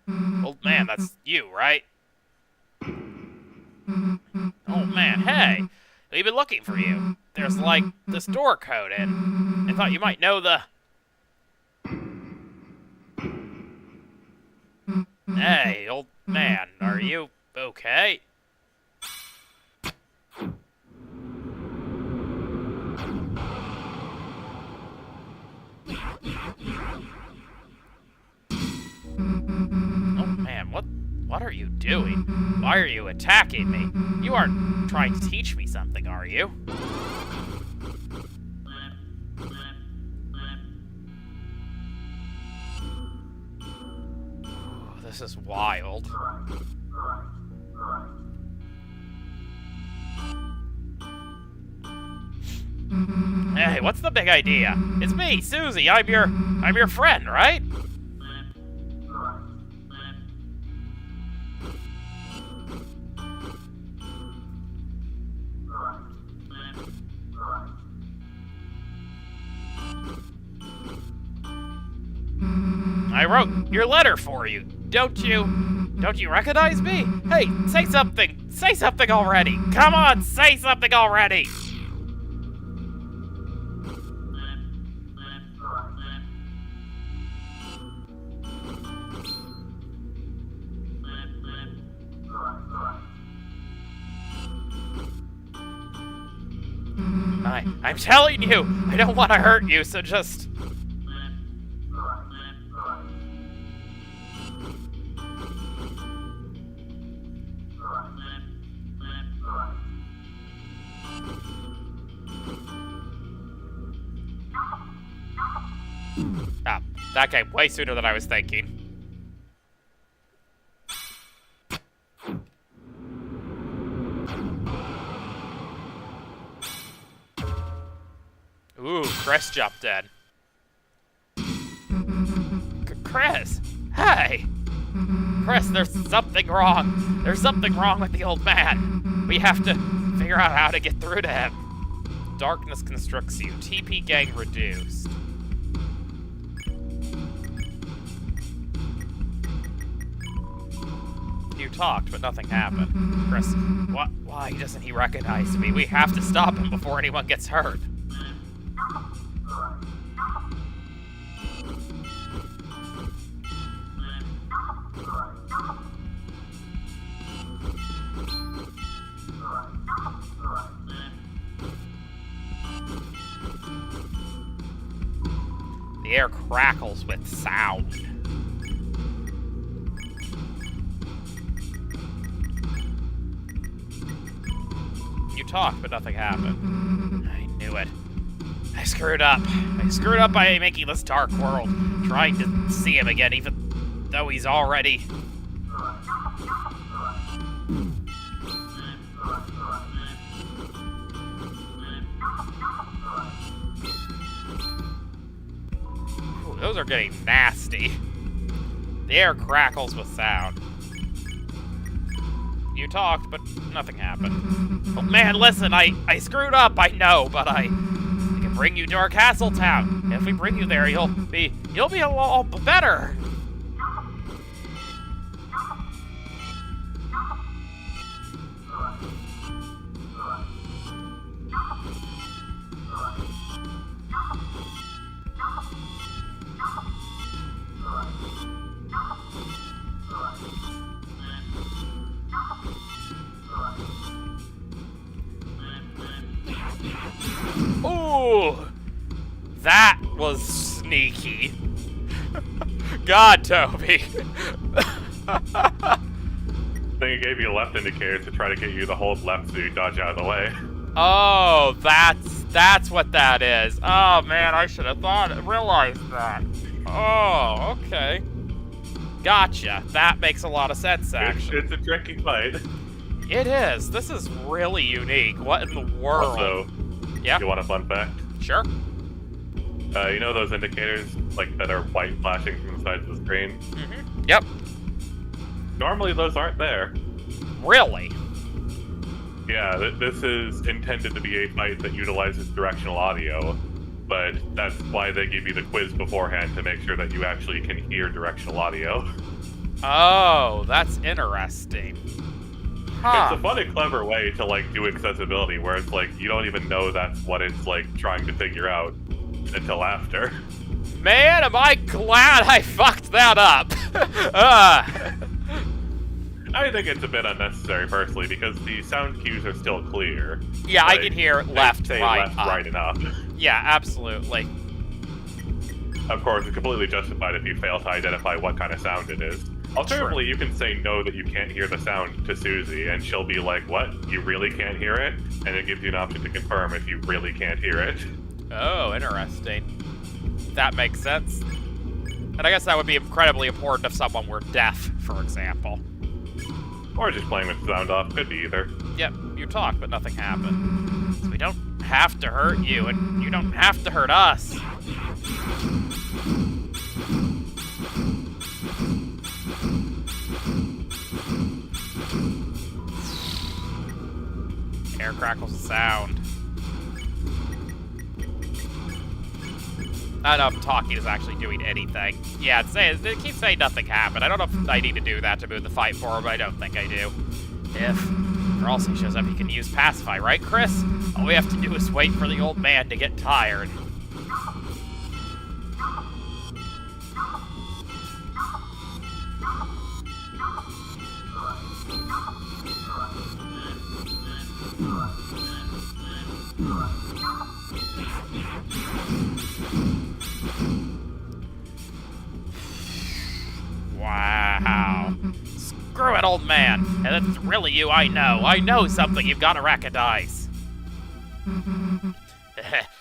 Old man, that's you, right? Oh man, hey! We've been looking for you. There's like this door code in. I thought you might know the... Hey, old man, are you okay? Oh man, what are you doing? Why are you attacking me? You aren't trying to teach me something, are you? This is wild. Hey, what's the big idea? It's me, Susie. I'm your friend, right? I wrote your letter for you. Don't you recognize me? Hey, say something. Say something already. Come on, say something already. I'm telling you, I don't want to hurt you, so just... Ah, that came way sooner than I was thinking. Ooh, Chris jumped in. Chris! Hey! Chris, there's something wrong. There's something wrong with the old man. We have to figure out how to get through to him. Darkness constricts you. TP gang reduced. You talked, but nothing happened. Chris, why doesn't he recognize me? We have to stop him before anyone gets hurt. The air crackles with sound. You talked, but nothing happened. I knew it. I screwed up. I screwed up by making this dark world, trying to see him again, even though he's already... Ooh, those are getting nasty. The air crackles with sound. You talked, but nothing happened. Oh man, listen, I screwed up, I know, but I can bring you to our castle town. If we bring you there, you'll be a lot better. Ooh! That was sneaky. God, Toby. I think it gave you left indicators to try to get you to hold left so you dodge out of the way. Oh, that's what that is. Oh man, I should have realized that. Oh, okay. Gotcha. That makes a lot of sense, actually. It's a tricky fight. It is. This is really unique. What in the world? Also, yeah. You want a fun fact? Sure. You know those indicators, like, that are white flashing from the sides of the screen? Mm-hmm. Yep. Normally those aren't there. Really? Yeah, this is intended to be a fight that utilizes directional audio, but that's why they give you the quiz beforehand to make sure that you actually can hear directional audio. Oh, that's interesting. Huh. It's a fun and clever way to, like, do accessibility, where it's like, you don't even know that's what it's, like, trying to figure out until after. Man, am I glad I fucked that up. I think it's a bit unnecessary, personally, because the sound cues are still clear. Yeah, I can hear left, right, left, up. right, and up. Yeah, absolutely. Of course, it's completely justified if you fail to identify what kind of sound it is. Alternatively, you can say no, that you can't hear the sound to Susie, and she'll be like, what? You really can't hear it? And it gives you an option to confirm if you really can't hear it. Oh, interesting. That makes sense. And I guess that would be incredibly important if someone were deaf, for example. Or just playing with sound off, could be either. Yep, you talk, but nothing happened. So we don't have to hurt you, and you don't have to hurt us. Air crackles of sound. I don't know if talking is actually doing anything. Yeah, it keeps saying nothing happened. I don't know if I need to do that to move the fight forward, but I don't think I do. If Ralsei shows up, he can use Pacify, right, Chris? All we have to do is wait for the old man to get tired. Wow. Screw it, old man. And it's really you, I know. I know something. You've got a rack of dice.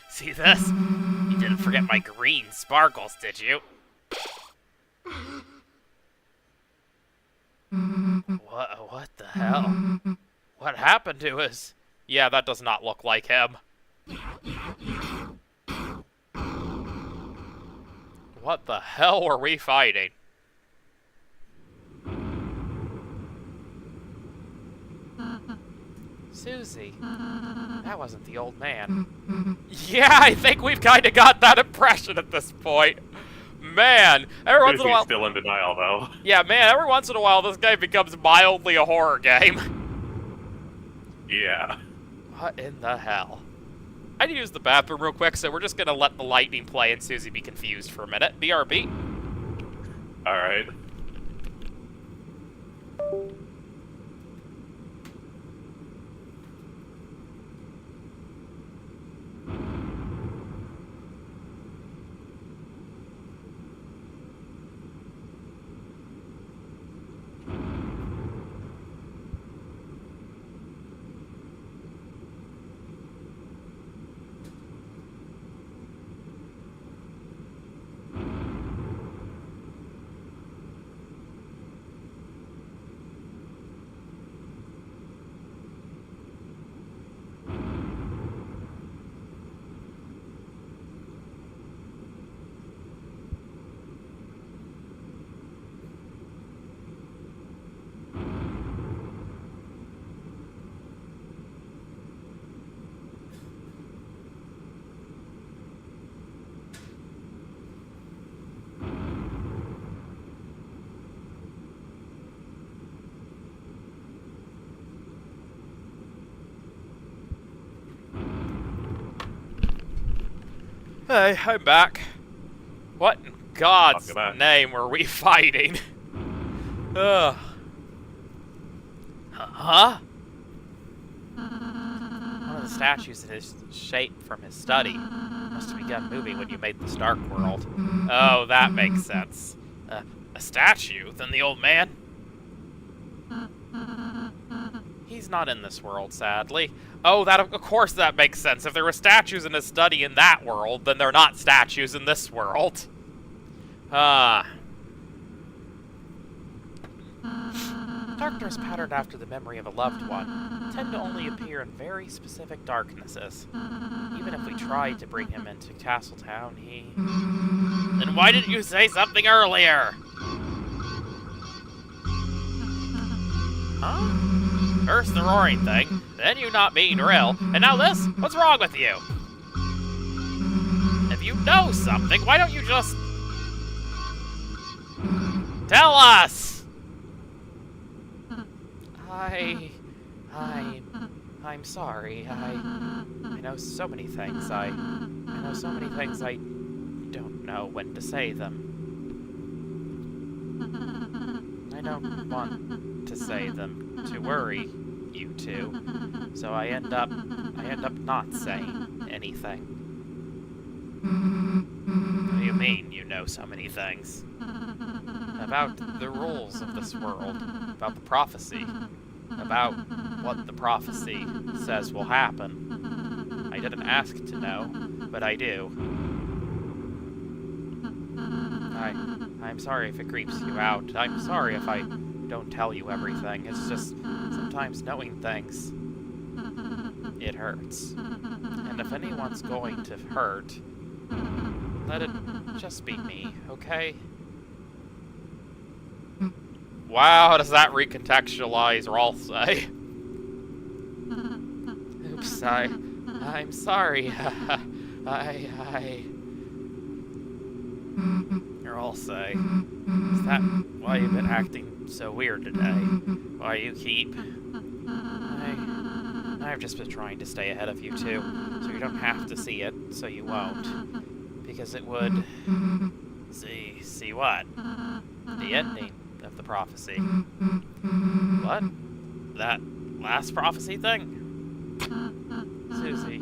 See this? You didn't forget my green sparkles, did you? What the hell? What happened to us? Yeah, that does not look like him. What the hell were we fighting? Susie, that wasn't the old man. Yeah, I think we've kind of got that impression at this point. Man, every once in a while... still in denial, though. Yeah, man, every once in a while this game becomes mildly a horror game. Yeah. What in the hell? I need to use the bathroom real quick, so we're just gonna let the lightning play and Susie be confused for a minute. BRB. Alright. Hey, I'm back. What in God's name were we fighting? Ugh. Huh? One of the statues in his shape from his study must have begun moving when you made this dark world. Oh, that makes sense. A statue? Then the old man? He's not in this world, sadly. Oh, of course that makes sense. If there were statues in his study in that world, then they're not statues in this world. Darkness patterned after the memory of a loved one tend to only appear in very specific darknesses. Even if we tried to bring him into Castletown, he... Then why didn't you say something earlier? Huh? First the roaring thing, then you not being real, and now this? What's wrong with you? If you know something, why don't you just... Tell us! I'm sorry. I know so many things. I know so many things I don't know when to say them. I don't want to say them to worry you two, so I end up not saying anything. What do you mean you know so many things? About the rules of this world, about the prophecy, about what the prophecy says will happen. I didn't ask to know, but I do. I'm sorry if it creeps you out. I'm sorry if I don't tell you everything. It's just, sometimes knowing things, it hurts. And if anyone's going to hurt, let it just be me, okay? Wow, does that recontextualize Ralsei? Oops, I'm sorry. Ralsei, is that why you've been acting so weird today? Why you keep... I've just been trying to stay ahead of you two, so you don't have to see it, so you won't. Because it would... See what? The ending of the prophecy. What? That last prophecy thing? Susie,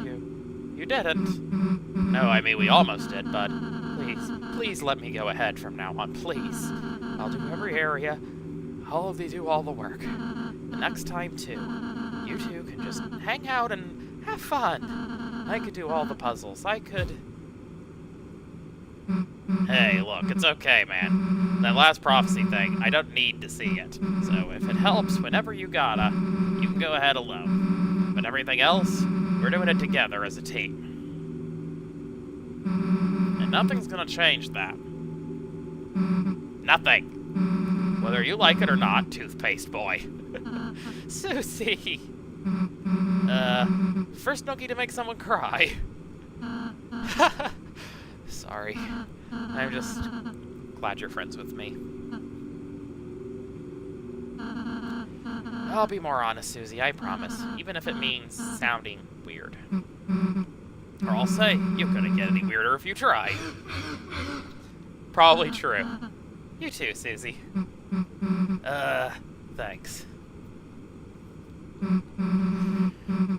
you didn't. No, I mean, we almost did, but please let me go ahead from now on, please. I'll do every area. I'll do all the work. The next time, too, you two can just hang out and have fun. I could do all the puzzles. I could... Hey, look, it's okay, man. That last prophecy thing, I don't need to see it. So if it helps whenever you gotta, you can go ahead alone. But everything else, we're doing it together as a team. And nothing's gonna change that. Nothing. Whether you like it or not, toothpaste boy. Susie! First nookie to make someone cry. Sorry. I'm just glad you're friends with me. I'll be more honest, Susie, I promise. Even if it means sounding weird. Or I'll say, you couldn't get any weirder if you tried. Probably true. You too, Susie. Thanks.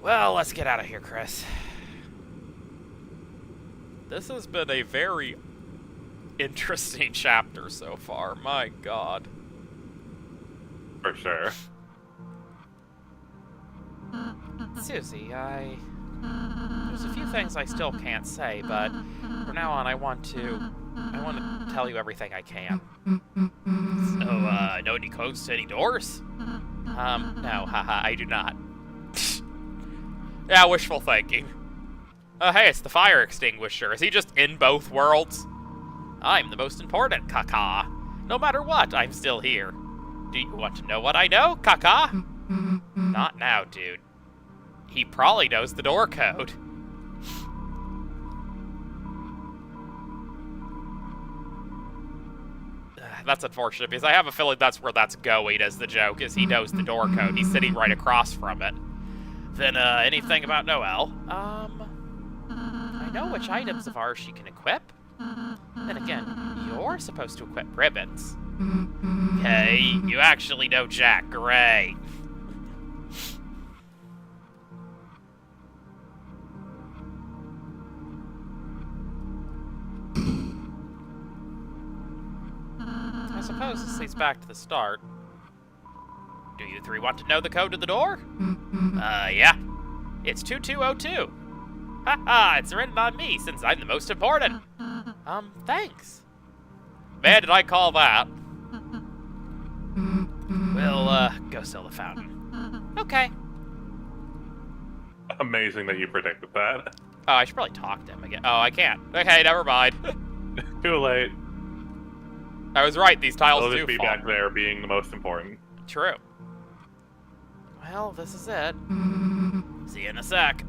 Well, let's get out of here, Chris. This has been a very interesting chapter so far. My God. For sure. Susie, there's a few things I still can't say, but from now on I want to tell you everything I can. So, know any codes to any doors? No, haha, I do not. Yeah, wishful thinking. Hey, it's the fire extinguisher. Is he just in both worlds? I'm the most important, Kaka. No matter what, I'm still here. Do you want to know what I know, Kaka? Not now, dude. He probably knows the door code. That's unfortunate, because I have a feeling that's where that's going as the joke, is he knows the door code. He's sitting right across from it. Then, anything about Noelle? I know which items of ours she can equip. Then again, you're supposed to equip ribbons. Okay, you actually know Jack. Great. suppose this leads back to the start. Do you three want to know the code to the door? Yeah. It's 2202. Haha, it's written on me since I'm the most important. Thanks. Man, did I call that. We'll, go sell the fountain. Okay. Amazing that you predicted that. Oh, I should probably talk to him again. Oh, I can't. Okay, never mind. Too late. I was right, these tiles They'll do just be fall. back there being the most important. True. Well, this is it. See you in a sec.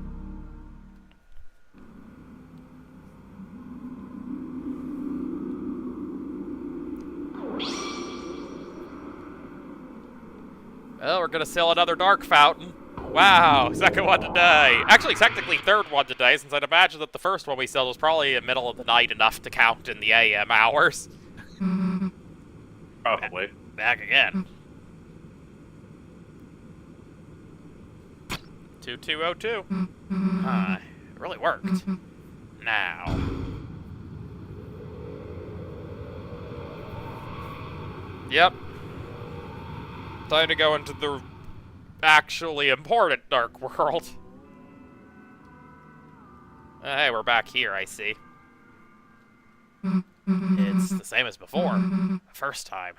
Well, we're gonna sell another dark fountain. Wow, second one today. Actually, technically third one today, since I'd imagine that the first one we sold was probably in the middle of the night enough to count in the AM hours. Probably. Back again. 2202. It really worked. Now. Yep. Time to go into the actually important dark world. Hey, we're back here, I see. It's the same as before. The first time.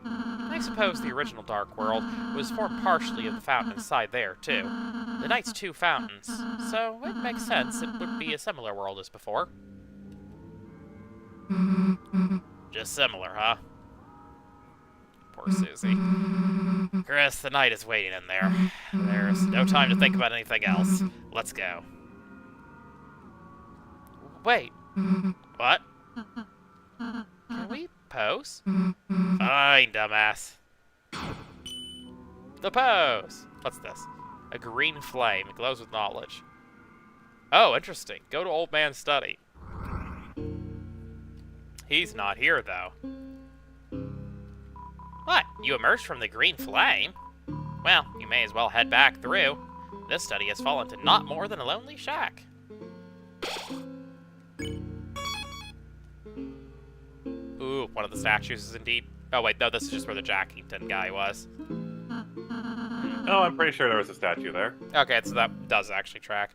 I suppose the original Dark World was formed partially of the fountain inside there, too. The Knight's two fountains, so it makes sense it would be a similar world as before. Just similar, huh? Poor Susie. Chris, the Knight is waiting in there. There's no time to think about anything else. Let's go. Wait. What? Can we pose? Fine, dumbass. The pose! What's this? A green flame. It glows with knowledge. Oh, interesting. Go to Old Man's study. He's not here, though. What? You emerged from the green flame? Well, you may as well head back through. This study has fallen to not more than a lonely shack. Ooh, one of the statues is indeed... Oh, wait, no, this is just where the Jackington guy was. Oh, I'm pretty sure there was a statue there. Okay, so that does actually track.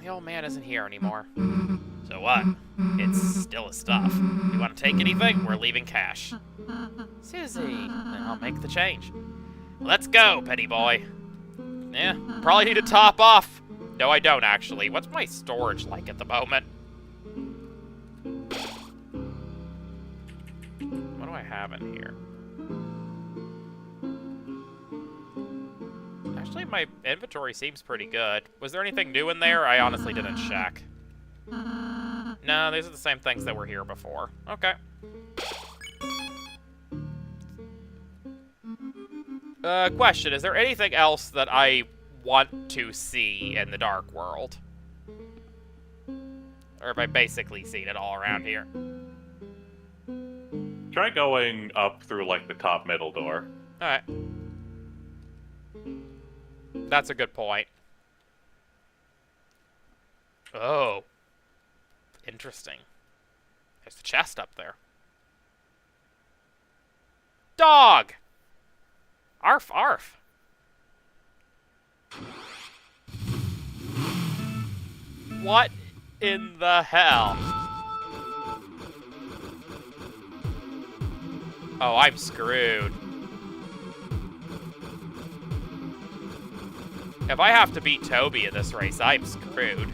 The old man isn't here anymore. So what? It's still his stuff. You want to take anything? We're leaving cash. Susie, then I'll make the change. Let's go, petty boy. Yeah, probably need to top off. No, I don't, actually. What's my storage like at the moment? What do I have in here? Actually, my inventory seems pretty good. Was there anything new in there? I honestly didn't check. No, these are the same things that were here before. Okay. Question, is there anything else that I want to see in the Dark World? Or have I basically seen it all around here? Try going up through, like, the top middle door. Alright. That's a good point. Oh. Interesting. There's the chest up there. Dog! Arf, arf. What in the hell? Oh, I'm screwed. If I have to beat Toby in this race, I'm screwed.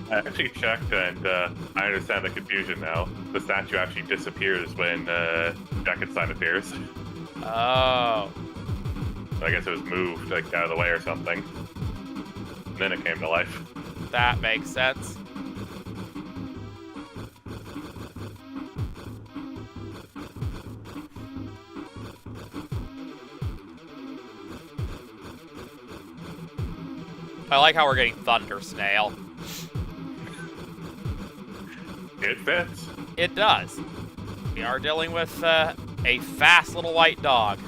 I actually checked, and I understand the confusion now. The statue actually disappears when Jackenstein appears. Oh. I guess it was moved, like, out of the way or something. And then it came to life. That makes sense. I like how we're getting Thunder Snail. It fits. It does. We are dealing with a fast little white dog.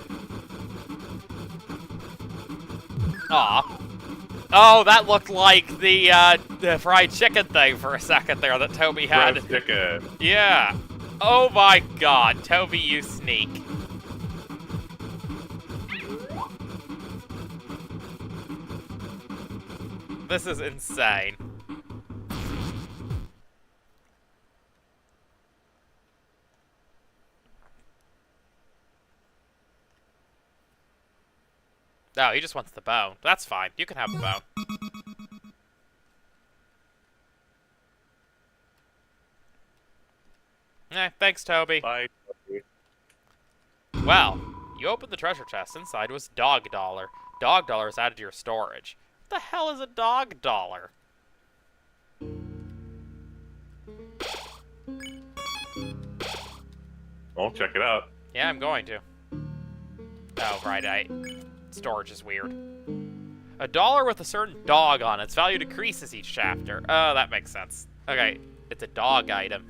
Aw. Oh, that looked like the fried chicken thing for a second there that Toby had. Roast chicken. Yeah. Oh my god, Toby, you sneak. This is insane. No, he just wants the bone. That's fine. You can have the bone. Thanks, Toby. Bye. Well, you opened the treasure chest. Inside was dog dollar. Dog dollar is added to your storage. What the hell is a dog dollar? Well, check it out. Yeah, I'm going to. Oh, right, storage is weird. A dollar with a certain dog on it. Its value decreases each chapter. Oh, that makes sense. Okay, it's a dog item.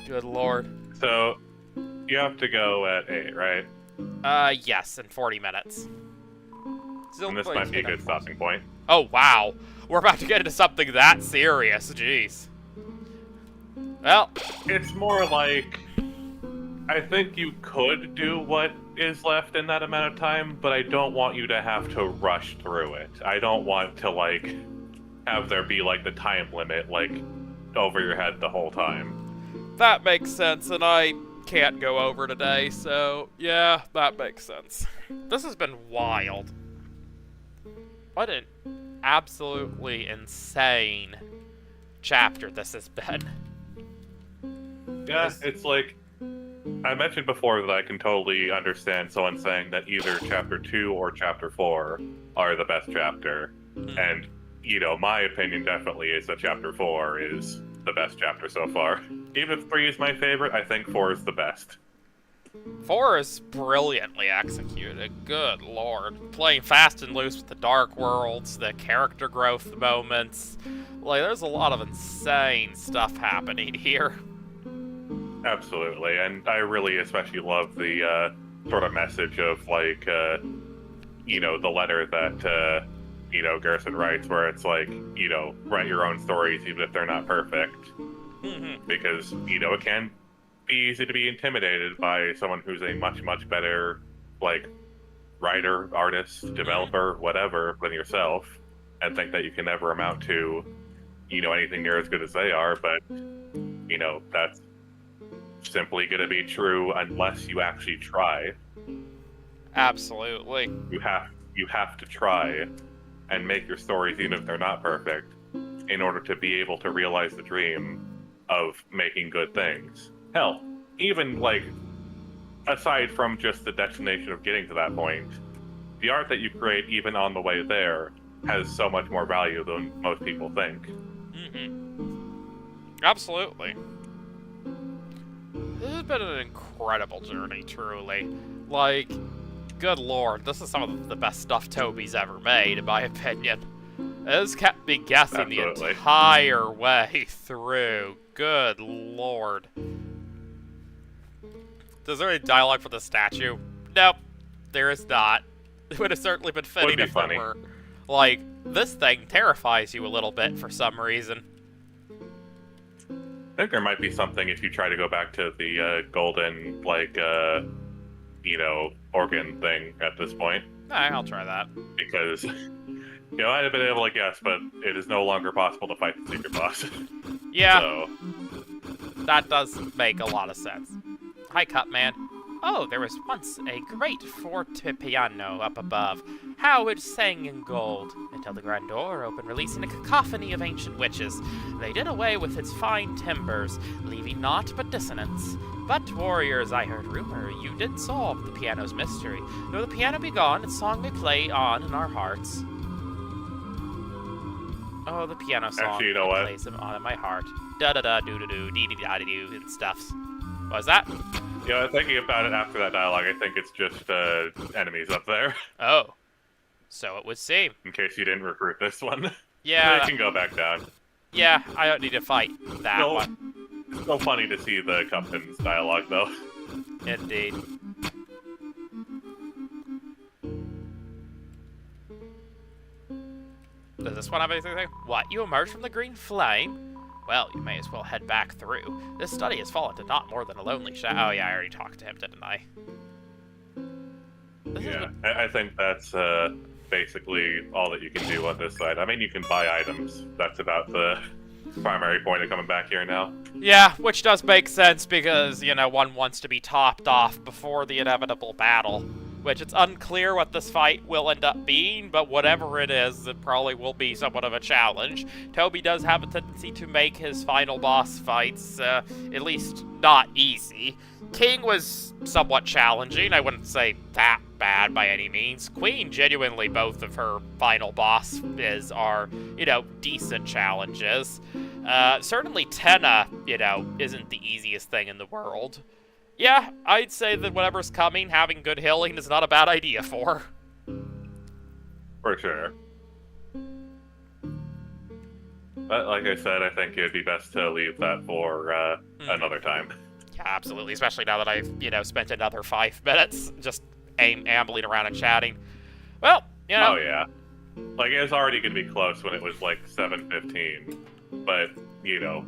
Good lord. So, you have to go at 8, right? Yes, in 40 minutes. Still And this might be a good stopping point. Oh, wow. We're about to get into something that serious. Jeez. Well. It's more like, I think you could do what is left in that amount of time, but I don't want you to have to rush through it. I don't want to, like, have there be, like, the time limit, like, over your head the whole time. That makes sense, and I can't go over today, so yeah, that makes sense. This has been wild. What an absolutely insane chapter this has been. Yeah, it's like, I mentioned before that I can totally understand someone saying that either Chapter 2 or Chapter 4 are the best chapter. And, you know, my opinion definitely is that Chapter 4 is the best chapter so far. Even if 3 is my favorite, I think 4 is the best. 4 is brilliantly executed. Good lord. Playing fast and loose with the dark worlds, the character growth moments. Like, there's a lot of insane stuff happening here. Absolutely, and I really especially love the sort of message of, like, you know, the letter that, you know, Gerson writes, where it's like, you know, write your own stories even if they're not perfect. Because, you know, it can be easy to be intimidated by someone who's a much, much better, like, writer, artist, developer, whatever, than yourself, and think that you can never amount to, you know, anything near as good as they are, but, you know, that's simply going to be true unless you actually try. Absolutely. You have to try and make your stories, even if they're not perfect, in order to be able to realize the dream of making good things. Hell, even, like, aside from just the destination of getting to that point, the art that you create even on the way there has so much more value than most people think. Absolutely. This has been an incredible journey, truly. Like, good lord, this is some of the best stuff Toby's ever made, in my opinion. This kept me guessing Absolutely. the entire way through. Good lord. Is there any dialogue for the statue? Nope, there is not. It would have certainly been fitting if there were. Like, this thing terrifies you a little bit for some reason. I think there might be something if you try to go back to the golden, like, you know, organ thing at this point. Alright, I'll try that. Because, you know, I'd have been able to guess, but it is no longer possible to fight the secret boss. Yeah, So, that does make a lot of sense. Hi, Cupman. Oh, there was once a great fortepiano up above. How it sang in gold, until the grand door opened, releasing a cacophony of ancient witches. They did away with its fine timbers, leaving naught but dissonance. But, warriors, I heard rumor you did solve the piano's mystery. Though the piano be gone, its song may play on in our hearts. Oh, the piano song. Actually, you know what? Plays on in my heart. Da-da-da, doo-doo-doo, dee-dee-da-dee-doo, and stuffs. What was that? you know, thinking about it after that dialogue, I think it's just enemies up there. Oh. So it would seem. In case you didn't recruit this one. Yeah. They can go back down. Yeah, I don't need to fight that Still, one. it's so funny to see the captain's dialogue, though. Indeed. Does this one have anything? What? You emerged from the green flame? Well, you may as well head back through. This study has fallen to not more than a lonely shadow. Oh yeah, I already talked to him, didn't I? I think that's basically all that you can do on this side. I mean, you can buy items. That's about the primary point of coming back here now. Yeah, which does make sense because, you know, one wants to be topped off before the inevitable battle. Which it's unclear what this fight will end up being, but whatever it is, it probably will be somewhat of a challenge. Toby does have a tendency to make his final boss fights, at least not easy. King was somewhat challenging, I wouldn't say that bad by any means. Queen, genuinely, both of her final bosses are, you know, decent challenges. Certainly Tenna, you know, isn't the easiest thing in the world. Yeah, I'd say that whatever's coming, having good healing is not a bad idea for. For sure. But like I said, I think it'd be best to leave that for another time. Yeah, absolutely, especially now that I've, you know, spent another 5 minutes just ambling around and chatting. Well, you know... Oh, yeah. Like, it was already going to be close when it was, like, 7:15. But, you know,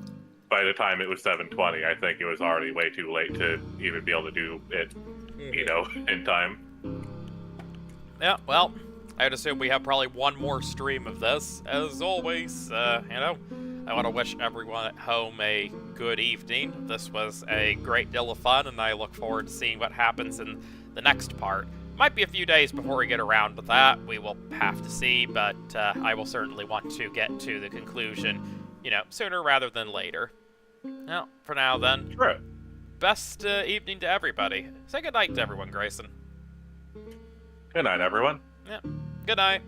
by the time it was 7:20, I think it was already way too late to even be able to do it, you know, in time. Yeah, well, I would assume we have probably one more stream of this. As always, you know, I want to wish everyone at home a good evening. This was a great deal of fun, and I look forward to seeing what happens in the next part. Might be a few days before we get around to that. We will have to see, but I will certainly want to get to the conclusion, you know, sooner rather than later. Well, for now then. Sure. Best evening to everybody. Say good night to everyone, Grayson. Good night, everyone. Yeah. Good night.